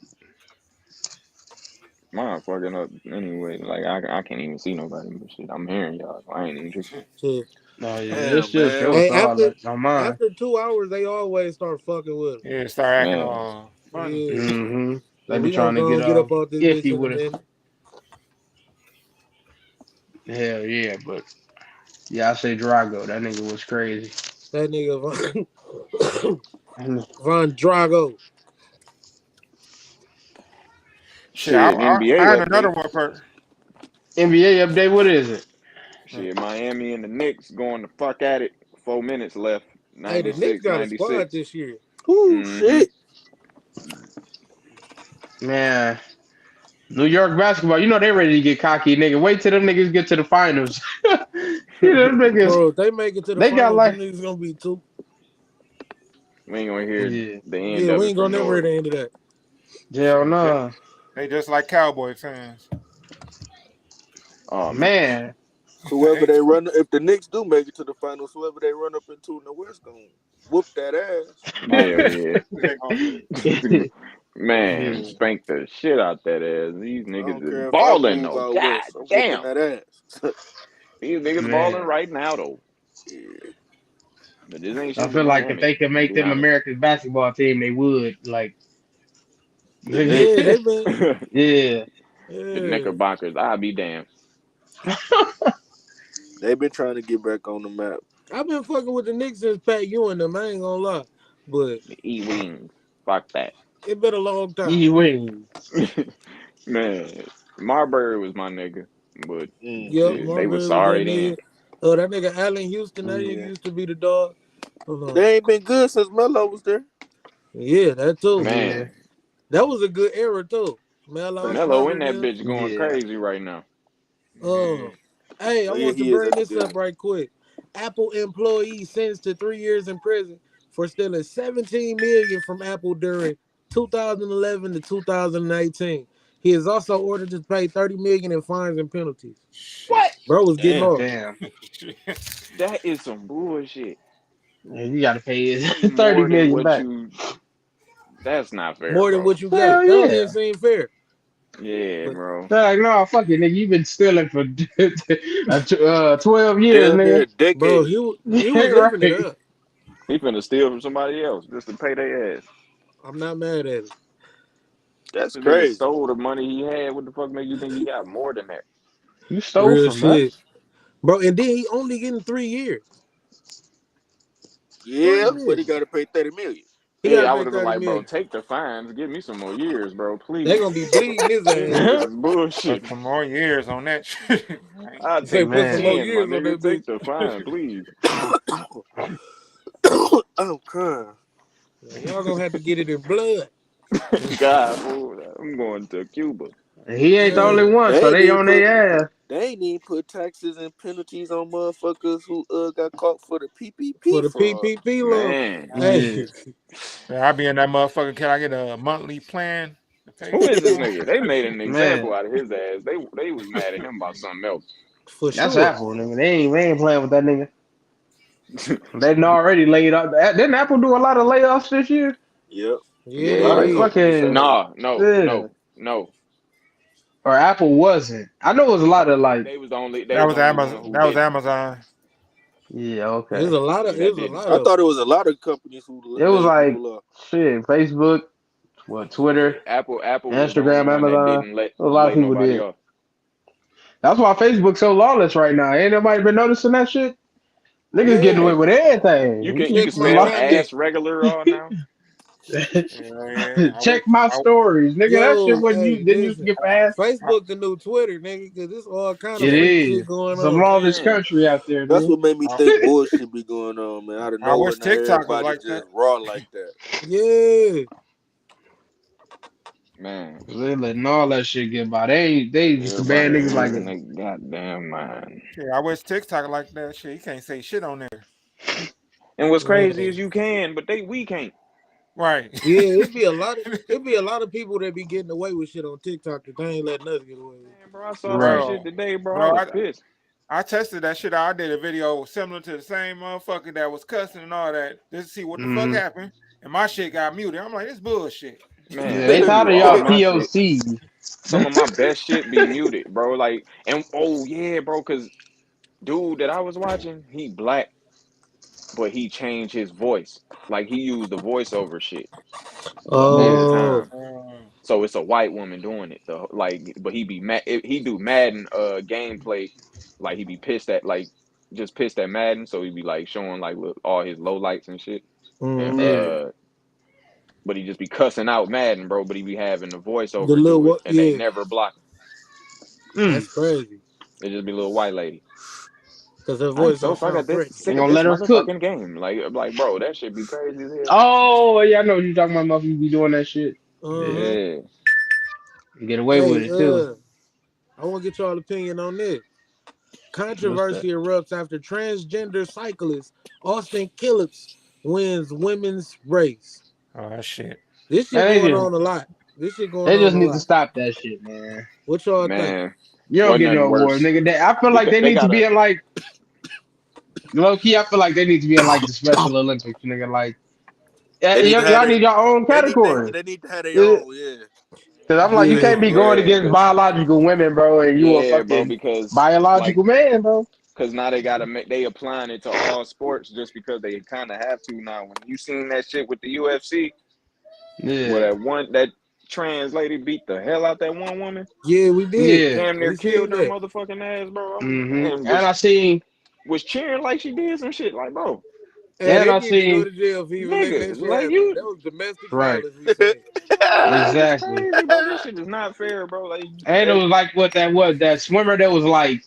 Mine fucking up anyway. Like I can't even see nobody, but shit, I'm hearing y'all. So I ain't even tripping. So, Oh yeah, it's Damn, still man. showing hey, so all after that on mine. after 2 hours, they always start fucking with him. Yeah, start acting Man, all funny. Yeah. They So be we gonna trying to go get and get up off this bitch iffy in a with it. minute. Hell yeah, but yeah, I say Drago. That nigga was crazy. That nigga Von, Mhm. Von Drago. Shit, I, shit. I, NBA I had another update. one for. NBA update. What is it? Shit, Miami and the Knicks going the fuck at it. 4 minutes left. Hey, the Knicks 96, got a squad 96. this year. Ooh, Mm-hmm. shit. Man, New York basketball. You know they ready to get cocky, nigga. Wait till them niggas get to the finals. You know them niggas. Bro, if they make it to the They got finals, them like niggas gonna be two. We ain't gonna hear yeah. the end Yeah, of we it ain't from gonna never hear North. the end of that. Hell Shit, no. they just like Cowboy fans. Oh man. Man. Whoever they run, if the Knicks do make it to the finals, whoever they run up into in the West gonna whoop that ass. Oh Hell yeah, yeah. they gonna do it. Man, Yeah. spank the shit out that ass. These I niggas don't is care if I balling move though. out God west. I'm whooping damn. that ass. These niggas balling Man. right now though. Yeah. But this ain't I shit to feel like if Miami, they could to make be them honest. America's basketball team, they would. Like, The Yeah, Knicks, they been. yeah. The Yeah, Knickerbockers, I'll be damned. they been trying to get back on the map. I've been fucking with the Knicks since Pat Ewing them. I ain't gonna lie, but The E Wings. Fuck that. it been a long time. E wing. Man, Marbury was my nigga. But Yep, Mm-hmm. shit, they was Marbury was that sorry nigga. then. That nigga Allen Houston, that nigga Yeah. used to be the dog. Hold on. They ain't been good since Melo was there. Yeah, that too. Yeah. Man, That was a good era too. Melo, Melo in Snyder, that them. bitch going Yeah. crazy right now. Uh, Yeah. hey, I Oh yeah, want to he is bring at the this up Billions. right quick. Apple employee sentenced to 3 years in prison for stealing 17 million from Apple during 2011 to 2018. He is also ordered to pay 30 million in fines and penalties. Shit. What? Bro was getting Damn. off Damn. That is some bullshit. Man, you gotta pay his That's 30 more than million what back. you. That's not fair, more than bro. what you got. Hell That don't even yeah. seem fair. Yeah, But bro. They're like, no, fuck it, nigga. You've been stealing for 12 years, Damn near a nigga. bro, decade. he Yeah, was living it right. up. He finna steal from somebody else just to pay their ass. I'm not mad at it. That's The nigga crazy. stole the money he had. What the fuck make you think he got more than that? You stole Real from us? shit. Bro, and then he only getting 3 years. Fuck Yeah, but this. he got to pay 30 million. He got to I pay would have been 30 like, bro, million. take the fines, give me some more years, bro, They please. gonna be bleeding his These ass. niggas is Put bullshit. some more years on that shit. I'll Say take the put some more Man, 10, my years on nigga. that Take bitch. the fine, please. I'm crying. Y'all gonna have to get it in blood. God, fool, I'm going to Cuba. he ain't the only Uh, one, They so ain't they even on put their ass. they ain't even put taxes and penalties on motherfuckers who got caught for the for PPP the fraud. PPP loan. Man, Yeah. Hey, Yeah, I be in that motherfucker. Can I get a monthly plan to pay who for is it this all? nigga? They made an example Man, out of his ass. They was mad at him about something else. for that's sure. Apple, nigga. They ain't playing with that nigga. They done already laid off. Didn't Apple do a lot of layoffs this year? Yep. Yeah, A they lot of Yeah. Like did. companies fucking have. yeah. No. Or Apple wasn't. I know it was a lot of like They was the only one who That was didn't. Amazon. yeah, There's okay. a lot of. Yeah, that There's a didn't. lot I of. thought it was a lot of companies who It was laid like people off. shit, Facebook, Yeah, Twitter, Apple was the only Instagram, one that Amazon. didn't let A lot of lay people nobody did. off. That's why Facebook's so lawless right now. Ain't nobody been noticing that shit? Niggas getting away Yeah. with You everything. can you can Check my spell comment. ass regular all now. Yeah, I Check wish. my stories, nigga. That shit Yo, wasn't hey, you didn't used to listen. get past. I, Facebook the new Twitter, nigga, because there's all kind of It freak is. shit going It's the on. lawless Man, country out there, That's dude. what made me I, think bullshit be going on, man. Out of I nowhere, wish now TikTok was everybody like that. just raw like that. Yeah. man, They letting all that shit get by. They used to ban everybody niggas like losing it. their goddamn mind. Shit, I wish TikTok like that. Shit, you can't say shit on there. And what's crazy is Man. you can, but we can't. Right. Yeah, it'd be a lot of people that be getting away with shit on TikTok that they ain't letting us get away with. Man, bro, I saw some Right. shit bro, today, bro. I bro, was pissed. I tested that shit out. I did a video similar to the same motherfucker that was cussing and all that just to see what the fuck Hmm. happened. And my shit got muted. I'm like, this bullshit. Yeah, Man, they dude, tired of all y'all my shit. POC. Some of my best shit be muted, bro. Like, and oh yeah, bro, cause dude that I was watching, he black, but he changed his voice. Like he used the voiceover shit the whole Yeah. Oh, time. Uh, So it's a white woman doing it. But he be mad. He do Madden gameplay. Like he be pissed at just pissed at Madden. So he be like showing like all his low lights and shit. And mm-hmm. Yeah. but he just be cussing out Madden, bro. But he be having the The voiceover little do it, what? and they Yeah, never block him. Mm. that's crazy. It just be a little white lady. Cause her I'm voice so don't fucking sound French. They sick of gonna this let her cook. motherfucking game. Like, bro, that shit be crazy as hell. Oh, yeah, I know what you're talking about. Motherfuckers be doing that shit. Yeah. Uh-huh. Yeah. Get away with Hey, it too. I want to get y'all opinion on this. What's that? Controversy erupts after transgender cyclist Austin Phillips wins women's race. oh shit. This shit Man, going on a lot. This shit going they on just a need to lot. stop that shit, man. What y'all think? Man, You don't wasn't get nothing no awards, worse. nigga. I feel like Because they they need to got be a in like low key. I feel like they need to be in like the Special Olympics, nigga. Like, yeah, They need to have y'all their need your own category. they need to have their Because own, yeah. I'm like, you Yeah. can't be going yeah, against biological women, bro, and you a yeah, bro, fucking because like biological man, bro. because now they gotta make they applying it to all sports just because they kinda have to now. When you seen that shit with the UFC, Yeah, where that trans lady beat the hell out that one woman, Yeah, we did. yeah. damn near We seen killed her that. motherfucking ass, bro. And And I seen, was cheering like she did some shit. Like, bro, Hey, and they I need to go seen, to jail for even letting nigga, that shit like happen. you That was domestic right, violence we seen. that shit is exactly. crazy, bro. This shit is not fair, bro. Like And it was like what that was, that swimmer that was like,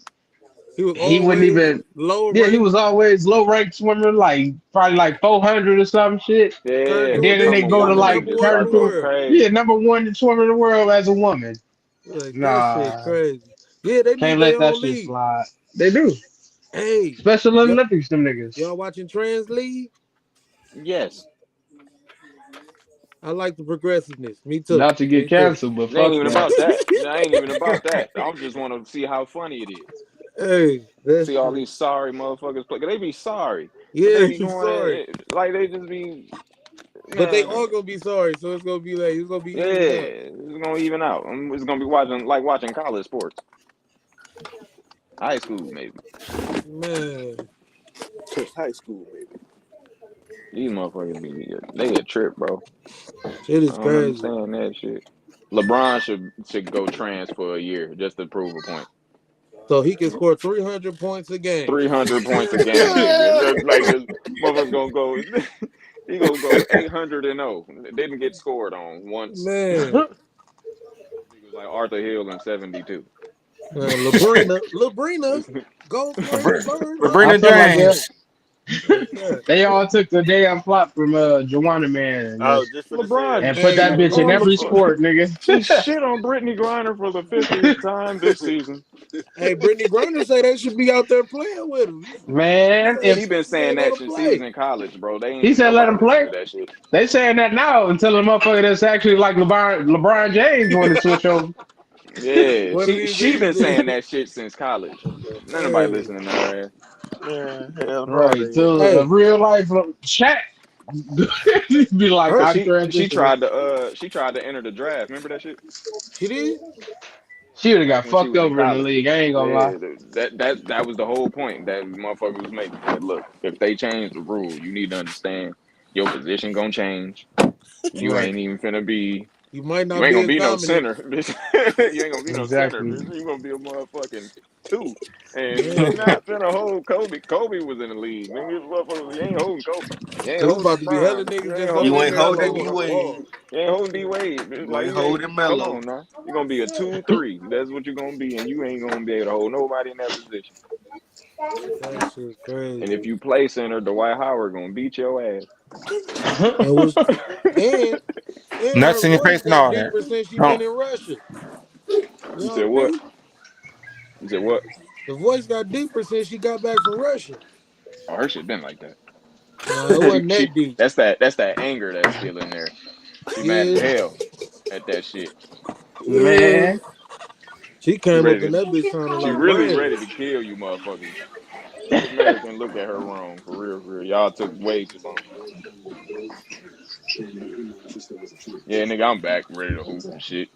He was he wouldn't always even, low yeah, he ranked, was always low ranked swimmer, like probably like 400 or some shit. turned yeah, And to a then they become a go to woman like and number just one in turn start the to, going world. yeah, crazy. number one swimmer in the world as a woman. Like that shit Nah, crazy. Yeah, they need can't their let that own shit league. slide. They do. Hey, Special y- Olympics, them niggas. y'all watching Trans League? Yes, I like the progressiveness. Me too. Not to get Me too. canceled, but it ain't fuck even that. about that. It ain't even about that. I just want to see how funny it is. Hey, that See all shit. these sorry motherfuckers play. They be sorry, but they Yeah, be I'm doing sorry. like they just be But they man. all gonna be sorry, so it's gonna be Yeah, even out. it's gonna even out. It's gonna be watching college sports, high school maybe. Man, Just high school, baby. These motherfuckers they a trip, bro. shit I is don't crazy. understand that shit. LeBron should go trans for a year just to prove a point. So he can score 300 points a game. 300 points a game, nigga. Just motherfuckers gonna go. He gonna go 800-0. Didn't get scored on once. Man. He was like Arthur Hill in '72. Labrina, go for it, bird. I Sabrina feel like James. they all took the damn flop from Joanna Man and I was just just gonna say it. LeBron, and put Hey, that bitch in LeBron, every LeBron, sport, nigga. he shit on Brittany Griner for the 50th time this season. hey, Brittany Griner say they should be out there playing with him. He Man, said if He been he saying said let that him since he was play. in college, bro. They he ain't said let nobody him listen play, to that shit. they saying that now until the motherfucker that's actually like LeBron James want to switch over. Yeah, One of she these she niggas been saying did. that shit since college. Nobody Hey, listening to her ass. Man, hell no, Right, they to ain't. a hey, real life chat. Be like, Cause her, I'm she transitioning. tried to enter the draft. Remember that shit? she did. She would have Back got when she fucked was in over in the college. league. I ain't gonna lie. Yeah, that was the whole point that motherfucker was making. That look, if they change the rule, you need to understand your position gonna change. You Right. ain't even finna be. You might You not ain't be gonna as be no dominant. center, bitch. You ain't gonna be no center, Exactly. bitch. You gonna be a motherfucking two. And you're Man, not finna hold Kobe. Kobe was in the league. Nigga, motherfucker, you ain't holding Kobe. You ain't cause it's holding about to be hella LeBron. niggas You ain't just up You holding in ain't there holding throwing D the Wade. ball. you ain't holding D Wade. You Like ain't you ain't. holding Come Melo. on now. You're gonna be a 2-3. That's what you're gonna be, and you ain't gonna be able to hold nobody in that position. That shit And crazy. if you play center, Dwight Howard gonna beat your ass. And was and her Nuts in your voice face and got all that. deeper since she Oh. been in Russia. You Y'all said what? agree? You said what? The voice got deeper since she got back from Russia. Oh, her shit been like that. No, it wasn't She that deep. that's that anger that's still in there. She mad as Yeah, hell at that shit. yeah. Man, She She came up ready in to. that bitch sounding She like really Brandy. ready to kill you, motherfuckers. Every American looked at her wrong, for real, for real. Y'all took way too long. Yeah, nigga, I'm back, ready to hoop and shit.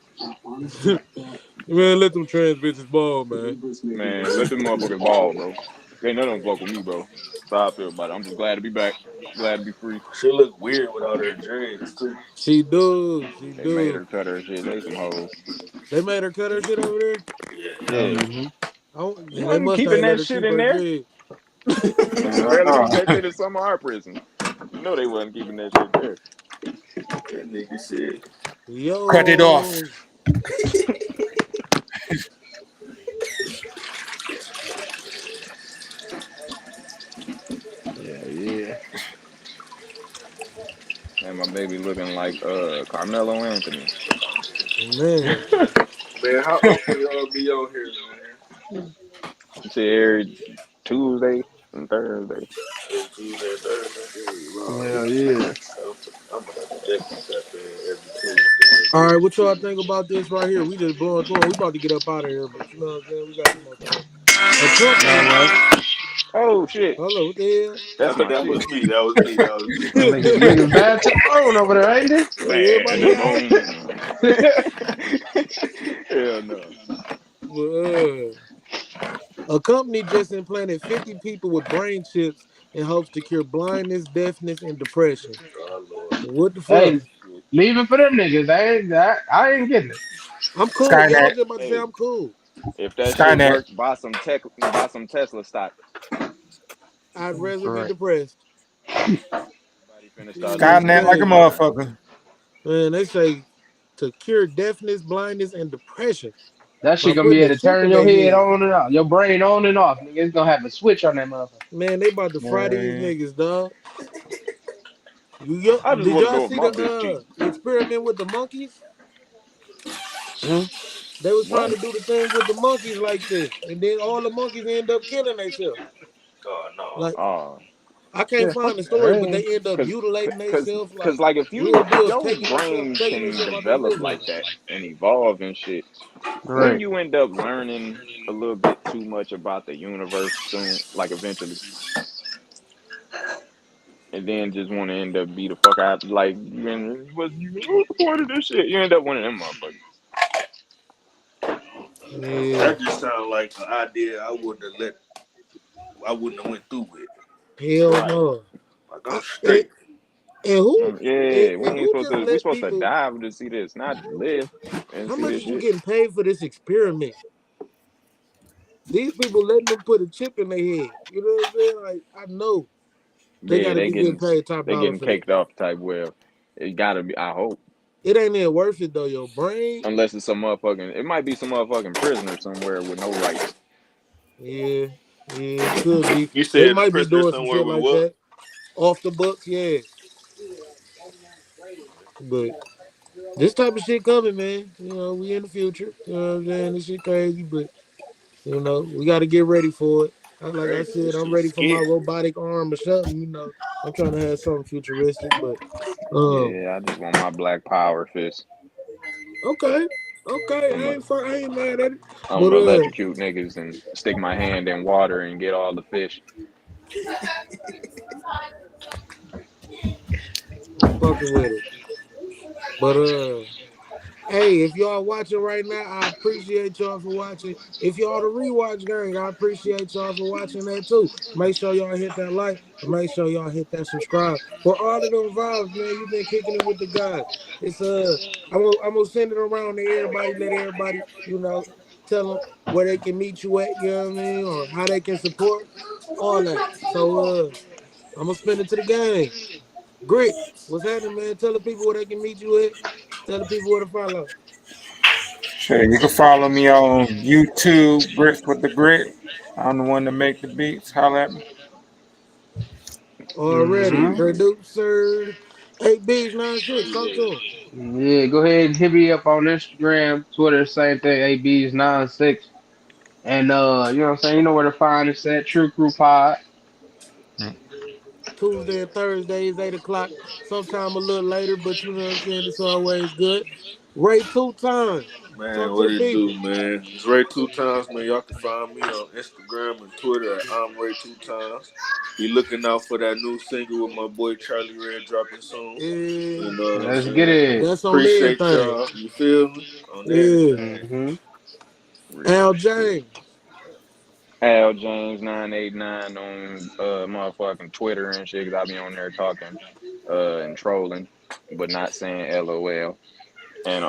Man, let them trans bitches ball, man. Man, let them motherfuckers ball, bro. Ain't none of them fuck with me, bro. That's how I feel about it. I'm just glad to be back. Glad to be free. She look weird without her dreads too. She do, she They made do. her cut her shit. They some hoes. They made her cut her shit over there. Yeah. Yeah. hmm You They wasn't must keeping ain't let that her shit keep in her there. dread. They hell barely keep no. that shit in some of our prisons. You know they wasn't keeping that shit there. That nigga said. Cut it off. Yo, Yeah, yeah. And my baby looking like Carmelo Anthony. man. Man, how often y'all be on here, man? You see every Tuesday and Thursday. Every Tuesday and Thursday. Wow. Hell yeah. I'm gonna have to definitely tap in every Tuesday and All right, what y'all Thursday. think about this right here? We just blowing through 'em. We about to get up out of here, but you know what I'm saying? We got some more time. A All company. right. Oh shit. Hello, what the That's my That was shit. me. That was me. That was me. Them hell? niggas bad to the bone over there, ain't they? Hey, Man, everybody the all right? boom. Hell no. But, a company just implanted 50 people with brain chips in hopes to cure blindness, deafness, and depression. Oh Lord. What the fuck? Hey, leave it for them niggas. I ain't getting it. I'm cool. Yeah, I Skynet. was just about to say Hey, I'm cool. if that shit Skynet. work, buy some Tesla stock. I'd rather be Right. depressed. Everybody finna start Shit is losing Skynet their like a shit, crazy. man. motherfucker. Man, they say to cure deafness, blindness, and depression That by shit gonna be putting a able to chip turn in your their head head. on and off, your brain on and off. Nigga, it's gonna have a switch on that motherfucker. Man, they about to fry these Yeah. niggas, dog. I just Did want to y'all know if see my the bitch cheating. experiment with the monkeys? Hmm? They was trying What? to do the thing with the monkeys like this, and then all the monkeys end up killing themselves. Oh no. Like Oh, I can't Yeah, fuck find the story, but that. they end up cause, mutilating cause, themselves, cause, like like real if deals, your brain taking can themselves out their develop like liver. that and evolve and shit, when Right. you end up learning a little bit too much about the universe soon, like eventually, and then just want to end up be the fuck out, like what's the point of this shit? You end up one of them motherfuckers. Yeah, That just sounds like an idea I wouldn't have went through with. hell Right. no. Like I, I'm and, straight. and who Yeah, we and ain't who supposed just to. We let supposed to people? dive to see this, not live and How see much this is you shit. getting paid for this experiment? These people letting them put a chip in their head. You know what I'm saying? Like I know. They Yeah, gotta be getting paid top they dollar getting for that. caked off type well. It gotta be. I hope. It ain't even worth it though. Your brain, Unless it's some motherfucking, it might be some motherfucking prisoner somewhere with no rights. yeah, it could be. You They said the might be prisoner doing some somewhere shit with like what? that off the books, yeah. But this type of shit coming, man. You know, we in the future. You know what I'm saying? This shit crazy, but you know, we got to get ready for it. Like I Crazy. said, This I'm shit ready for my scary. robotic arm or something. You know, I'm trying to have something futuristic, but Yeah, I just want my black power fist. okay, okay, I'm a, I ain't mad at it, I'm but gonna electrocute niggas and stick my hand in water and get all the fish. I'm fucking with it. But hey, if y'all watching right now, I appreciate y'all for watching. If y'all the rewatch gang, I appreciate y'all for watching that too. Make sure y'all hit that like and make sure y'all hit that subscribe. For all of them vibes, man, you've been kicking it with the guys. It's I'm gonna send it around to everybody. Let everybody, tell them where they can meet you at. You know what I mean, or how they can support all that. So I'm gonna spend it to the game. Grit, what's happening, man? Tell the people where they can meet you at. Tell the people where to follow. Shit, you can follow me on YouTube, Grits with the Grit. I'm the one that make the beats. Holla at me. Already. Mm-hmm. Producer 8Bs96. Talk to him. Yeah, go ahead and hit me up on Instagram, Twitter, same thing, ABs96. And you know what I'm saying? You know where to find us at True Crew Pod. Tuesday and Thursdays, 8 o'clock. Sometime a little later, but you know what I'm saying? It's always good. Ray 2 times. Man, Talk to what the it do, people. man? It's Ray Two Times, man. Y'all can find me on Instagram and Twitter at I'm Ray Two Times. Be looking out for that new single with my boy Charlie Red dropping soon. Yeah, You know what I'm Let's get saying? it. that's on Appreciate everything. y'all. You feel me? On Yeah. everything. Mm-hmm. Real Al shit. James. Al James 989 on motherfucking Twitter and shit. 'Cause I be on there talking and trolling, but not saying LOL. And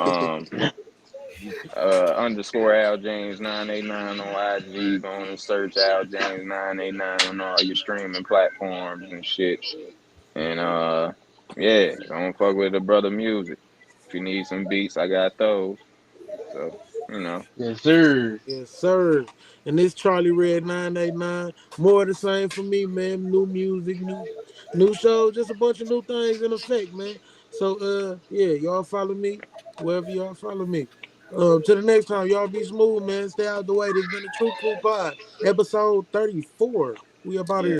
underscore Al James 989 on IG. Going to search Al James 989 on all your streaming platforms and shit. And yeah, don't fuck with the brother music. If you need some beats, I got those. So you know, Yes, sir. Yes, sir. And this Charlie Red 989. More of the same for me, man. New music, new shows, just a bunch of new things in effect, man. So yeah, y'all follow me wherever y'all follow me. To the next time, y'all be smooth, man. Stay out the way. This been the True Crew Pod, episode 34. We about yeah. here.